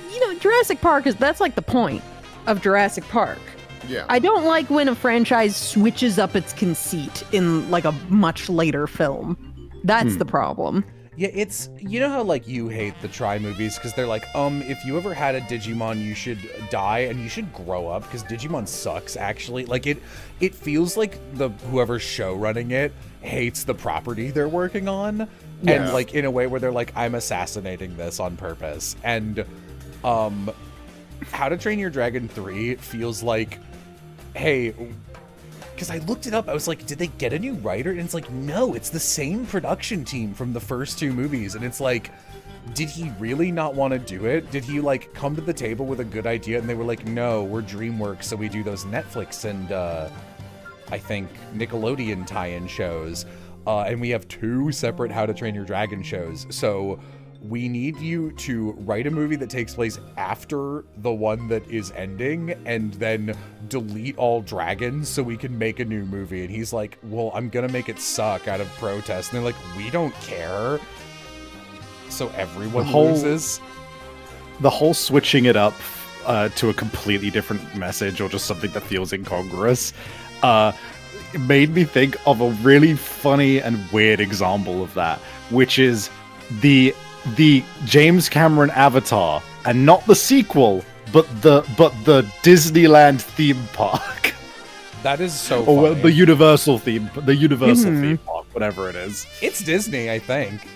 Jurassic Park that's like the point of Jurassic Park. Yeah. I don't like when a franchise switches up its conceit in like a much later film. That's the problem. Yeah, it's, how like you hate the Try movies because they're like, if you ever had a Digimon, you should die and you should grow up because Digimon sucks, actually. Like, it feels like whoever's show running it hates the property they're working on. Yeah. And like, in a way where they're like, I'm assassinating this on purpose. And, How to Train Your Dragon 3 feels like, hey, because I looked it up, I was like, did they get a new writer? And it's like, no, it's the same production team from the first two movies. And it's like, did he really not want to do it? Did he like come to the table with a good idea and they were like, no, we're DreamWorks, so we do those Netflix and I think Nickelodeon tie-in shows. And we have two separate How to Train Your Dragon shows. So we need you to write a movie that takes place after the one that is ending and then delete all dragons so we can make a new movie. And he's like, well, I'm gonna make it suck out of protest. And they're like, we don't care. So everyone loses. The whole switching it up to a completely different message or just something that feels incongruous it made me think of a really funny and weird example of that, which is the James Cameron Avatar, and not the sequel, but the Disneyland theme park. That is so or funny. the Universal theme park, whatever it is. It's Disney, I think.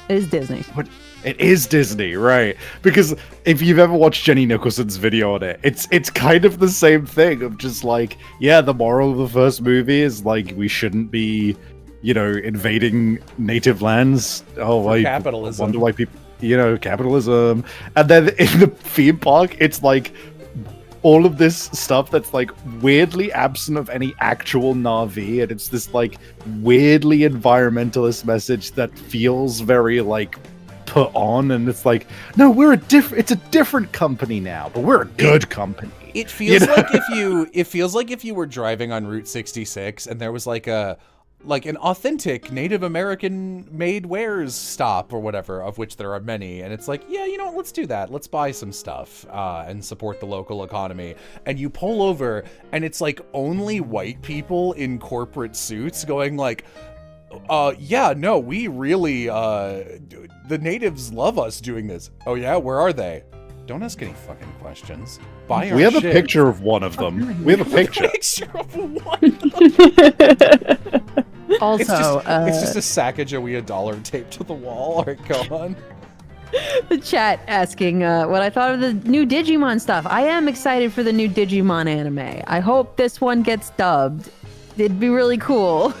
It is Disney. What? It is Disney, right? Because if you've ever watched Jenny Nicholson's video on it, it's kind of the same thing of just like, yeah, the moral of the first movie is like we shouldn't be, invading native lands. Capitalism. I wonder why people, capitalism. And then in the theme park, it's like all of this stuff that's like weirdly absent of any actual Na'vi, and it's this like weirdly environmentalist message that feels very like put on, and it's like, no, it's a different company now, but we're a good company. It feels like if you were driving on Route 66 and there was like an authentic Native American made wares stop or whatever, of which there are many, and it's like, yeah, you know what, let's do that. Let's buy some stuff and support the local economy. And you pull over and it's like only white people in corporate suits going like, yeah, no, we really, the natives love us doing this. Oh yeah, where are they? Don't ask any fucking questions. Buy our We have shit. a picture of one of them. We have a picture. Of one of them. Also, it's just a Sacagawea dollar taped to the wall. All right, go on. The chat asking what I thought of the new Digimon stuff. I am excited for the new Digimon anime. I hope this one gets dubbed. It'd be really cool.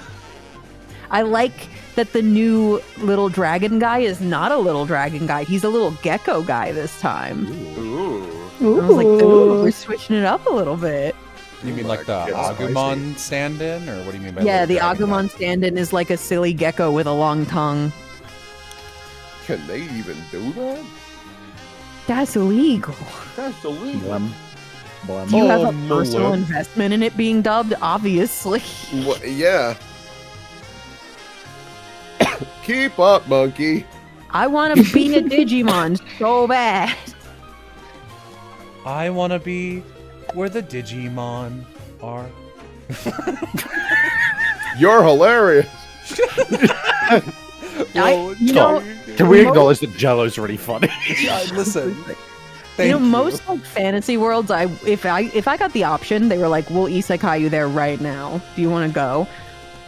I like that the new little dragon guy is not a little dragon guy. He's a little gecko guy this time. Ooh. I was like, ooh, we're switching it up a little bit. You mean like the Agumon stand-in, or what do you mean by Yeah, the little dragon Agumon guy? stand-in is like a silly gecko with a long tongue. Can they even do that? That's illegal. That's illegal. Do you have a personal investment in it being dubbed? Obviously. Yeah. Keep up, monkey. I want to be a Digimon so bad. I want to be where the Digimon are. You're hilarious. Can we acknowledge that Jello's really funny? Listen. Most like fantasy worlds, if I got the option, they were like, "We'll isekai you there right now. Do you want to go?"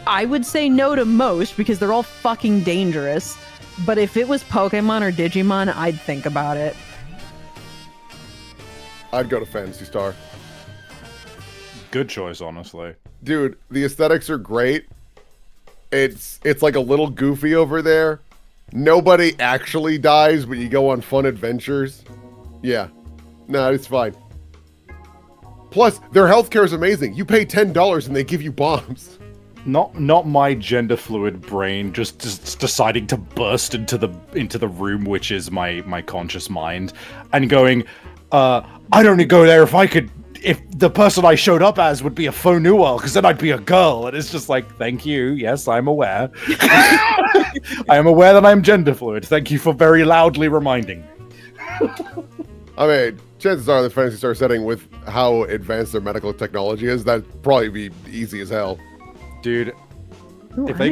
I would say no to most because they're all fucking dangerous. But if it was Pokemon or Digimon, I'd think about it. I'd go to Phantasy Star. Good choice, honestly. Dude, the aesthetics are great. It's like a little goofy over there. Nobody actually dies, but you go on fun adventures. Yeah. No, it's fine. Plus, their healthcare is amazing. You pay $10 and they give you bombs. Not my gender fluid brain just deciding to burst into the room, which is my conscious mind, and going, I'd only go there if the person I showed up as would be a faux noir, because then I'd be a girl. And it's just like, thank you. Yes, I'm aware. I am aware that I'm gender fluid. Thank you for very loudly reminding me. I mean, chances are the Phantasy Star setting, with how advanced their medical technology is, that'd probably be easy as hell. Dude, if they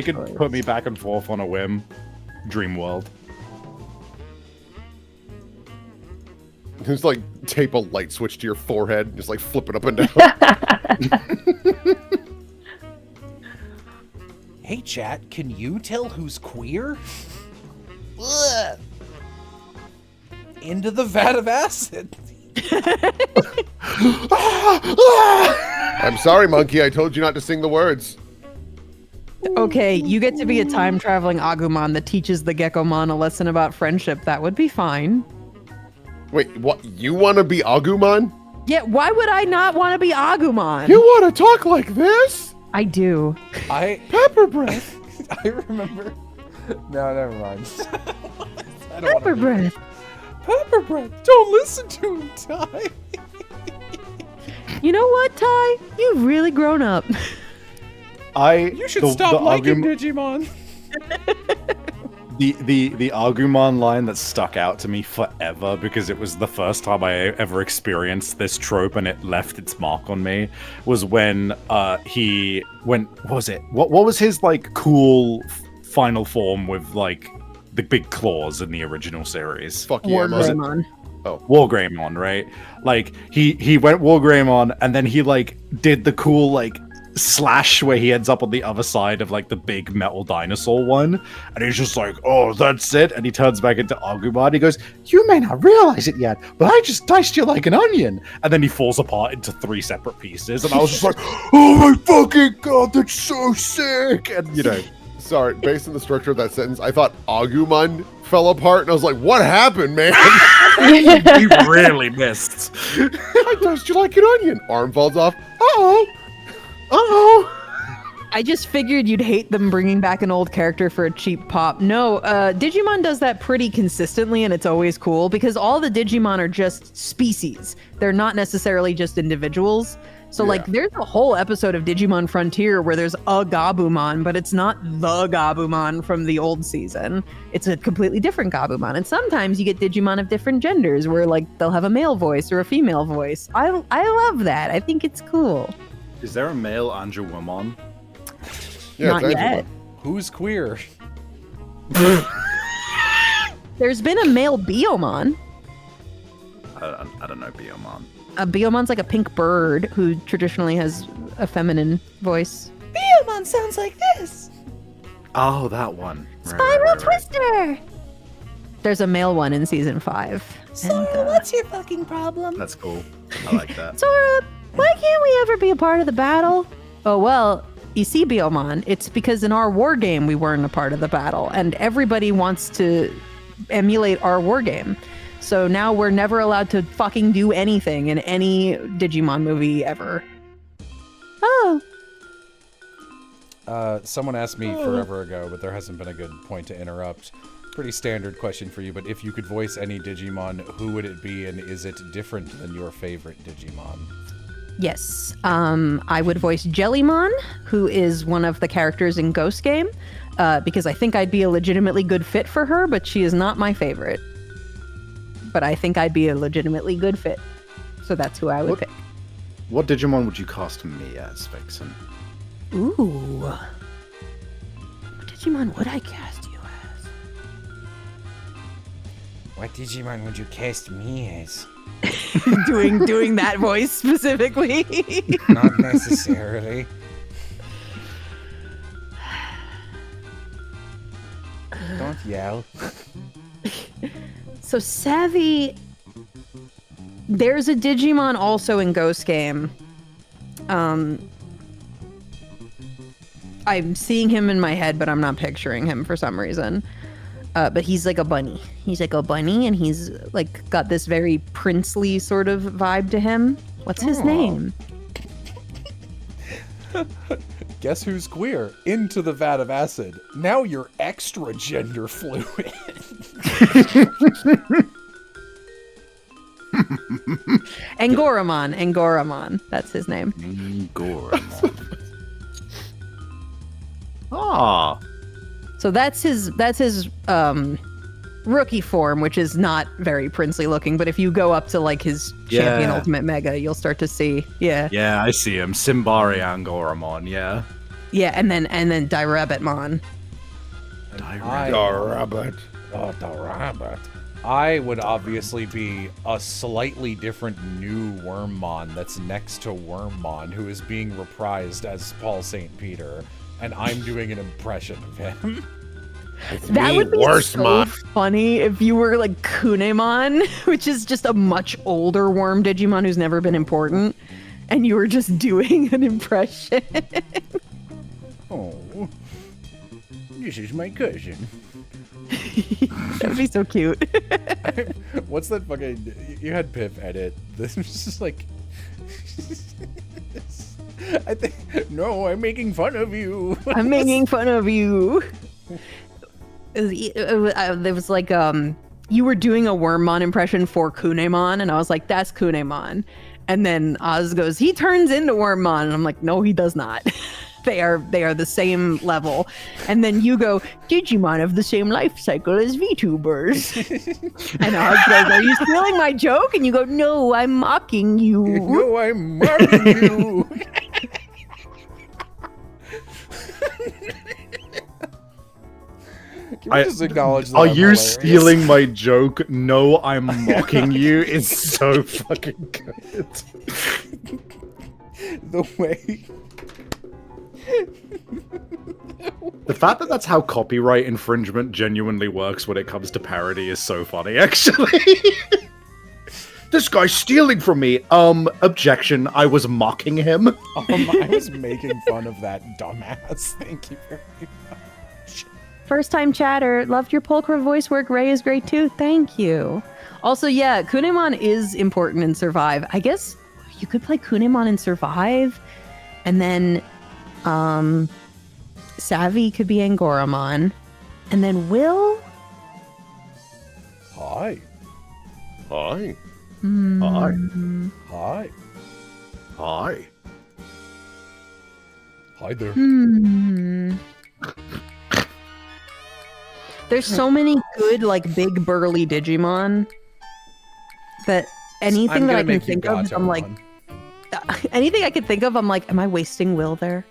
could put me back and forth on a whim, dream world. Just like tape a light switch to your forehead, just like flip it up and down. Hey chat, can you tell who's queer? Ugh. Into the vat of acid. I'm sorry, Monkey. I told you not to sing the words. Okay, you get to be a time-traveling Agumon that teaches the Gekomon a lesson about friendship. That would be fine. Wait, what? You want to be Agumon? Yeah, why would I not want to be Agumon? You want to talk like this? I do. Pepper breath. I remember. No, never mind. Pepper breath. Pepper breath. Don't listen to him, Ty. You know what, Ty? You've really grown up. You should stop liking Digimon. The Agumon line that stuck out to me forever, because it was the first time I ever experienced this trope and it left its mark on me, was when what was his like cool final form with like the big claws in the original series? Fuck yeah, Wargreymon. Oh, Wargreymon, right? Like he went Wargreymon and then he like did the cool like slash where he ends up on the other side of like the big metal dinosaur one, and he's just like, oh, that's it, and he turns back into Agumon. He goes, you may not realize it yet, but I just diced you like an onion, and then he falls apart into 3 separate pieces, and I was just like, oh my fucking god, that's so sick. And you know, sorry, based on the structure of that sentence, I thought Agumon fell apart, and I was like, what happened, man? we really missed. I diced you like an onion. Arm falls off. I just figured you'd hate them bringing back an old character for a cheap pop. No, Digimon does that pretty consistently, and it's always cool because all the Digimon are just species. They're not necessarily just individuals. So, like, there's a whole episode of Digimon Frontier where there's a Gabumon, but it's not the Gabumon from the old season. It's a completely different Gabumon. And sometimes you get Digimon of different genders where, like, they'll have a male voice or a female voice. I love that. I think it's cool. Is there a male Angelwomon? Yeah, not yet. Who's queer? There's been a male Biomon. I don't know Biomon. A Biomon's like a pink bird who traditionally has a feminine voice. Biomon sounds like this. Oh, that one. Spiral Twister. There's a male one in season 5. Sora, what's your fucking problem? That's cool. I like that. Sora, why can't we ever be a part of the battle? Oh, well, you see, Biomon, it's because in our war game we weren't a part of the battle, and everybody wants to emulate our war game. So now we're never allowed to fucking do anything in any Digimon movie ever. Oh. Someone asked me forever ago, but there hasn't been a good point to interrupt. Pretty standard question for you, but if you could voice any Digimon, who would it be, and is it different than your favorite Digimon? Yes. I would voice Jellymon, who is one of the characters in Ghost Game, because I think I'd be a legitimately good fit for her, but she is not my favorite. But I think I'd be a legitimately good fit. So that's who I would pick. What Digimon would you cast me as, Vixen? Ooh. What Digimon would I cast you as? What Digimon would you cast me as? doing that voice specifically? Not necessarily. Don't yell. So Savvy, there's a Digimon also in Ghost Game. I'm seeing him in my head, but I'm not picturing him for some reason. But he's like a bunny. He's like a bunny, and he's like got this very princely sort of vibe to him. What's his name? Guess who's queer? Into the vat of acid. Now you're extra gender fluid. Angoramon. That's his name. Angoramon. Ah. So that's his rookie form, which is not very princely looking, but if you go up to like his champion ultimate mega, you'll start to see. Yeah, I see him. Simbari Angoramon, yeah. Yeah, and then Dirabbitmon. Dirabbit. Oh, Dirabbit. I would obviously be a slightly different new Wormmon that's next to Wormmon, who is being reprised as Paul St. Peter, and I'm doing an impression of him. That would be so funny if you were like Kunemon, which is just a much older worm Digimon who's never been important, and you were just doing an impression. Oh, this is my cousin. That'd be so cute. What's that fucking... You had Pip edit. This was just like... I think... No, I'm making fun of you. I'm making fun of you. There was like, you were doing a Wormmon impression for Kunemon, and I was like, that's Kunemon. And then Oz goes, he turns into Wormmon. And I'm like, no, he does not. They are the same level. And then you go, Digimon have the same life cycle as VTubers. And Oz goes, are you stealing my joke? And you go, no, I'm mocking you. No, I'm mocking you. Can we just acknowledge that Are I'm you hilarious? stealing my joke? No, I'm mocking you. It's so fucking good. The way... The fact that that's how copyright infringement genuinely works when it comes to parody is so funny, actually. This guy's stealing from me. Objection. I was mocking him. I was making fun of that dumbass. Thank you very much. First time chatter. Loved your Pulchra voice work. Ray is great too. Thank you. Also, yeah, Kunemon is important in Survive. I guess you could play Kunemon in Survive, and then Savvy could be Angoramon, and then Will. Hi. Hi. Hi. Hi. Hi. Hi there. There's so many good, like, big burly Digimon that anything that I can think of, I'm like, anything I can think of, I'm like, am I wasting Will there?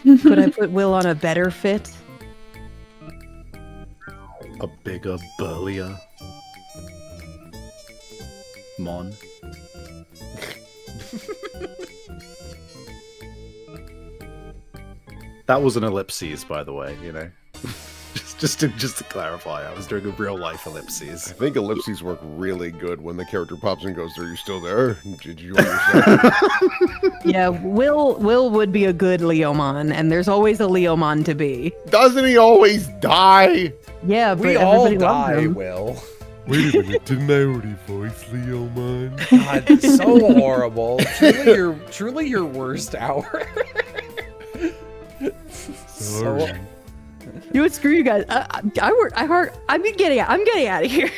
Could I put Will on a better fit? A bigger, burlier Mon. That was an ellipses, by the way, you know. just to clarify, I was doing a real life ellipses. I think ellipses work really good when the character pops and goes, "Are you still there? Did you understand?" Yeah, Will would be a good Leomon, and there's always a Leomon to be. Doesn't he always die? Yeah, but we all everybody loves die, him. Will. Wait a minute, didn't I already voice Leomon? God, so horrible. Truly your worst hour. So, You would screw you guys. I'm getting out of here.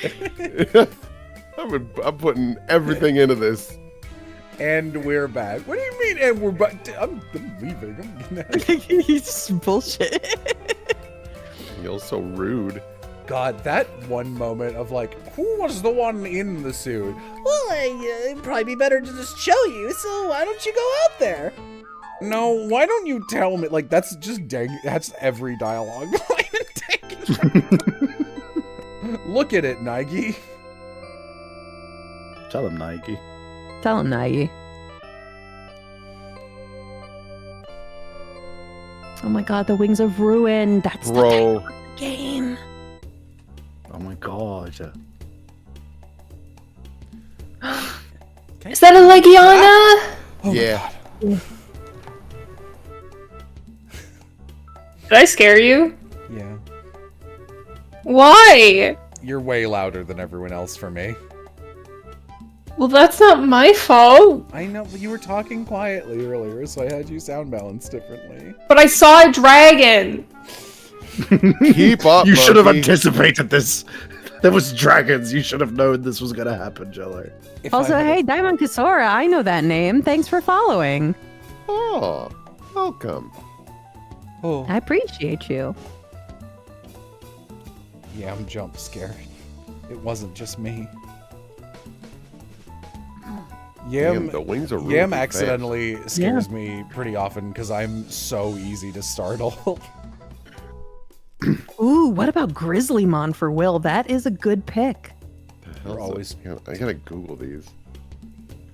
I'm putting everything into this. And we're back. What do you mean? And we're back? I'm leaving. He's just bullshit. You're so rude. God, that one moment of like, who was the one in the suit? Well, it'd probably be better to just show you, so why don't you go out there? No, why don't you tell me? Like, that's just that's every dialogue. Look at it, Nike. Tell him, Nike. Tell him, Nike. Oh my god, the Wings of Ruin. That's Bro. the game. Oh my god. Is that a Legiana? Yeah. Did I scare you? Yeah. Why? You're way louder than everyone else for me. Well, that's not my fault. I know, but you were talking quietly earlier, so I had you sound balanced differently. But I saw a dragon. Keep up, You should have Loki. anticipated this. There was dragons. You should have known this was gonna happen, Jello. Also, hey, Diamond Kasora, I know that name. Thanks for following. Oh, welcome. Oh. I appreciate you. Yeah, I'm jump scared. It wasn't just me. Damn, the Wings of Ruin Yam is accidentally scares me pretty often because I'm so easy to startle. Ooh, what about Grizzlymon for Will? That is a good pick. We're always. I gotta Google these.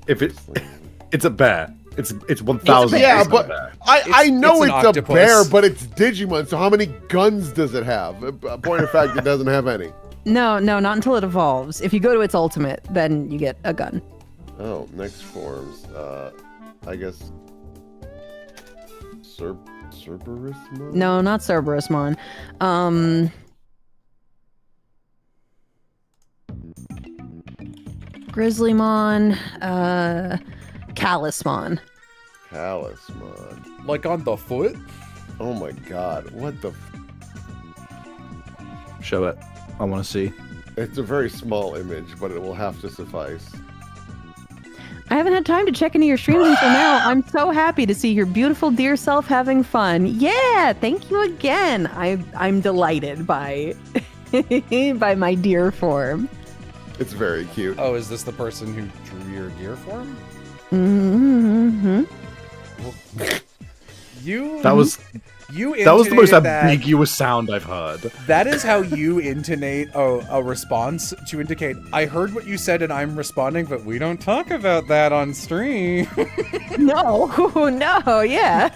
If it's a bear. It's 1,000. Yeah, but I know it's an it's a octopus. bear, but it's Digimon. So how many guns does it have? Point of fact, it doesn't have any. No, not until it evolves. If you go to its ultimate, then you get a gun. Oh, next forms. I guess. Cerberusmon? No, not Cerberusmon. Grizzlymon, Callusmon. Callusmon. Like on the foot? Oh my god, what the? Show it. I want to see. It's a very small image, but it will have to suffice. I haven't had time to check into your streams until now. I'm so happy to see your beautiful dear self having fun. Yeah, thank you again. I'm delighted by by my dear form. It's very cute. Oh, is this the person who drew your gear form? Mm-hmm. That was the most ambiguous sound I've heard. That is how you intonate a response to indicate, I heard what you said and I'm responding, but we don't talk about that on stream. No, yeah.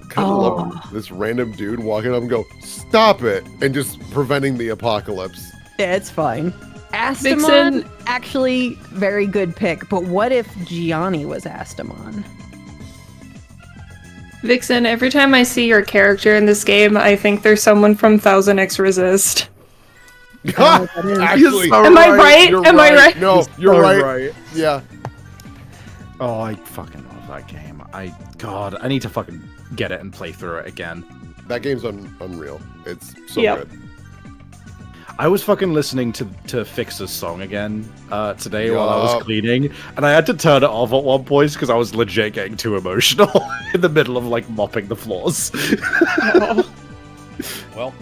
Kind of love this random dude walking up and go, stop it, and just preventing the apocalypse. Yeah, it's fine. Astamon, Vixen. actually, very good pick. But what if Gianni was Astamon? Vixen, every time I see your character in this game, I think there's someone from 1000X Resist. Actually, Am I right? You're Am I right? No, you're So right. Yeah. Oh, I fucking love that game. God, I need to fucking get it and play through it again. That game's unreal. It's so Yep. good. I was fucking listening to Fix's song again today while I Yup. was cleaning, and I had to turn it off at one point because I was legit getting too emotional in the middle of like mopping the floors. Well,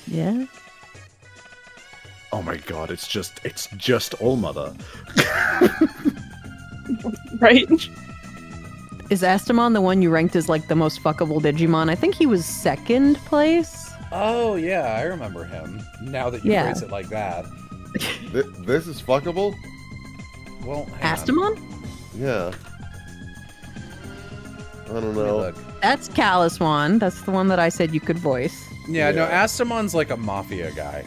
Yeah. Oh my god, it's just All Mother. Right? Is Astamon the one you ranked as like the most fuckable Digimon? I think he was second place. oh yeah, I remember him. Now that you Yeah. phrase it like that. This is fuckable? Well, hang on. Astamon? Yeah. I don't Let me know. look. That's Calluswan. That's the one that I said you could voice. Yeah, no, Yeah. Astamon's like a mafia guy.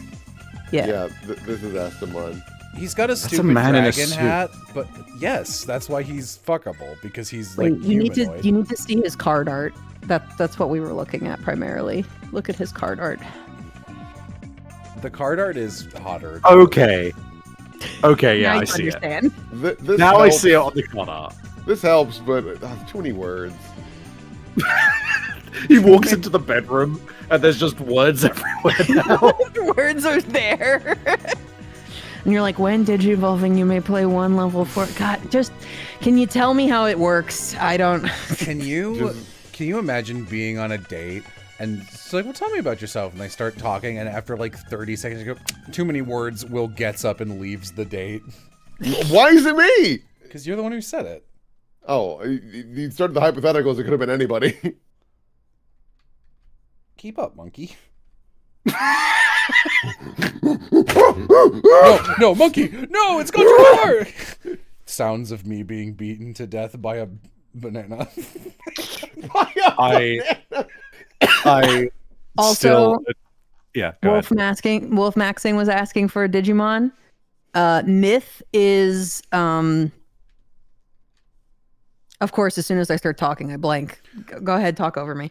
Yeah. This is Astamon. He's got a a stupid man in a dragon suit. hat, but yes, that's why he's fuckable, because he's Wait, like you need humanoid. to see his card art. That's what we were looking at primarily. Look at his card art. The card art is hotter. Okay. Okay, yeah, Now I you see it. understand. This Now I helps. see it on the card art. This helps, but too many words. He walks into the bedroom and there's just words everywhere now. Words are there. And you're like, when digivolving, you may play 1 level 4. God, just can you tell me how it works? I don't. Can you imagine being on a date and it's like, well, tell me about yourself, and they start talking, and after like 30 seconds, you go, too many words. Will gets up and leaves the date. Why is it me? Because you're the one who said it. Oh, you started the hypotheticals. It could have been anybody. Keep up, monkey. No, monkey! No, it's gone too far! Sounds of me being beaten to death by a banana. I also, still, yeah. Wolf Maxing was asking for a Digimon. Myth is, of course, as soon as I start talking, I blank. Go ahead, talk over me.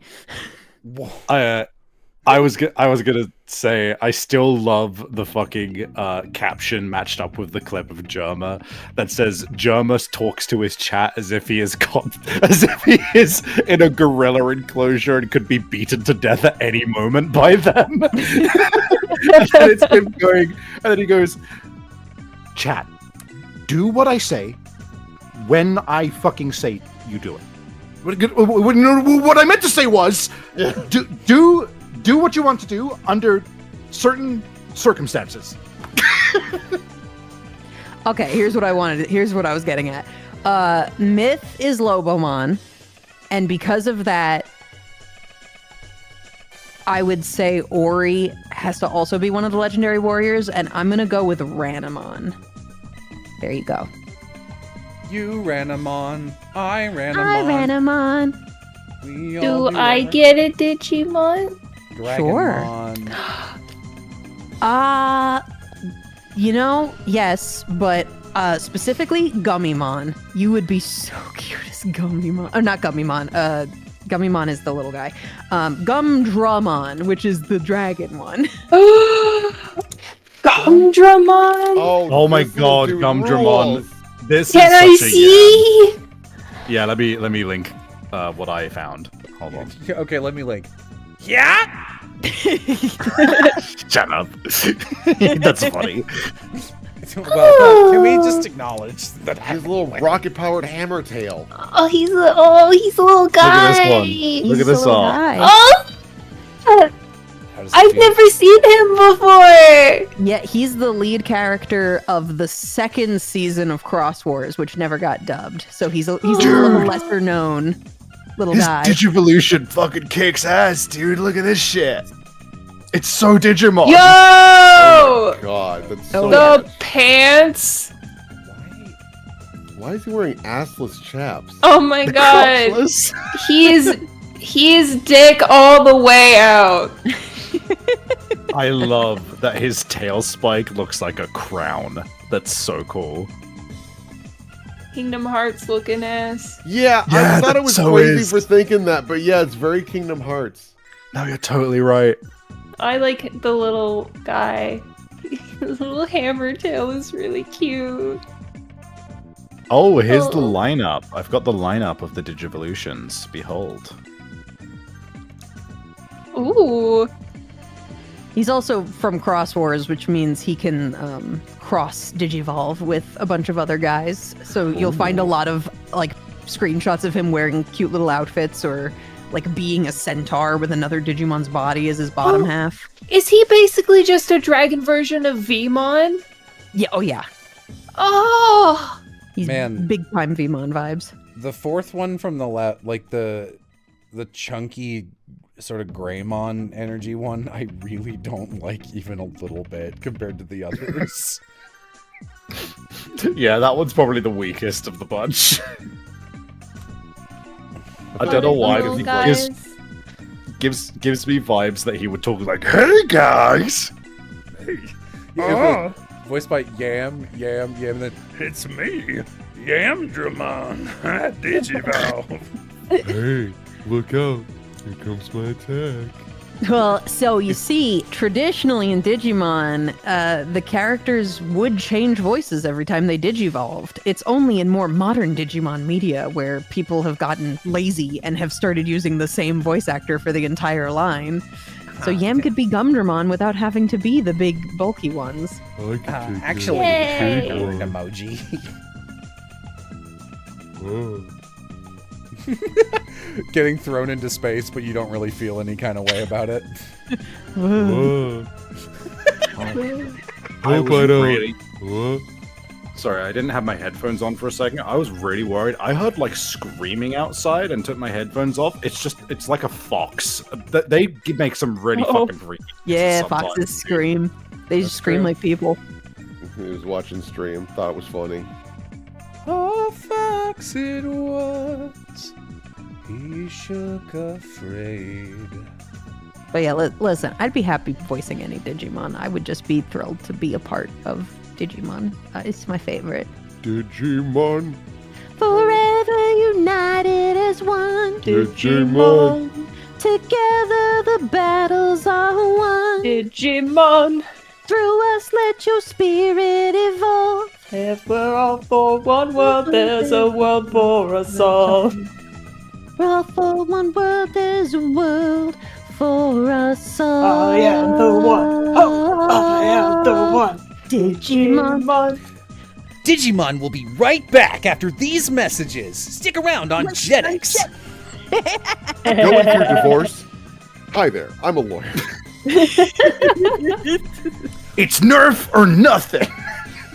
I was gonna say I still love the fucking caption matched up with the clip of Germa that says Germa talks to his chat as if he is in a gorilla enclosure and could be beaten to death at any moment by them. And it's him going, and then he goes, "Chat, do what I say when I fucking say you do it." What I meant to say was, do what you want to do under certain circumstances. Okay, here's what I wanted. Here's what I was getting at. Myth is Lobomon, and because of that, I would say Ori has to also be one of the legendary warriors, and I'm gonna go with Ranamon. There you go. You Ranamon, I Ranamon. I Ranamon. Do I get a Digimon? Sure. Yes, but specifically Gummymon. You would be so cute as Gummymon. Oh, not Gummymon. Gummymon is the little guy. Gumdramon, which is the dragon one. Gumdramon? Oh my god, Gumdramon. This Can I see? Yeah, let me link what I found. Hold on. Okay, let me link. Yeah. Shut up. That's funny. Well, can we just acknowledge that his little rocket-powered hammer tail? Oh, he's a little guy. Look at this one. Look at this all. Oh, I've never seen him before. Yeah, he's the lead character of the 2nd season of Cross Wars, which never got dubbed. So he's a little lesser known little guy. His Digivolution fucking kicks ass, dude. Look at this shit. It's so Digimon. Yo! Oh my god, that's so the pants. Why is he wearing assless chaps? Oh my god. He's dick all the way out. I love that his tail spike looks like a crown. That's so cool. Kingdom Hearts looking ass. Yeah, I thought it was so crazy for thinking that, but yeah, it's very Kingdom Hearts. No, you're totally right. I like the little guy. His little hammer tail is really cute. Oh, here's the lineup. I've got the lineup of the Digivolutions. Behold. Ooh. He's also from Cross Wars, which means he can cross Digivolve with a bunch of other guys. So you'll find a lot of like screenshots of him wearing cute little outfits or like being a centaur with another Digimon's body as his bottom half. Is he basically just a dragon version of Vmon? Yeah, oh yeah. Oh! He's big time Vmon vibes. The 4th one from the left, like the chunky sort of Greymon energy one, I really don't like even a little bit compared to the others. Yeah, that one's probably the weakest of the bunch. I don't know why, but he gives me vibes that he would talk like, "Hey guys!" Hey. Yeah, voiced by Yam, and then it's me, Yamdramon. Digivolve. Hey, look out. Here comes my attack. Well, so you see, traditionally in Digimon, the characters would change voices every time they digivolved. It's only in more modern Digimon media where people have gotten lazy and have started using the same voice actor for the entire line. So Yam could be Gumdramon without having to be the big, bulky ones. Actually, an emoji. Getting thrown into space, but you don't really feel any kind of way about it. Sorry, I didn't have my headphones on for a second. I was really worried. I heard like screaming outside and took my headphones off. It's like a fox. They make some really fucking freaky. Yeah, foxes scream. They just scream like people. He was watching stream, thought it was funny. A fox it was, he shook afraid. But yeah, listen, I'd be happy voicing any Digimon. I would just be thrilled to be a part of Digimon. It's my favorite. Digimon. Forever united as one. Digimon. Together the battles are won. Digimon. Through us let your spirit evolve. If we're all for one world, there's a world for us all. We're all for one world, there's a world for us all. I am the one. Oh, I am the one. Digimon. Digimon will be right back after these messages. Stick around on Jetix. Going through divorce? Hi there, I'm a lawyer. It's Nerf or nothing.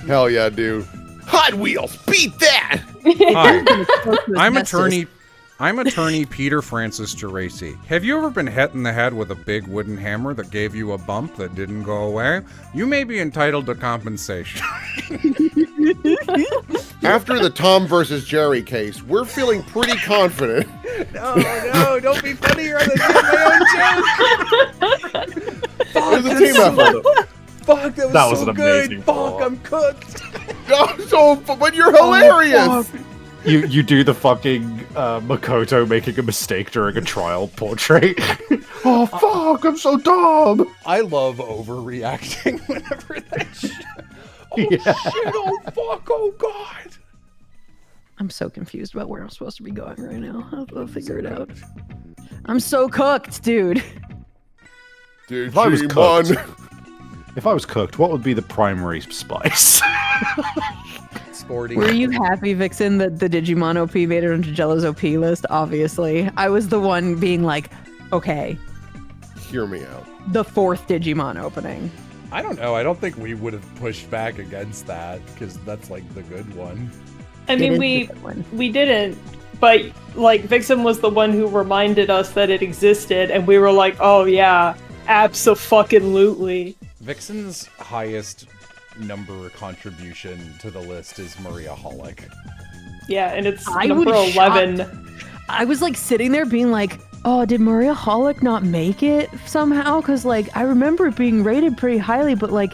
Hell yeah, dude. Hot Wheels, beat that! Hi, I'm attorney Peter Francis Geraci. Have you ever been hit in the head with a big wooden hammer that gave you a bump that didn't go away? You may be entitled to compensation. After the Tom versus Jerry case, we're feeling pretty confident. No, don't be funny or I'm gonna get my own joke. It was a team effort. Fuck, that was so an good. amazing Fuck, I'm cooked. But you're hilarious. You do the fucking Makoto making a mistake during a trial portrait. Oh fuck, I'm so dumb. I love overreacting whenever that shit. Oh Yeah. shit, oh fuck, oh god. I'm so confused about where I'm supposed to be going right now. I'll figure it out. I'm so cooked, dude. If I was cooked, what would be the primary spice? Sporty. Were you happy, Vixen, that the Digimon OP made it onto Jello's OP list? Obviously. I was the one being like, okay, Hear me out. the fourth Digimon opening. I don't know. I don't think we would have pushed back against that because that's like the good one. I mean, we didn't, but like Vixen was the one who reminded us that it existed, and we were like, oh yeah, abso-fucking-lutely. Vixen's highest number contribution to the list is Maria Holic. Yeah, and it's I number was 11. shocked. I was like sitting there being like, oh, did Maria Holic not make it somehow? Because like I remember it being rated pretty highly, but like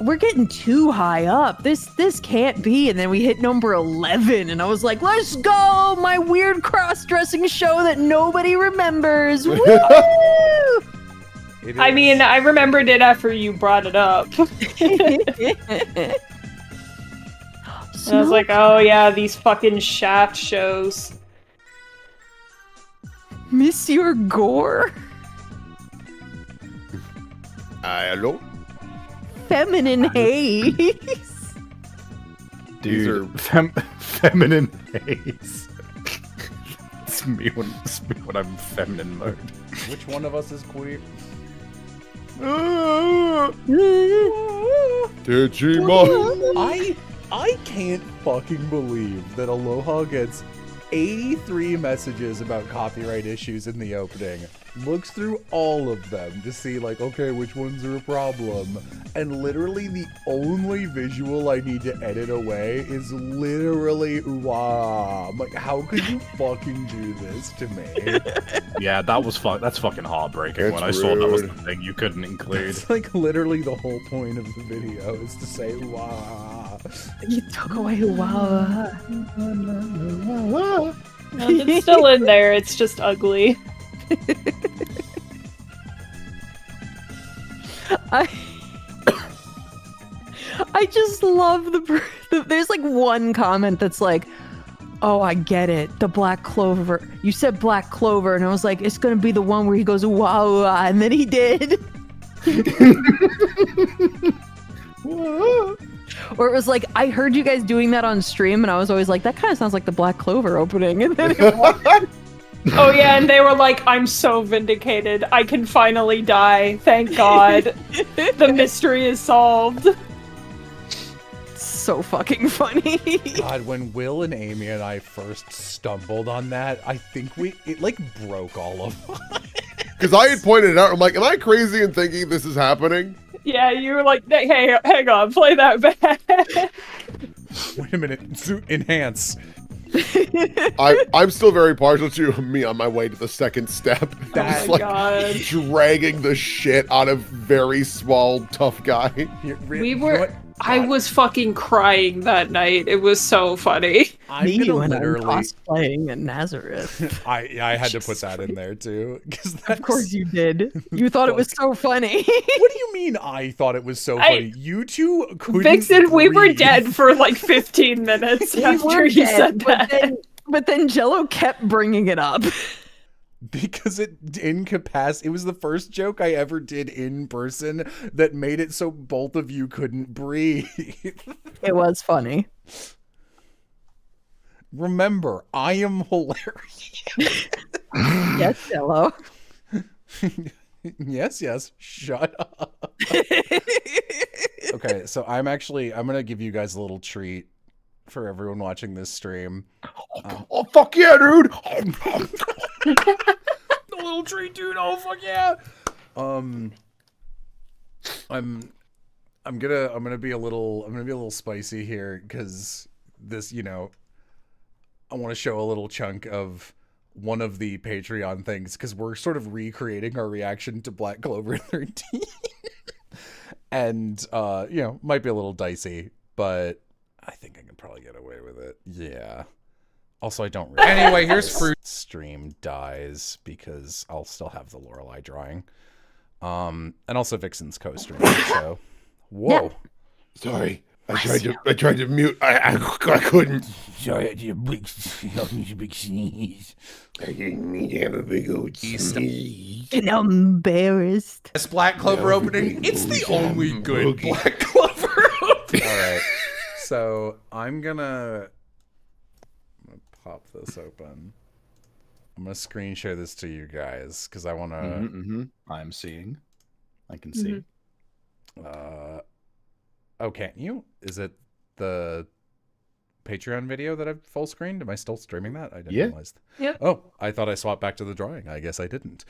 we're getting too high up. This can't be. And then we hit number 11, and I was like, let's go! My weird cross-dressing show that nobody remembers. Woo! I mean, I remembered it after you brought it up. And I was like, oh yeah, these fucking Shaft shows. Monsieur Gore? Hello? Feminine haze. Dude, feminine haze. It's me when I'm feminine mode. Which one of us is queer? Digimon. I can't fucking believe that Aloha gets 83 messages about copyright issues in the opening, looks through all of them to see like, okay, which ones are a problem, and literally the only visual I need to edit away is literally ooh-ah. I'm like, how could you fucking do this to me? Yeah, that's fucking heartbreaking. When I saw that was the thing you couldn't include. It's like literally the whole point of the video is to say ooh-ah. You took away ooh-ah. It's still in there, it's just ugly. I just love there's like one comment that's like, oh, I get it. The Black Clover. You said Black Clover, and I was like, it's gonna be the one where he goes, wow, wow, and then he did. Or it was like, I heard you guys doing that on stream, and I was always like, that kind of sounds like the Black Clover opening. And then Oh yeah, and they were like, I'm so vindicated. I can finally die. Thank God. The mystery is solved. So fucking funny. God, when Will and Amy and I first stumbled on that, I think it like broke all of us. Because I had pointed it out, I'm like, am I crazy in thinking this is happening? Yeah, you were like, hey, hang on, play that back. Wait a minute, enhance. I'm still very partial to me on my way to the second step. That's like God. dragging the shit out of very small, tough guy. I was fucking crying that night. It was so funny. I'm gonna literally cosplaying in Nazareth. I had to put that in there too. Of course you did. You thought it was so funny. What do you mean I thought it was so funny? You two couldn't Vixen, we were breathe. dead for like 15 minutes after you said that. But then Jello kept bringing it up. Because it was the first joke I ever did in person that made it so both of you couldn't breathe. It was funny. Remember, I am hilarious. Yes, Jello. Yes, shut up. Okay, so I'm gonna give you guys a little treat for everyone watching this stream. Oh, fuck yeah, dude! The little treat, dude. Oh, fuck yeah. I'm gonna be a little spicy here because this, I want to show a little chunk of one of the Patreon things because we're sort of recreating our reaction to Black Clover 13. And might be a little dicey, but I think I can probably get away with it. Yeah. Also, I don't really. Anyway, here's fruit. Stream dies because I'll still have the Lorelai drawing. And also Vixen's co-stream. So, whoa. Yeah. Sorry, I tried to mute. I couldn't. Sorry, I did a big sneeze. I didn't mean to have a big old sneeze. And I'm embarrassed. This Black Clover opening, it's the only good Black Clover opening. All right. So, I'm gonna pop this open. I'm gonna screen share this to you guys because I want to. I'm seeing. I can see. Oh, can't you? Is it the Patreon video that I've full screened? Am I still streaming that? I didn't realize. Yep. Oh, I thought I swapped back to the drawing. I guess I didn't.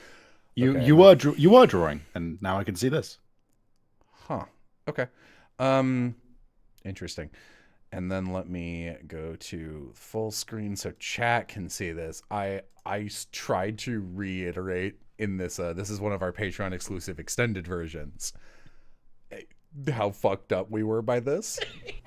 You are drawing, and now I can see this. Huh. Okay. Interesting. And then let me go to full screen so chat can see this. I tried to reiterate in this. This is one of our Patreon exclusive extended versions. How fucked up we were by this.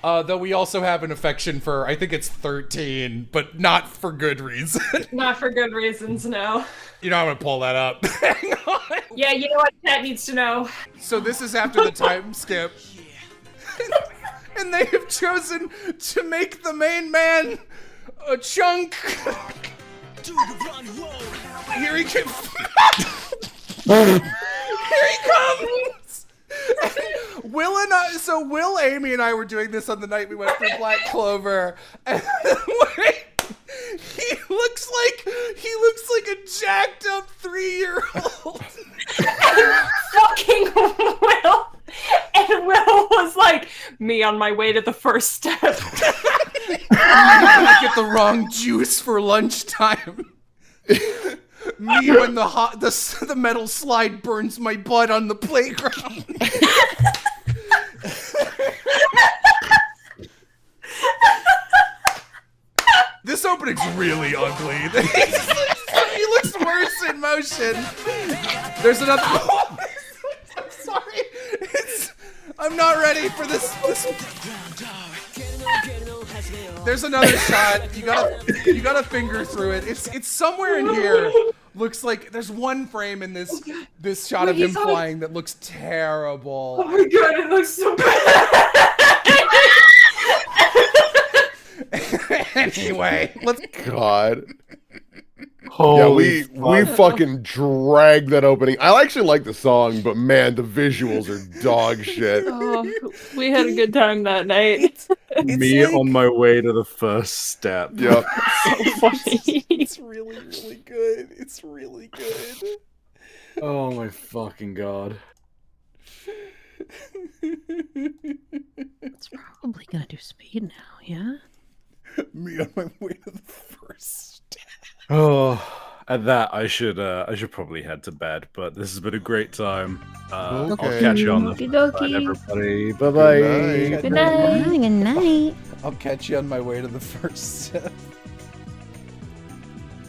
Though we also have an affection for, I think it's 13, but not for good reason. Not for good reasons, no. I'm gonna pull that up. Hang on. Yeah, you know what Cat needs to know. So this is after the time skip. And they have chosen to make the main man a chunk. Here he comes. Here he comes. Will, Amy, and I were doing this on the night we went for Black Clover. And he looks like a jacked up 3-year-old. Fucking Will. And Will was like, me on my way to the first step. I get the wrong juice for lunchtime. Me when the metal slide burns my butt on the playground. This opening's really ugly. He looks worse in motion. There's another. I'm sorry. I'm not ready for this. There's another shot. You gotta finger through it. It's somewhere in here. looks like there's one frame in this shot Wait, of him he's on- flying that looks terrible. Oh my god, it looks so bad. Anyway, let's. God. Holy yeah, we fuck. fucking dragged that opening. I actually like the song, but man, the visuals are dog shit. Oh, we had a good time that night. Me on my way to the first step. Yep. So funny. It's really, really good. It's really good. Oh my fucking god. It's probably gonna do speed now, yeah? Me on my way to the first step. Oh, at that I should probably head to bed. But this has been a great time. I'll Okay. catch you on the Okie flip dokie. side, everybody. Bye bye. Good night. Good night. I'll catch you on my way to the first step.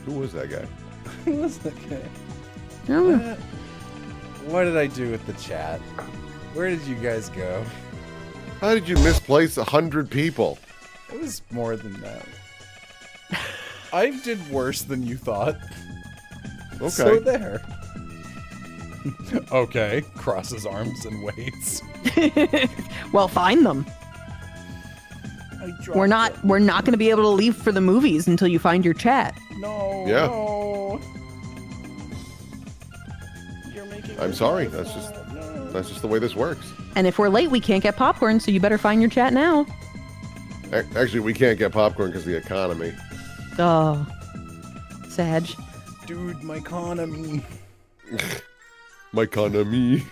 Who was that guy? Who was that guy? Oh. What did I do with the chat? Where did you guys go? How did you misplace 100 people? It was more than that. I did worse than you thought. Okay. So there. Okay. Crosses arms and waits. Well, find them. We're not going to be able to leave for the movies until you find your chat. No. Yeah. No. You're making. I'm sorry. That's just the way this works. And if we're late, we can't get popcorn, so you better find your chat now. Actually, we can't get popcorn because of the economy. Oh. Sag. Dude, my economy. My economy.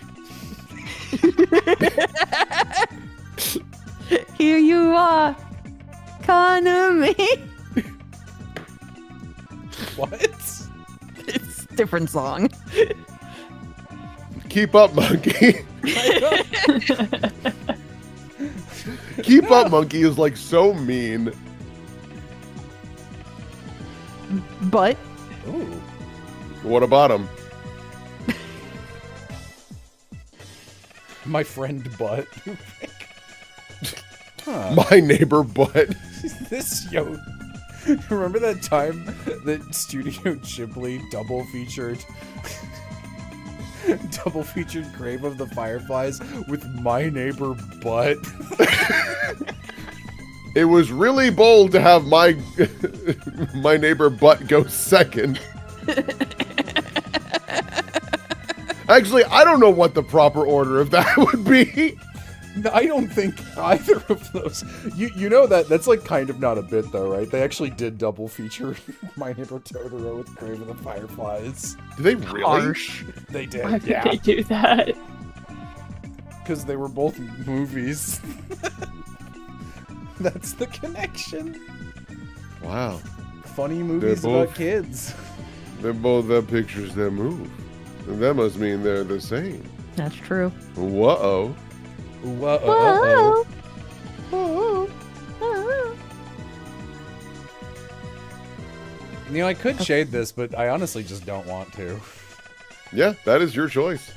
Here you are. Economy. What? It's a different song. Keep up, monkey. Keep up, monkey is like so mean. But Ooh. What about him? My friend Butt. Huh. My neighbor butt. This remember that time that Studio Ghibli double featured Grave of the Fireflies with My Neighbor Butt? It was really bold to have my neighbor butt go second. Actually, I don't know what the proper order of that would be. No, I don't think either of those. You know that's like kind of not a bit though, right? They actually did double feature My Neighbor Totoro with Grave of the Fireflies. Did they really? Harsh. They did. Why did Yeah. they do that? Because they were both movies. That's the connection. Wow. Funny movies about kids. They're both the pictures that move. And that must mean they're the same. that's true. Whoa. Whoa. You know, I could shade this, but I honestly just don't want to. Yeah, that is your choice.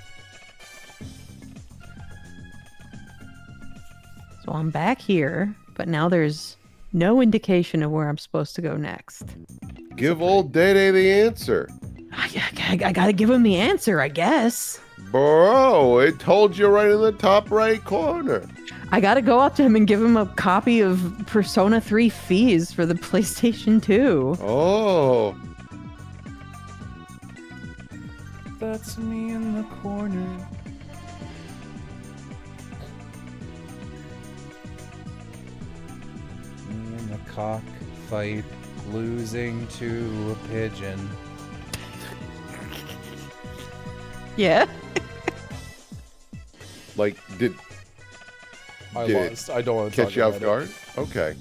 So I'm back here, but now there's no indication of where I'm supposed to go next. Give old Day the answer. I gotta give him the answer, I guess. Bro, it told you right in the top right corner. I gotta go up to him and give him a copy of Persona 3 Fees for the PlayStation 2. Oh. That's me in the corner. Me in the cockfight, losing to a pigeon. Yeah? Like, did I it lost. I don't want to catch talk you off about guard? Okay.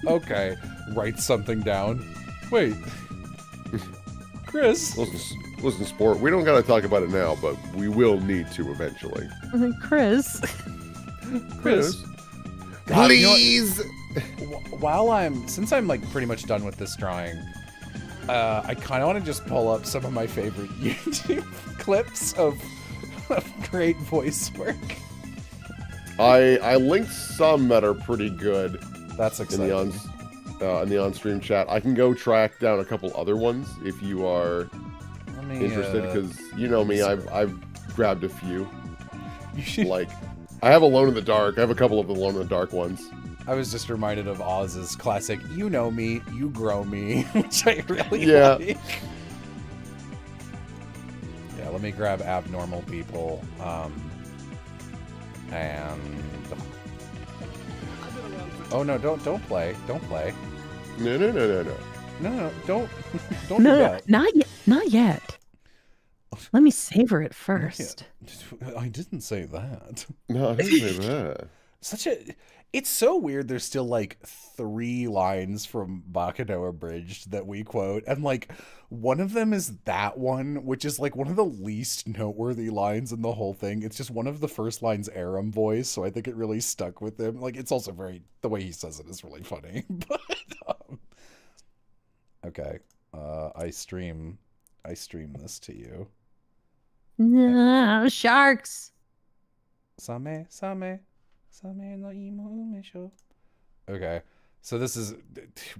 Okay, write something down. Wait. Chris. Listen, sport, we don't got to talk about it now, but we will need to eventually. Chris. Chris. Please! Since I'm like pretty much done with this drawing, I kind of want to just pull up some of my favorite YouTube clips of great voice work. I linked some that are pretty good. That's exciting. in the on-stream chat. I can go track down a couple other ones if you are interested, because you know me, I've grabbed a few. Like, I have Alone in the Dark. I have a couple of Alone in the Dark ones. I was just reminded of Oz's classic, "You know me, you grow me," which I really like. Yeah, let me grab Abnormal People. And oh no, don't play. Don't play. No. No, don't do No, that. not yet. Let me savor it first. I didn't say that. No, I didn't say that. It's so weird there's still like 3 lines from Bakano Abridged that we quote, and like one of them is that one, which is like one of the least noteworthy lines in the whole thing. It's just one of the first lines Aram voice, so I think it really stuck with him. Like, it's also the way he says it is really funny. But okay. I stream this to you. No, sharks. Same no imo umesho. Okay, so this is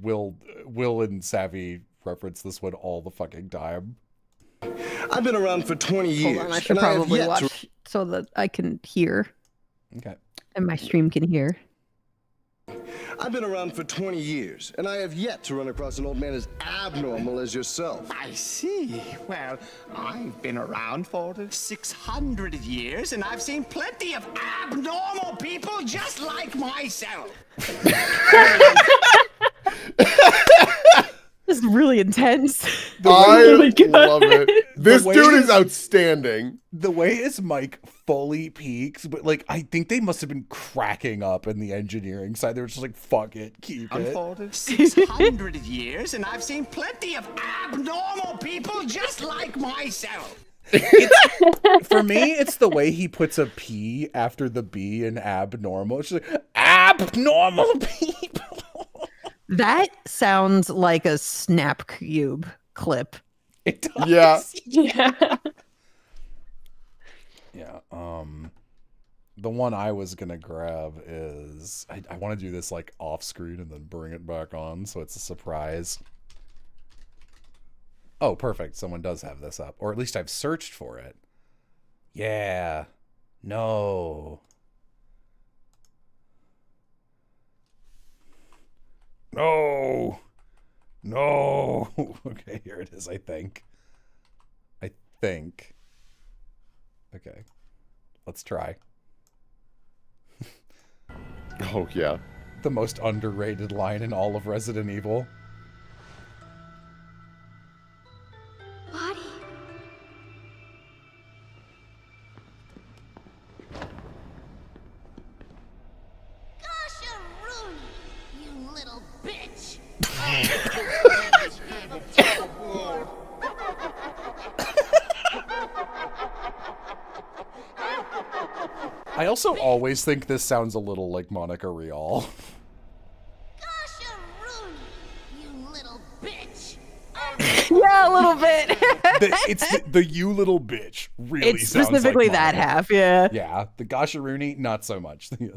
Will and Savvy reference this one all the fucking time. I've been around for 20 years. Hold on, I should probably watch so that I can hear. Okay. And my stream can hear. I've been around for 20 years, and I have yet to run across an old man as abnormal as yourself. I see. Well, I've been around for 600 years, and I've seen plenty of abnormal people just like myself. This is really intense. I love it. This dude is outstanding. The way his mic fully peaks, but like I think they must have been cracking up in the engineering side. They were just like, "Fuck it, keep it." For 600 years, and I've seen plenty of abnormal people just like myself. For me, it's the way he puts a P after the B in abnormal. It's just like, abnormal people. That sounds like a Snap Cube clip. It does. Yeah. Yeah. The one I was gonna grab is I want to do this like off screen and then bring it back on, so it's a surprise. Oh, perfect. Someone does have this up, or at least I've searched for it. Yeah. No. No. Okay, here it is, I think. Okay. Let's try. Oh, yeah. The most underrated line in all of Resident Evil. Buddy. Gosh-a-rooney, you little bitch! I also always think this sounds a little like Monica Rial. Gosh-a-rooney, you little bitch! Yeah, a little bit. It's the you little bitch really It's sounds specifically like that Monica. half, yeah. Yeah, the Gosharuni, not so much. This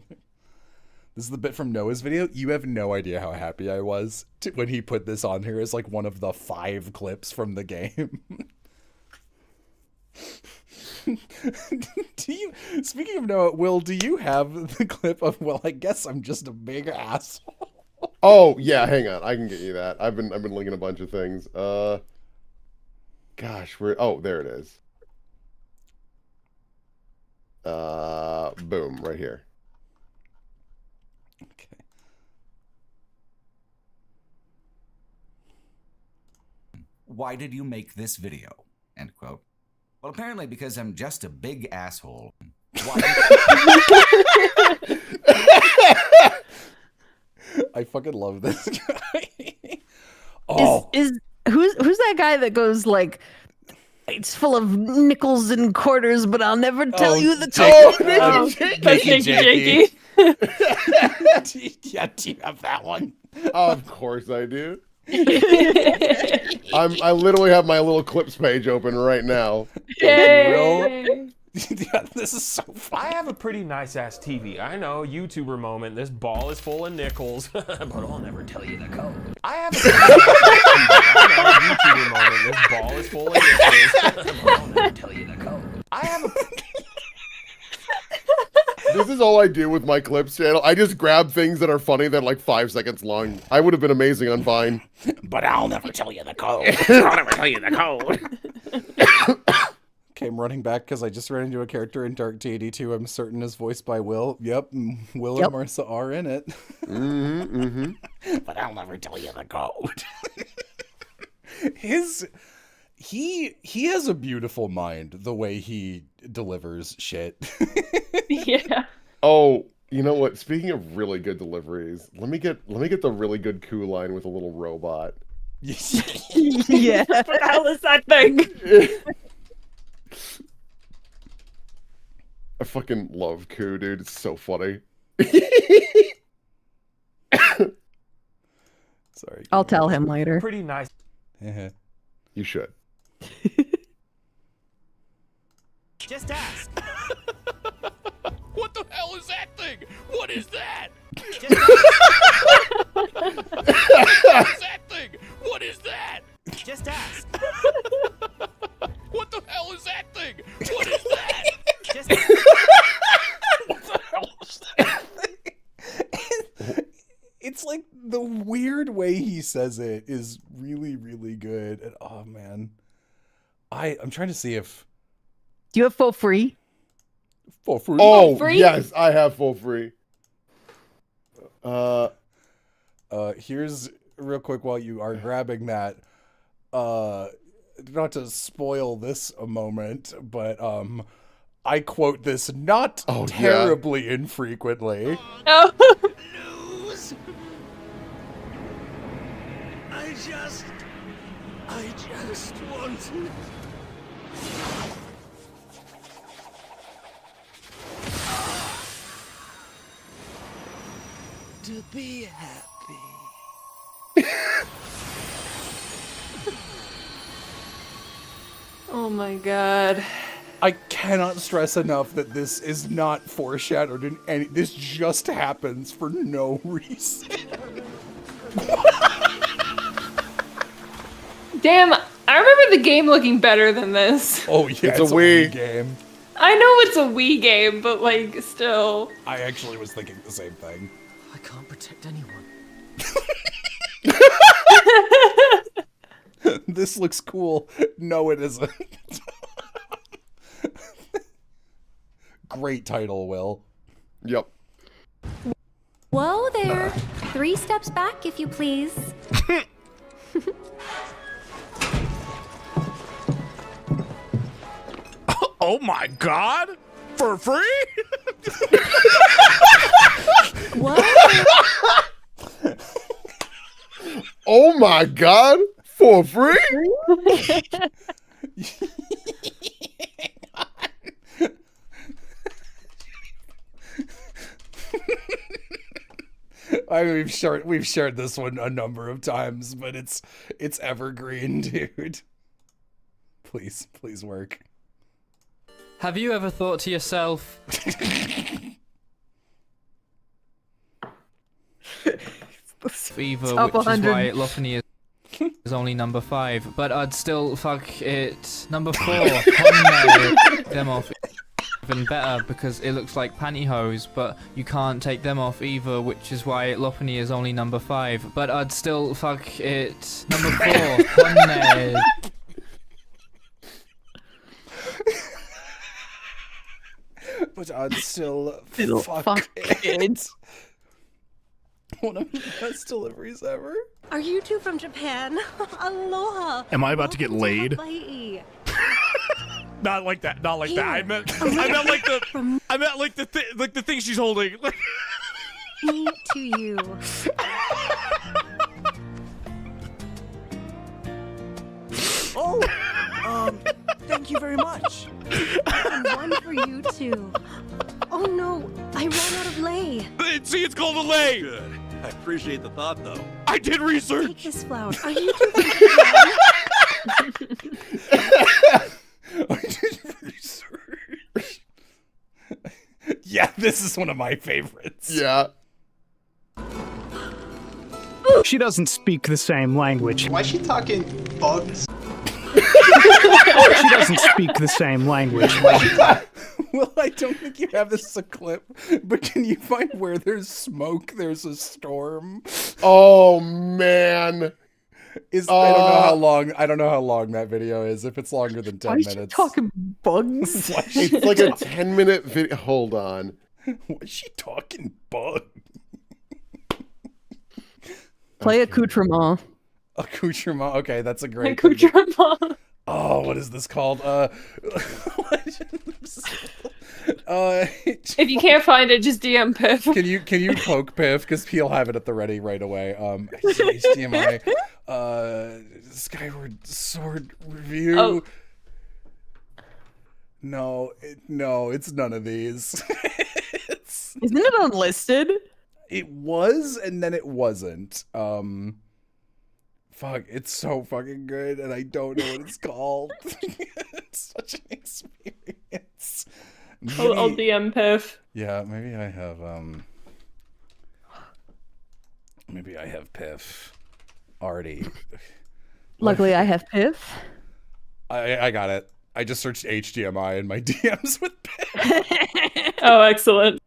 is the bit from Noah's video. You have no idea how happy I was when he put this on here as like one of the 5 clips from the game. Speaking of Noah, Will, do you have the clip of, well, I guess I'm just a big asshole? Oh, yeah, hang on. I can get you that. I've been linking a bunch of things. Gosh, there it is. Boom, right here. Okay. Why did you make this video? End quote. Well, apparently because I'm just a big asshole. I fucking love this guy. Who's that guy that goes like, it's full of nickels and quarters, but I'll never tell you the truth. Jakey. Yeah, do you have that one? Of course I do. I literally have my little clips page open right now. Will Yeah, this is so funny. I have a pretty nice ass TV. I know, YouTuber moment. This ball is full of nickels, but I'll never tell you the code. I have a pretty nice ass TV. I know, YouTuber moment. This ball is full of nickels, but I'll never tell you the code. I have a. This is all I do with my clips channel. I just grab things that are funny that are like 5 seconds long. I would have been amazing on Vine. But I'll never tell you the code. I'll never tell you the code. Okay, I'm running back because I just ran into a character in Dark Deity 2 I'm certain is voiced by Will. Yep, Will and Marissa are in it. But I'll never tell you the code. He has a beautiful mind, the way he delivers shit. Yeah. Oh, you know what? Speaking of really good deliveries, let me get the really good coup line with a little robot. Yeah. What the hell is that thing? I fucking love coup, dude. It's so funny. Sorry. I'll tell him later. Pretty nice. You should. Just ask. What the hell is that thing? What is that? What is that thing? What is that? Just ask. What the hell is that thing? What is that? Just What the hell is that thing? It's like the weird way he says it is really, really good. And oh man, I'm trying to see if. Do you have full free? Full free. Oh, free? Yes, I have full free. Here's real quick while you are grabbing that. Not to spoil this a moment, but I quote this not terribly infrequently. Oh. Lose. I just wanted. To be happy. Oh my god. I cannot stress enough that this is not foreshadowed in any. This just happens for no reason. Damn, I remember the game looking better than this. Oh yeah, it's a Wii game. I know it's a Wii game, but like still. I actually was thinking the same thing. I can't protect anyone. This looks cool. No, it isn't. Great title, Will. Yep. Whoa there. 3 steps back, if you please. Oh my god! For free? What? Oh my god! For free? I mean, we've shared this one a number of times, but it's evergreen, dude. Please work. Have you ever thought to yourself, Fever, Top which is 100. why Lophany is only number 5, but I'd still fuck it number 4. Take them off even better because it looks like pantyhose, but you can't take them off either, which is why Lophany is only number 5, but I'd still fuck it number 4. But I'd still fuck it. One of the best deliveries ever. Are you two from Japan? Aloha. Am I about to get Welcome laid? Hawaii. Not like that. Not like that. I meant like the thing she's holding. Me to you. Oh, thank you very much. And one for you too. Oh no, I ran out of lei. See, it's called a lei. Good. I appreciate the thought, though. I did research. Take this flower. Are you two from Japan? I did research. This is one of my favorites. Yeah. She doesn't speak the same language. Why is she talking bugs? She doesn't speak the same language. Well, I don't think you have this as a clip, but can you find where there's smoke, there's a storm? Oh man. I don't know how long that video is. If it's longer than 10 Why minutes. is she talking bugs? It's like a 10-minute video. Hold on. Why is she talking bug? Play accoutrement. Accoutrement. Okay, that's a great Accoutrement. Oh, what is this called? If you can't find it, just DM Piff. Can you poke Piff, because he'll have it at the ready right away. HDMI Skyward Sword review. Oh. No, it's none of these. Isn't it unlisted? It was, and then it wasn't. Fuck, it's so fucking good, and I don't know what it's called. It's such an experience. I'll DM Piff. Yeah, maybe I have Piff already. Luckily, I have Piff. I got it. I just searched HDMI in my DMs with Piff. Oh, excellent.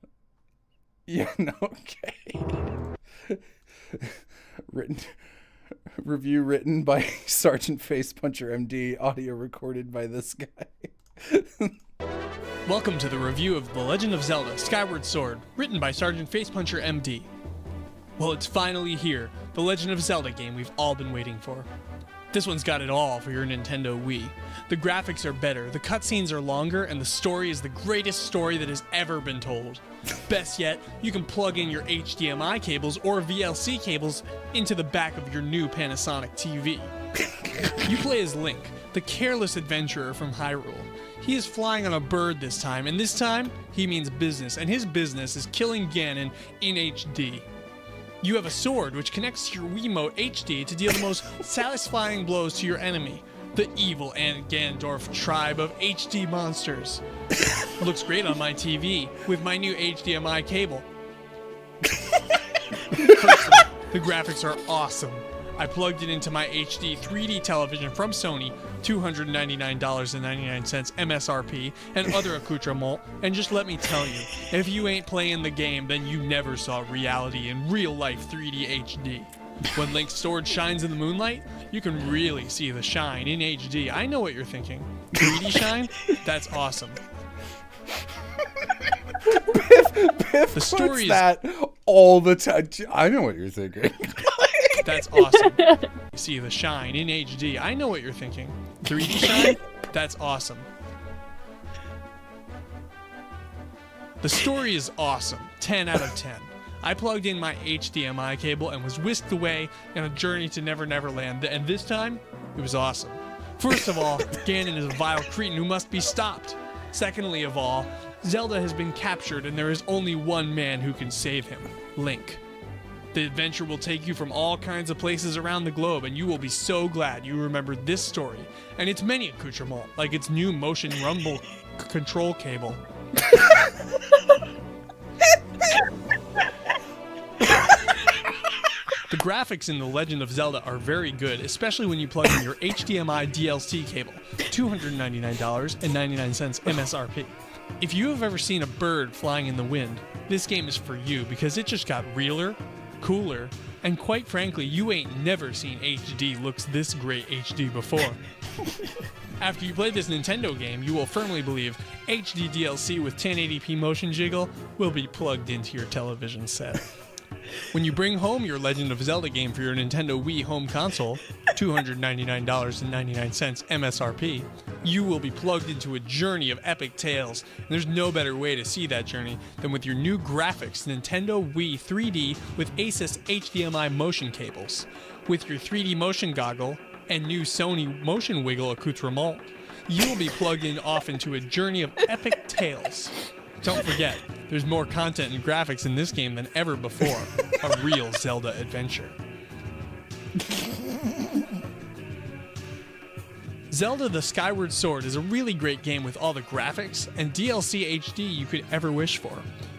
Yeah, no, okay. Review written by Sergeant Facepuncher MD, audio recorded by this guy. Welcome to the review of The Legend of Zelda Skyward Sword, written by Sergeant Facepuncher MD. Well, it's finally here, the Legend of Zelda game we've all been waiting for. This one's got it all for your Nintendo Wii. The graphics are better, the cutscenes are longer, and the story is the greatest story that has ever been told. Best yet, you can plug in your HDMI cables or VLC cables into the back of your new Panasonic TV. You play as Link, the careless adventurer from Hyrule. He is flying on a bird this time, and this time, he means business, and his business is killing Ganon in HD. You have a sword which connects to your Wiimote HD to deal the most satisfying blows to your enemy, the evil and Ganondorf tribe of HD monsters. Looks great on my TV with my new HDMI cable. The graphics are awesome. I plugged it into my HD 3D television from Sony, $299.99 MSRP, and other accoutrements, and just let me tell you, if you ain't playing the game, then you never saw reality in real-life 3D HD. When Link's sword shines in the moonlight, you can really see the shine in HD. I know what you're thinking. 3D shine? That's awesome. Piff The story is that all the time. I know what you're thinking. That's awesome. You see the shine in HD. I know what you're thinking. 3D shine? That's awesome. The story is awesome. 10 out of 10. I plugged in my HDMI cable and was whisked away on a journey to Never Never Land, and this time, it was awesome. First of all, Ganon is a vile cretin who must be stopped. Secondly of all, Zelda has been captured and there is only one man who can save him, Link. The adventure will take you from all kinds of places around the globe, and you will be so glad you remembered this story and its many accoutrements, like its new motion rumble control cable. The graphics in The Legend of Zelda are very good, especially when you plug in your HDMI DLC cable, $299.99 MSRP. If you have ever seen a bird flying in the wind, this game is for you because it just got realer, cooler, and quite frankly, you ain't never seen HD looks this great HD before. After you play this Nintendo game, you will firmly believe HD DLC with 1080p motion jiggle will be plugged into your television set. When you bring home your Legend of Zelda game for your Nintendo Wii home console, $299.99 MSRP, you will be plugged into a journey of epic tales, and there's no better way to see that journey than with your new graphics Nintendo Wii 3D with Asus HDMI motion cables. With your 3D motion goggle and new Sony motion wiggle accoutrement, you will be plugged in off into a journey of epic tales. Don't forget, there's more content and graphics in this game than ever before. A real Zelda adventure. Zelda the Skyward Sword is a really great game with all the graphics and DLC HD you could ever wish for.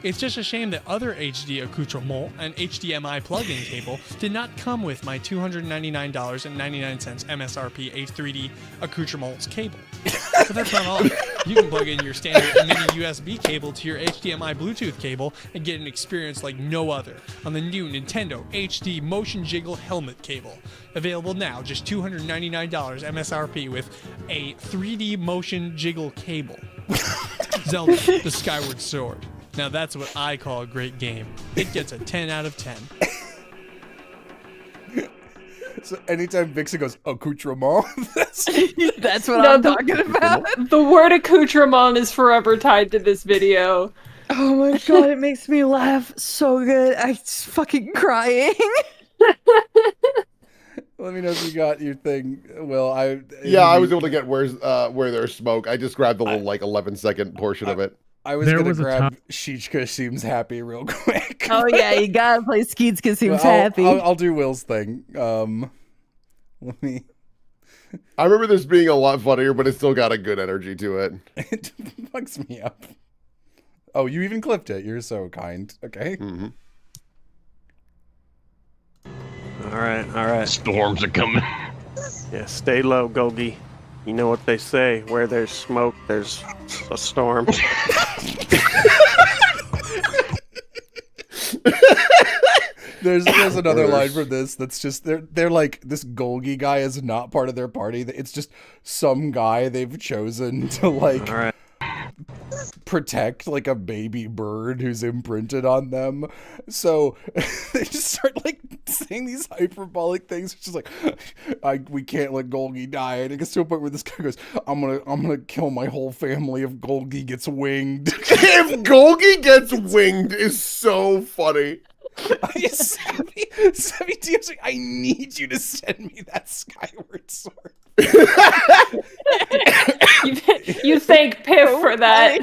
It's just a shame that other HD accoutrement and HDMI plug-in cable did not come with my $299.99 MSRP H3D accoutrements cable. But that's not all. You can plug in your standard mini USB cable to your HDMI Bluetooth cable and get an experience like no other on the new Nintendo HD Motion Jiggle Helmet Cable. Available now, just $299 MSRP with a 3D Motion Jiggle cable. Zelda, the Skyward Sword. Now that's what I call a great game. It gets a 10 out of 10. So anytime Vixen goes, accoutrement, that's what I'm talking about. The word accoutrement is forever tied to this video. Oh my god, it makes me laugh so good. I'm fucking crying. Let me know if you got your thing. Well, I was able to get where there's smoke. I just grabbed the little 11-second portion of it. I was gonna grab Shichka Seems Happy real quick. Oh yeah, you gotta play Skeetska Seems Happy. I'll do Will's thing. Let me. I remember this being a lot funnier, but it still got a good energy to it. It fucks me up. Oh, you even clipped it. You're so kind. Okay. Mm-hmm. All right. Storms are coming. Yeah, stay low, Gogi. You know what they say, where there's smoke, there's a storm. There's another line from this that's just they're like, this Golgi guy is not part of their party. It's just some guy they've chosen to like protect like a baby bird who's imprinted on them. So they just start like saying these hyperbolic things. It's just like, we can't let Golgi die. And it gets to a point where this guy goes, I'm gonna kill my whole family if Golgi gets winged. If Golgi gets winged is so funny. Sammy D's like, I need you to send me that Skyward Sword. You thank Piff for that.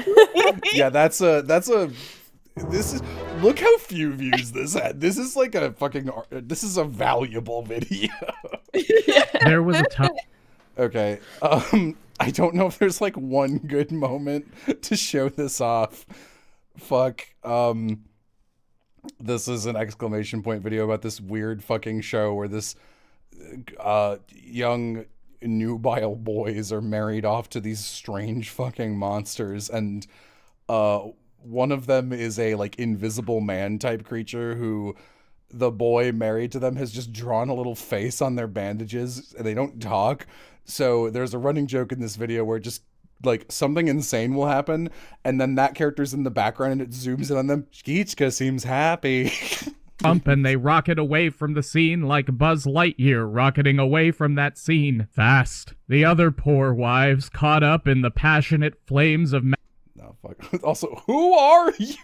Yeah, look how few views this had. This is like this is a valuable video. There was a time. Okay. I don't know if there's like one good moment to show this off. Fuck. This is an exclamation point video about this weird fucking show where this young nubile boys are married off to these strange fucking monsters, and one of them is a like invisible man type creature who the boy married to them has just drawn a little face on their bandages, and they don't talk. So there's a running joke in this video where just like something insane will happen, and then that character's in the background and it zooms in on them. Shichka Seems Happy. And they rocket away from the scene like Buzz Lightyear rocketing away from that scene fast. The other poor wives caught up in the passionate flames of no, fuck. Also, who are you?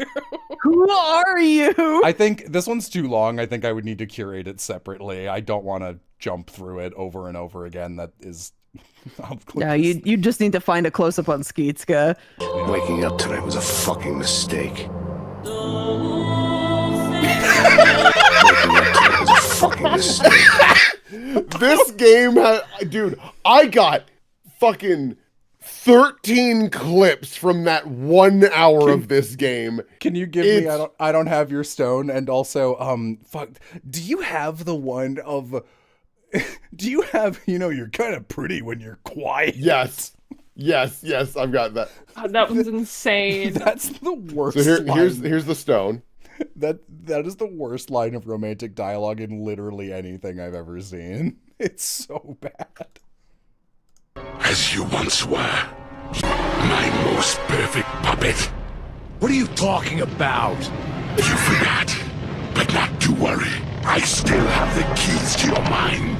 Who are you? I think this one's too long. I think I would need to curate it separately. I don't want to jump through it over and over again. That is... No, you just need to find a close-up on Skeetska. Waking up tonight was a fucking mistake. This game dude, I got fucking 13 clips from that 1 hour of this game. Can you give me I don't have your stone? And also, fuck, do you have the one of... Do you have, you're kind of pretty when you're quiet? Yes, I've got that. God, that was insane. That's the worst. So here's the stone. That is the worst line of romantic dialogue in literally anything I've ever seen. It's so bad. As you once were, my most perfect puppet. What are you talking about? You forgot, but not to worry. I still have the keys to your mind.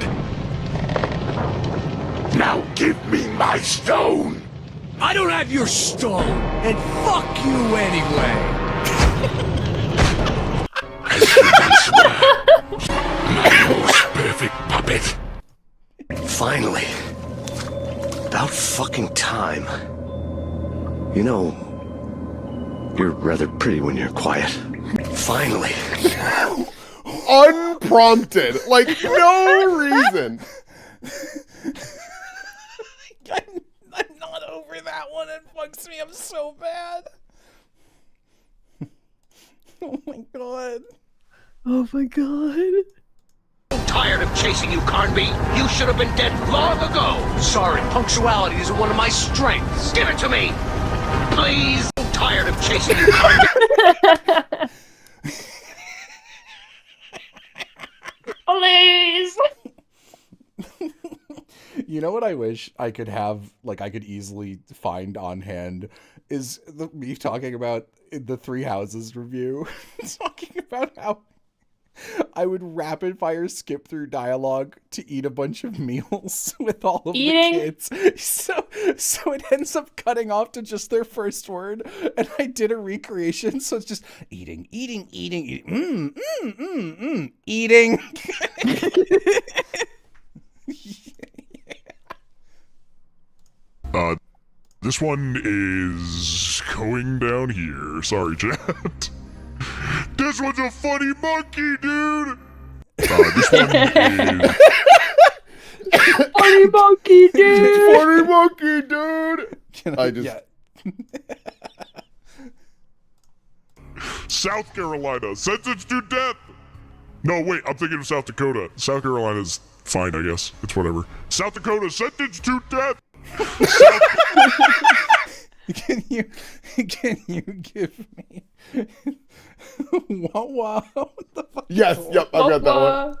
Now give me my stone. I don't have your stone, and fuck you anyway. As you once were, my most perfect puppet. Finally. About fucking time. You know, you're rather pretty when you're quiet. Finally. Unprompted. Like, no reason. I'm not over that one. It bugs me. I'm so bad. Oh my god. Oh my god. Tired of chasing you, Carnby. You should have been dead long ago. Sorry, punctuality isn't one of my strengths. Give it to me, please. Tired of chasing you, Carnby. Please. You know what I wish I could have, like I could easily find on hand, is me talking about the Three Houses review, talking about how I would rapid fire skip through dialogue to eat a bunch of meals with all of the kids. So it ends up cutting off to just their first word, and I did a recreation, so it's just eating, eating. This one is going down here. Sorry, chat. This one's a funny monkey, dude. This one is... Funny monkey, dude. Funny monkey, dude. I just... South Carolina, sentenced to death. No, wait, I'm thinking of South Dakota. South Carolina's fine, I guess. It's whatever. South Dakota, sentenced to death. Can you give me Wawa? What the fuck? Yes, yep, I've got that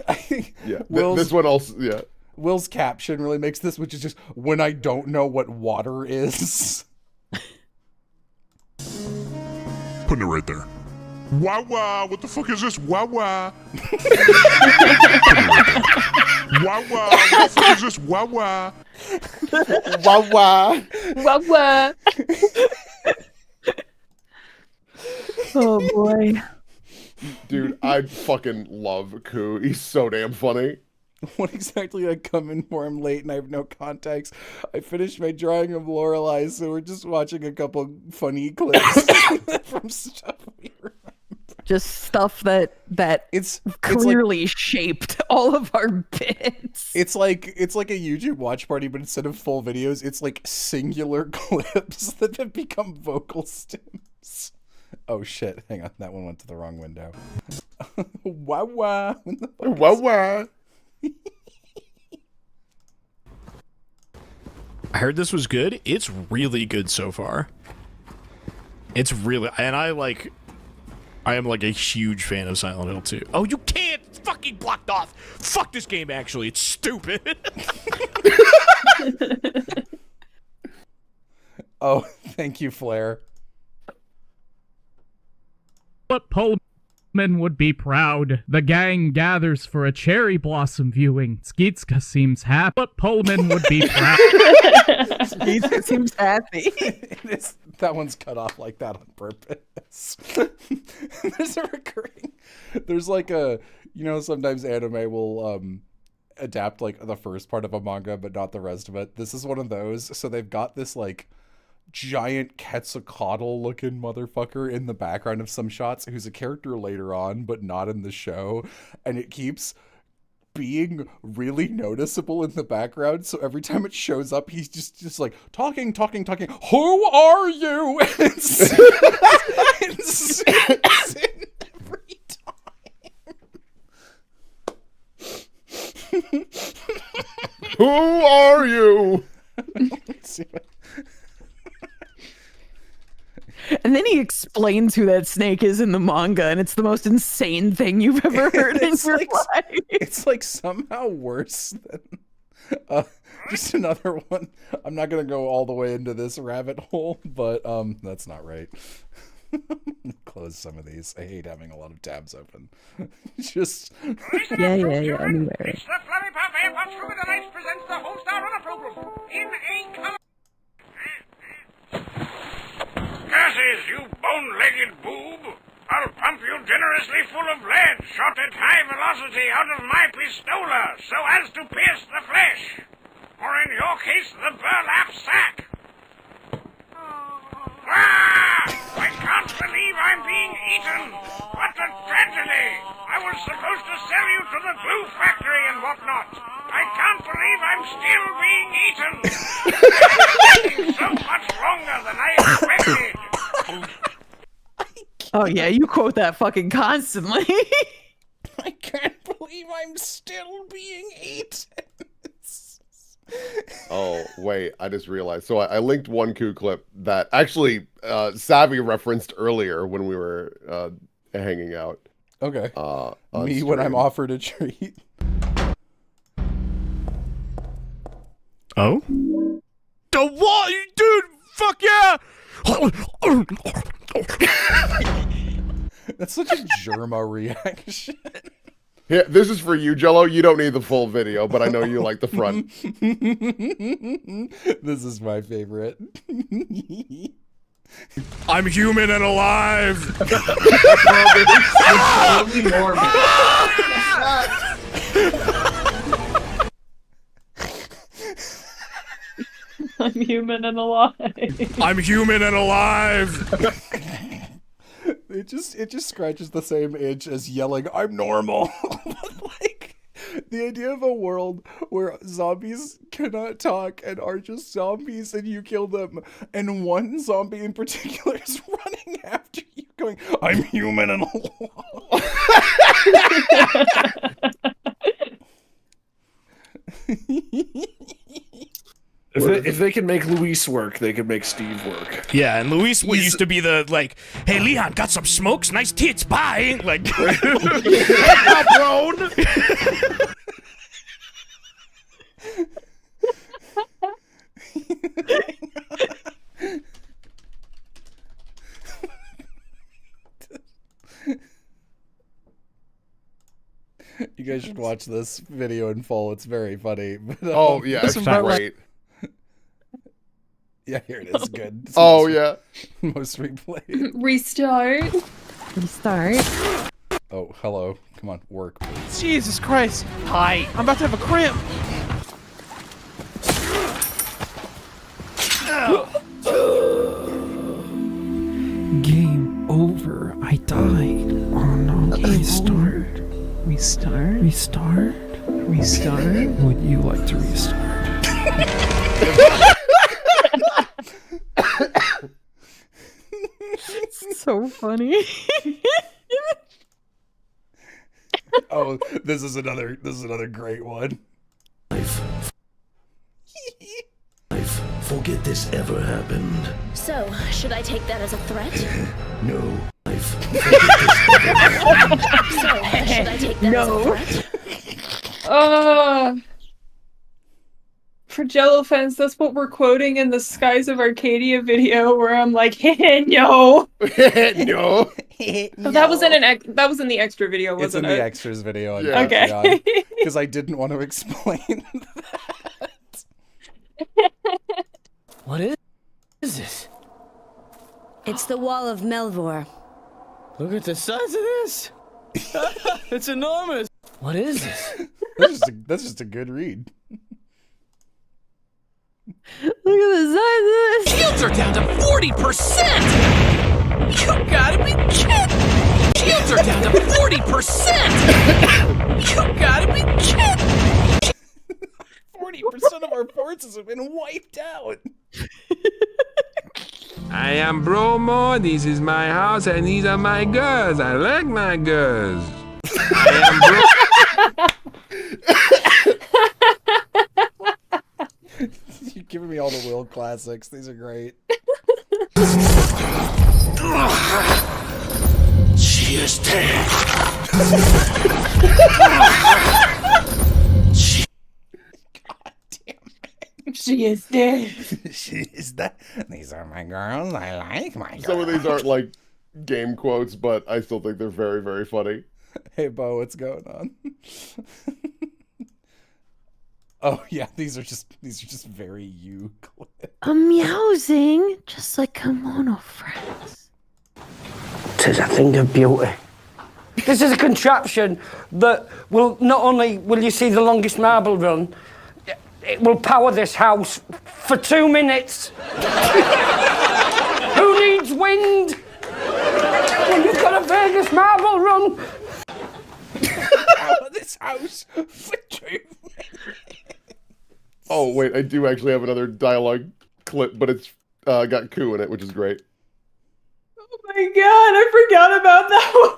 one. Yeah, this one also, yeah. Will's caption really makes this, which is just, when I don't know what water is. Putting it right there. Wawa, what the fuck is this? Wawa. Wawa, what the fuck is this? Wawa. Wawa. Wawa. Oh boy. Dude, I fucking love Koo. He's so damn funny. What exactly did I come in for? I'm late and I have no context. I finished my drawing of Lorelai, so we're just watching a couple funny clips from stuff we remember. Just stuff that it's clearly like, shaped all of our bits. It's like a YouTube watch party, but instead of full videos, it's like singular clips that have become vocal stems. Oh shit! Hang on, that one went to the wrong window. Wawa. Wawa. I heard this was good. It's really good so far. It's really, and I am like a huge fan of Silent Hill 2. Oh, you can't! It's fucking blocked off! Fuck this game, actually. It's stupid. Oh, thank you, Flair. But Pullman would be proud. The gang gathers for a cherry blossom viewing. Skeetska seems happy, but Pullman would be proud. Skeetska seems happy. That one's cut off like that on purpose. There's like a, sometimes anime will adapt like the first part of a manga, but not the rest of it. This is one of those. So they've got this like giant Quetzalcoatl looking motherfucker in the background of some shots who's a character later on, but not in the show. And it keeps being really noticeable in the background, so every time it shows up, he's just like talking. Who are you? It's every time. Who are you? And then he explains who that snake is in the manga, and it's the most insane thing you've ever heard in your life. It's like somehow worse than just another one. I'm not gonna go all the way into this rabbit hole, but that's not right. Close some of these. I hate having a lot of tabs open. Just yeah. Anyway. It's the Flurry Parfait Punch Through the Night presents the Whole-Star Runner program in a color. Curses, you bone-legged boob! I'll pump you generously full of lead, shot at high velocity out of my pistola, so as to pierce the flesh, or in your case, the burlap sack. Ah! I can't believe I'm being eaten! What a tragedy! I was supposed to sell you to the glue factory and whatnot. I can't believe I'm still being eaten! It's taking so much longer than I expected! Oh yeah, you quote that fucking constantly. I can't believe I'm still being eaten. Oh, wait, I just realized. So I linked one coup clip that actually Savvy referenced earlier when we were hanging out. Okay. On Me when I'm stream. offered a treat. Oh? The what? Dude, fuck yeah! That's such a Germa reaction. Yeah, this is for you, Jello. You don't need the full video, but I know you like the front. This is my favorite. I'm human and alive! I'm human and alive. I'm human and alive! It just scratches the same itch as yelling, "I'm normal." Like, the idea of a world where zombies cannot talk and are just zombies and you kill them, and one zombie in particular is running after you going, "I'm human and alive." If they can make Luis work, they can make Steve work. Yeah, and Luis used to be the, like, hey, Leon, got some smokes? Nice tits, bye! Like, Brown! You guys should watch this video in full. It's very funny. But, Oh, yeah, it's great. Yeah, here it is. Good. It's Oh, yeah. Most replayed. Restart. Restart. Oh, hello. Come on, work, please. Jesus Christ. Hi. I'm about to have a cramp. Game over. I died. Oh no. Restart. Restart. Restart. Restart. Would you like to restart? So funny. Oh, this is another great one. Forget this ever happened. So, should I take that as a threat? No. So, should I take that as a threat? For Jello fans, that's what we're quoting in the Skies of Arcadia video, where I'm like, no. No. Oh, that was in the extra video, It's in wasn't it? the extras video on Yeah. Patreon, because I didn't want to explain that. What is this? It's the Wall of Melvor. Look at the size of this. It's enormous. What is this? That's just a good read. Look at the size of this. Shields are down to 40%! You gotta be kidding! Shields are down to 40%! You gotta be kidding! 40% of our forces have been wiped out. I am Bromo, this is my house, and these are my girls. I like my girls. I am You're giving me all the Will classics. These are great. She is dead. She is dead. She is dead. These are my girls. I like my girls. Some of these aren't like game quotes, but I still think they're very, very funny. Hey, Bo, what's going on? Oh yeah, these are just very you clips. A meowsing, just like kimono friends. Tis a thing of beauty. This is a contraption that will not only will you see the longest marble run, it will power this house for 2 minutes. Who needs wind when you've got a Vegas marble run? Power this house for 2 minutes. Oh wait, I do actually have another dialogue clip, but it's got Koo in it, which is great. Oh my my god, I forgot about that one.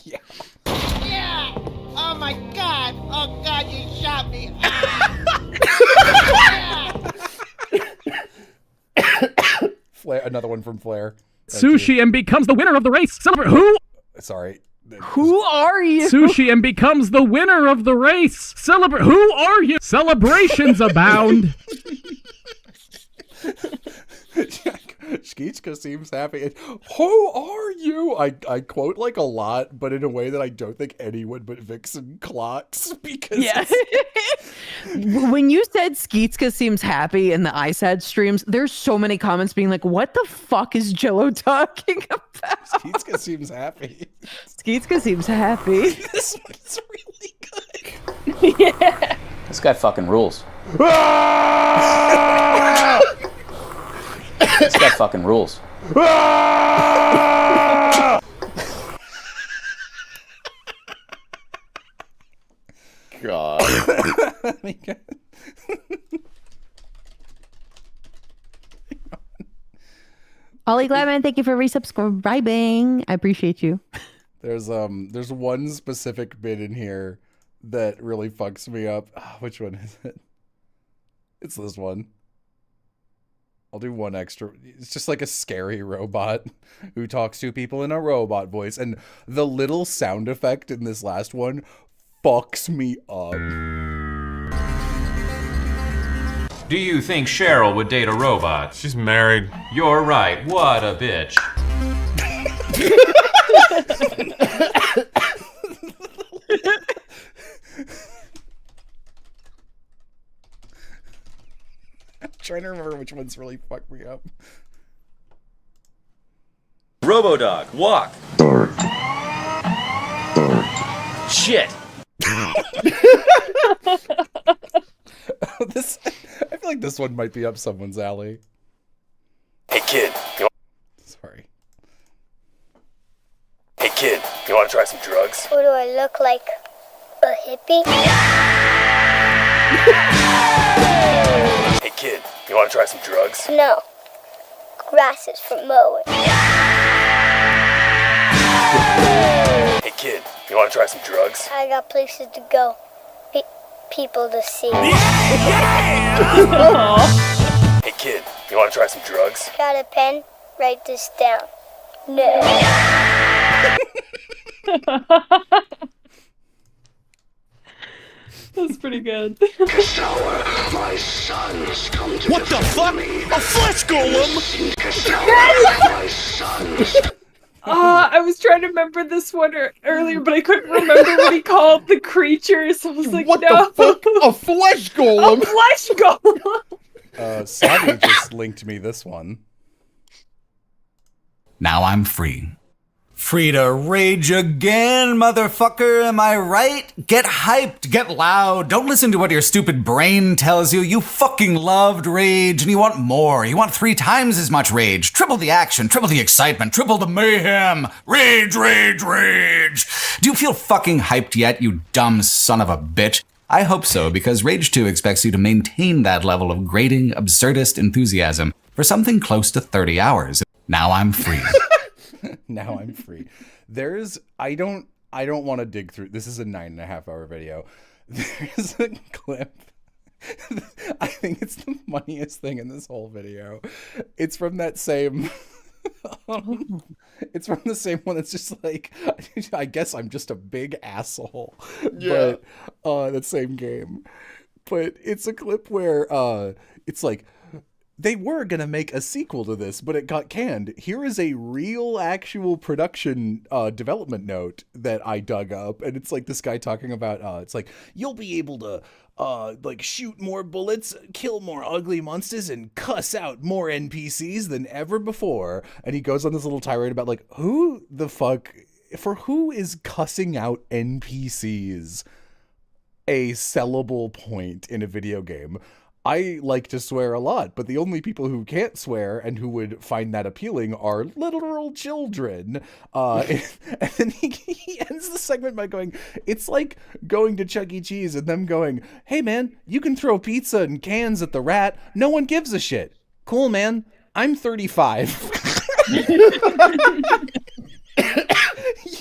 Yeah! Oh my god! Oh god, you shot me! Flare, another one from Flare. Sushi and becomes the winner of the race. Celebrate who? Sorry. Who are you? Sushi and becomes the winner of the race. Celebrate. Who are you? Celebrations abound. Skeetska seems happy. Who are you? I quote like a lot, but in a way that I don't think anyone but Vixen clocks because When you said Skeetska seems happy in the iSad streams, there's so many comments being like, what the fuck is Jello talking about? Skeetska seems happy. Skeetska seems happy. This one's really good. Yeah. This guy fucking rules. This guy fucking rules. God. Ollie Gladman, thank you for resubscribing. I appreciate you. There's one specific bit in here that really fucks me up. Which one is it? It's this one. I'll do one extra. It's just like a scary robot who talks to people in a robot voice. And the little sound effect in this last one fucks me up. Do you think Cheryl would date a robot? She's married. You're right. What a bitch. I'm trying to remember which ones really fucked me up. Robodog, walk. Shit. I feel like this one might be up someone's alley. Hey kid, Sorry. Hey kid, you want to try some drugs? What do I look like? A hippie? Hey kid, you want to try some drugs? No. Grass is for mowing. Hey kid, you want to try some drugs? I got places to go. People to see. Hey kid, you want to try some drugs? Got a pen? Write this down. No. That's pretty good. This hour, my sons come to What the fuck? A flesh golem? My sons. I was trying to remember this one earlier, but I couldn't remember what he called the creatures. I was like, What no. the fuck? A flesh golem? A flesh golem! Sabi just linked me this one. Now I'm free. Free to rage again, motherfucker, am I right? Get hyped, get loud, don't listen to what your stupid brain tells you. You fucking loved rage and you want more. You want 3 times as much rage. Triple the action, triple the excitement, triple the mayhem. Rage, rage, rage. Do you feel fucking hyped yet, you dumb son of a bitch? I hope so, because Rage 2 expects you to maintain that level of grating, absurdist enthusiasm for something close to 30 hours. Now I'm free. Now I'm free. I don't want to dig through. This is a 9.5 hour video. There's a clip. I think it's the funniest thing in this whole video. It's from that same. It's from the same one that's just like, I guess I'm just a big asshole. Yeah. But that same game. But it's a clip where it's like, they were going to make a sequel to this, but it got canned. Here is a real actual production development note that I dug up. And it's like this guy talking about, it's like, you'll be able to like shoot more bullets, kill more ugly monsters, and cuss out more NPCs than ever before. And he goes on this little tirade about like, who the fuck, for who is cussing out NPCs a sellable point in a video game? I like to swear a lot, but the only people who can't swear and who would find that appealing are literal children. And then he ends the segment by going, it's like going to Chuck E. Cheese and them going, hey man, you can throw pizza and cans at the rat. No one gives a shit. Cool, man. I'm 35.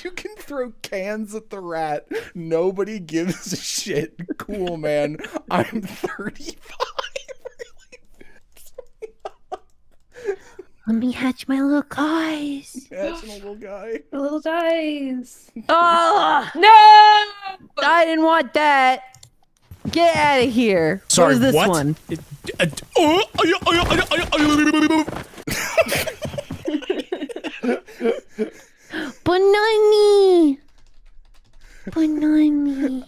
You can throw cans at the rat. Nobody gives a shit. Cool, man. I'm 35. Let me hatch my little guys. Hatch my little guy. The little guys. Oh No! I didn't want that. Get out of here. Sorry, what is this what? one? Banani. Banani.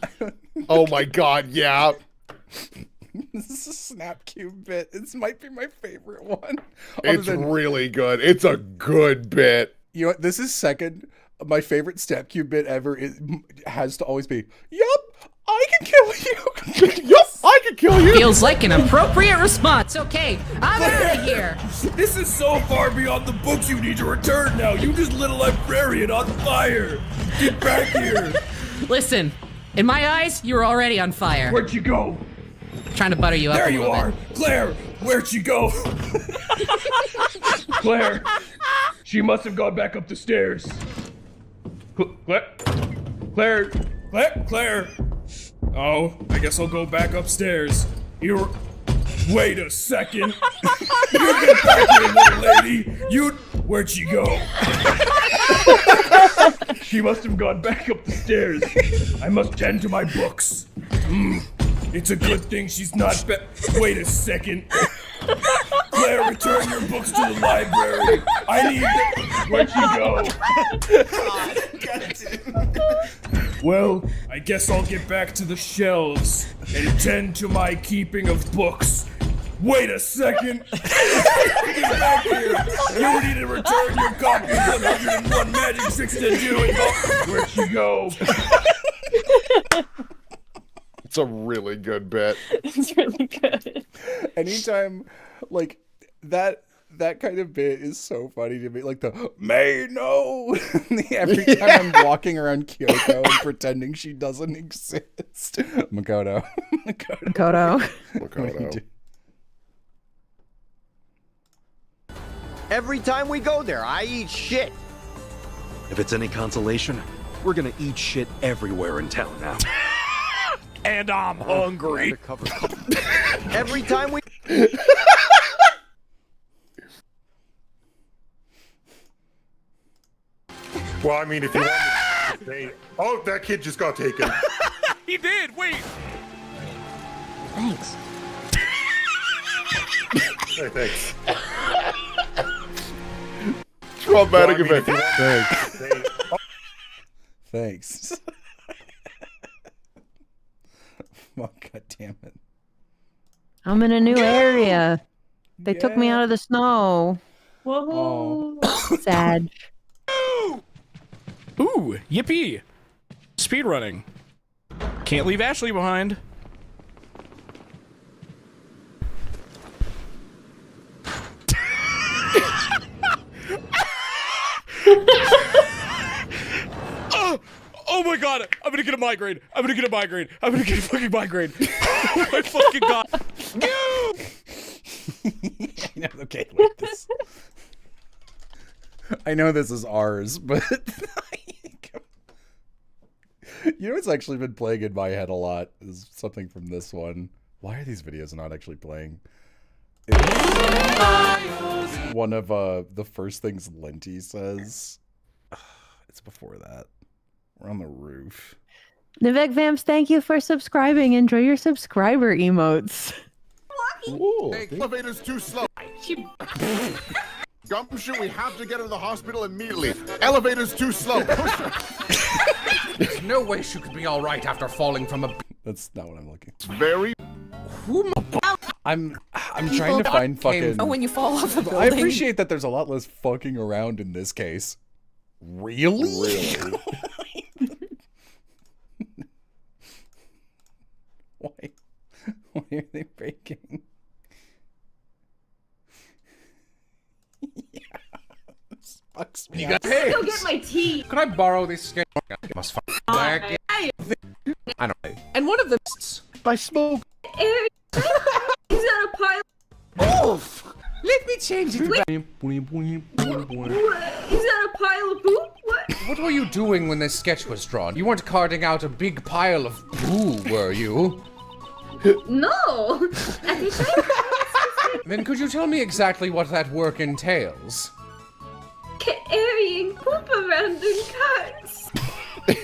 Oh my god, yeah. This is a Snap Cube bit. This might be my favorite one. It's really good. It's a good bit. You know what? This is second. My favorite Snap Cube bit ever has to always be, yup, I can kill you. Yup, I can kill you. Feels like an appropriate response. Okay, I'm out of here. This is so far beyond the books you need to return now. You just lit a librarian on fire. Get back here. Listen, in my eyes, you were already on fire. Where'd you go? Trying to butter you up There a you little are. bit. Claire, where'd you go? Claire, she must have gone back up the stairs. Claire. Oh, I guess I'll go back upstairs. Wait a second. You get back here, little lady. Where'd she go? She must have gone back up the stairs. I must tend to my books. It's a good thing she's not Wait a second. Claire, return your books to the library. I need Where'd she go? Well, I guess I'll get back to the shelves and tend to my keeping of books. Wait a second. Get back here. You need to return your copy of 101 Magic Tricks to do it. Where'd she go? It's a really good bit. It's really good. Anytime, like, that kind of bit is so funny to me. Like the, May, no! Every time I'm walking around Kyoko and pretending she doesn't exist. Makoto. Makoto. Every time we go there, I eat shit. If it's any consolation, we're gonna eat shit everywhere in town now. And I'm hungry. Every time we... Well, I mean, if you want me to say... Oh, that kid just got taken. He did, wait. Thanks. Hey, thanks. Traumatic Well, I mean, event. Thanks. Oh, God damn it. I'm in a new area. They took me out of the snow. Whoa. Sad. Ooh, yippee. Speedrunning. Can't leave Ashley behind. Oh my god, I'm gonna get a migraine. I'm gonna get a fucking migraine. Oh my fucking god. I know, okay, wait, this. I know this is ours, but you know what's actually been playing in my head a lot is something from this one. Why are these videos not actually playing? It's one of the first things Linty says. It's before that. We're on the roof. Nivek Vamps, thank you for subscribing. Enjoy your subscriber emotes. Ooh, Hey, elevator's too slow. Gumshoe, we have to get her to the hospital immediately. Elevator's too slow. Push her. There's no way she could be all right after falling from a... That's not what I'm looking. It's very... I'm trying to find fucking... Oh, when you fall off a I building. appreciate that there's a lot less fucking around in this case. Really? Why are they breaking? This fucks me up. Hey, Go get my tea. could I borrow this skin? I must find back. I don't know. And one of them. By smoke. He's on a pile. Oof! Let me change Is that a pile of poop? What? What were you doing when this sketch was drawn? You weren't carting out a big pile of poo, were you? No. Then could you tell me exactly what that work entails? Carrying poop around in carts. You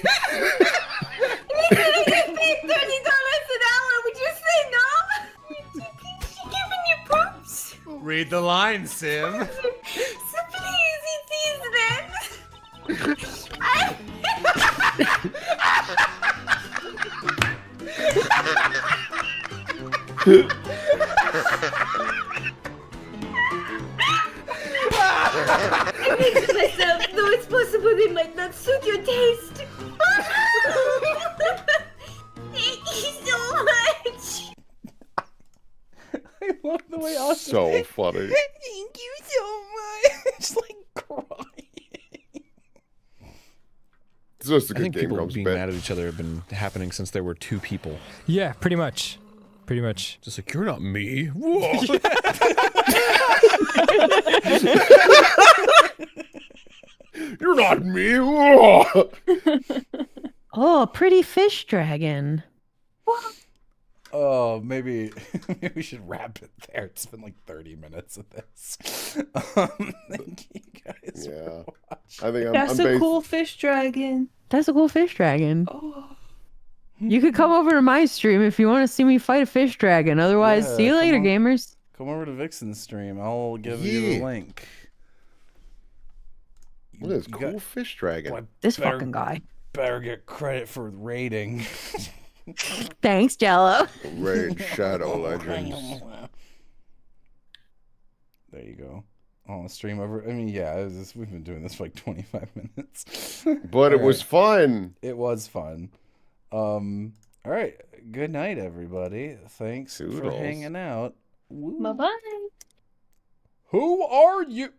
get paid $30 an hour. Would you say no? She giving you poops? Read the line, Sim. So please eat these then. I think to myself, though it's possible they might not suit your taste. Thank you so much. I love the way Austin. So funny. Thank you so much. Like crying. It's just a I good think Game people Grumps being bit. mad at each other have been happening since there were two people. Yeah, pretty much. Pretty much. Just like, you're not me. Whoa. You're not me. Whoa. Oh, pretty fish dragon. Oh, maybe we should wrap it there. It's been like 30 minutes of this. Thank you guys for watching. I think That's a cool fish dragon. That's a cool fish dragon. You could come over to my stream if you want to see me fight a fish dragon. Otherwise, Yeah, see you later, come on. gamers. Come over to Vixen's stream. I'll give you the link. Look at this cool fish dragon. Boy, This fucking guy. Better get credit for the rating. Thanks, Jello. Raid Shadow Legends. There you go. Oh, stream over. I mean, yeah, we've been doing this for like 25 minutes. But it was fun. It was fun. All right. Good night, everybody. Thanks for Toodles. hanging out. Bye bye. Who are you?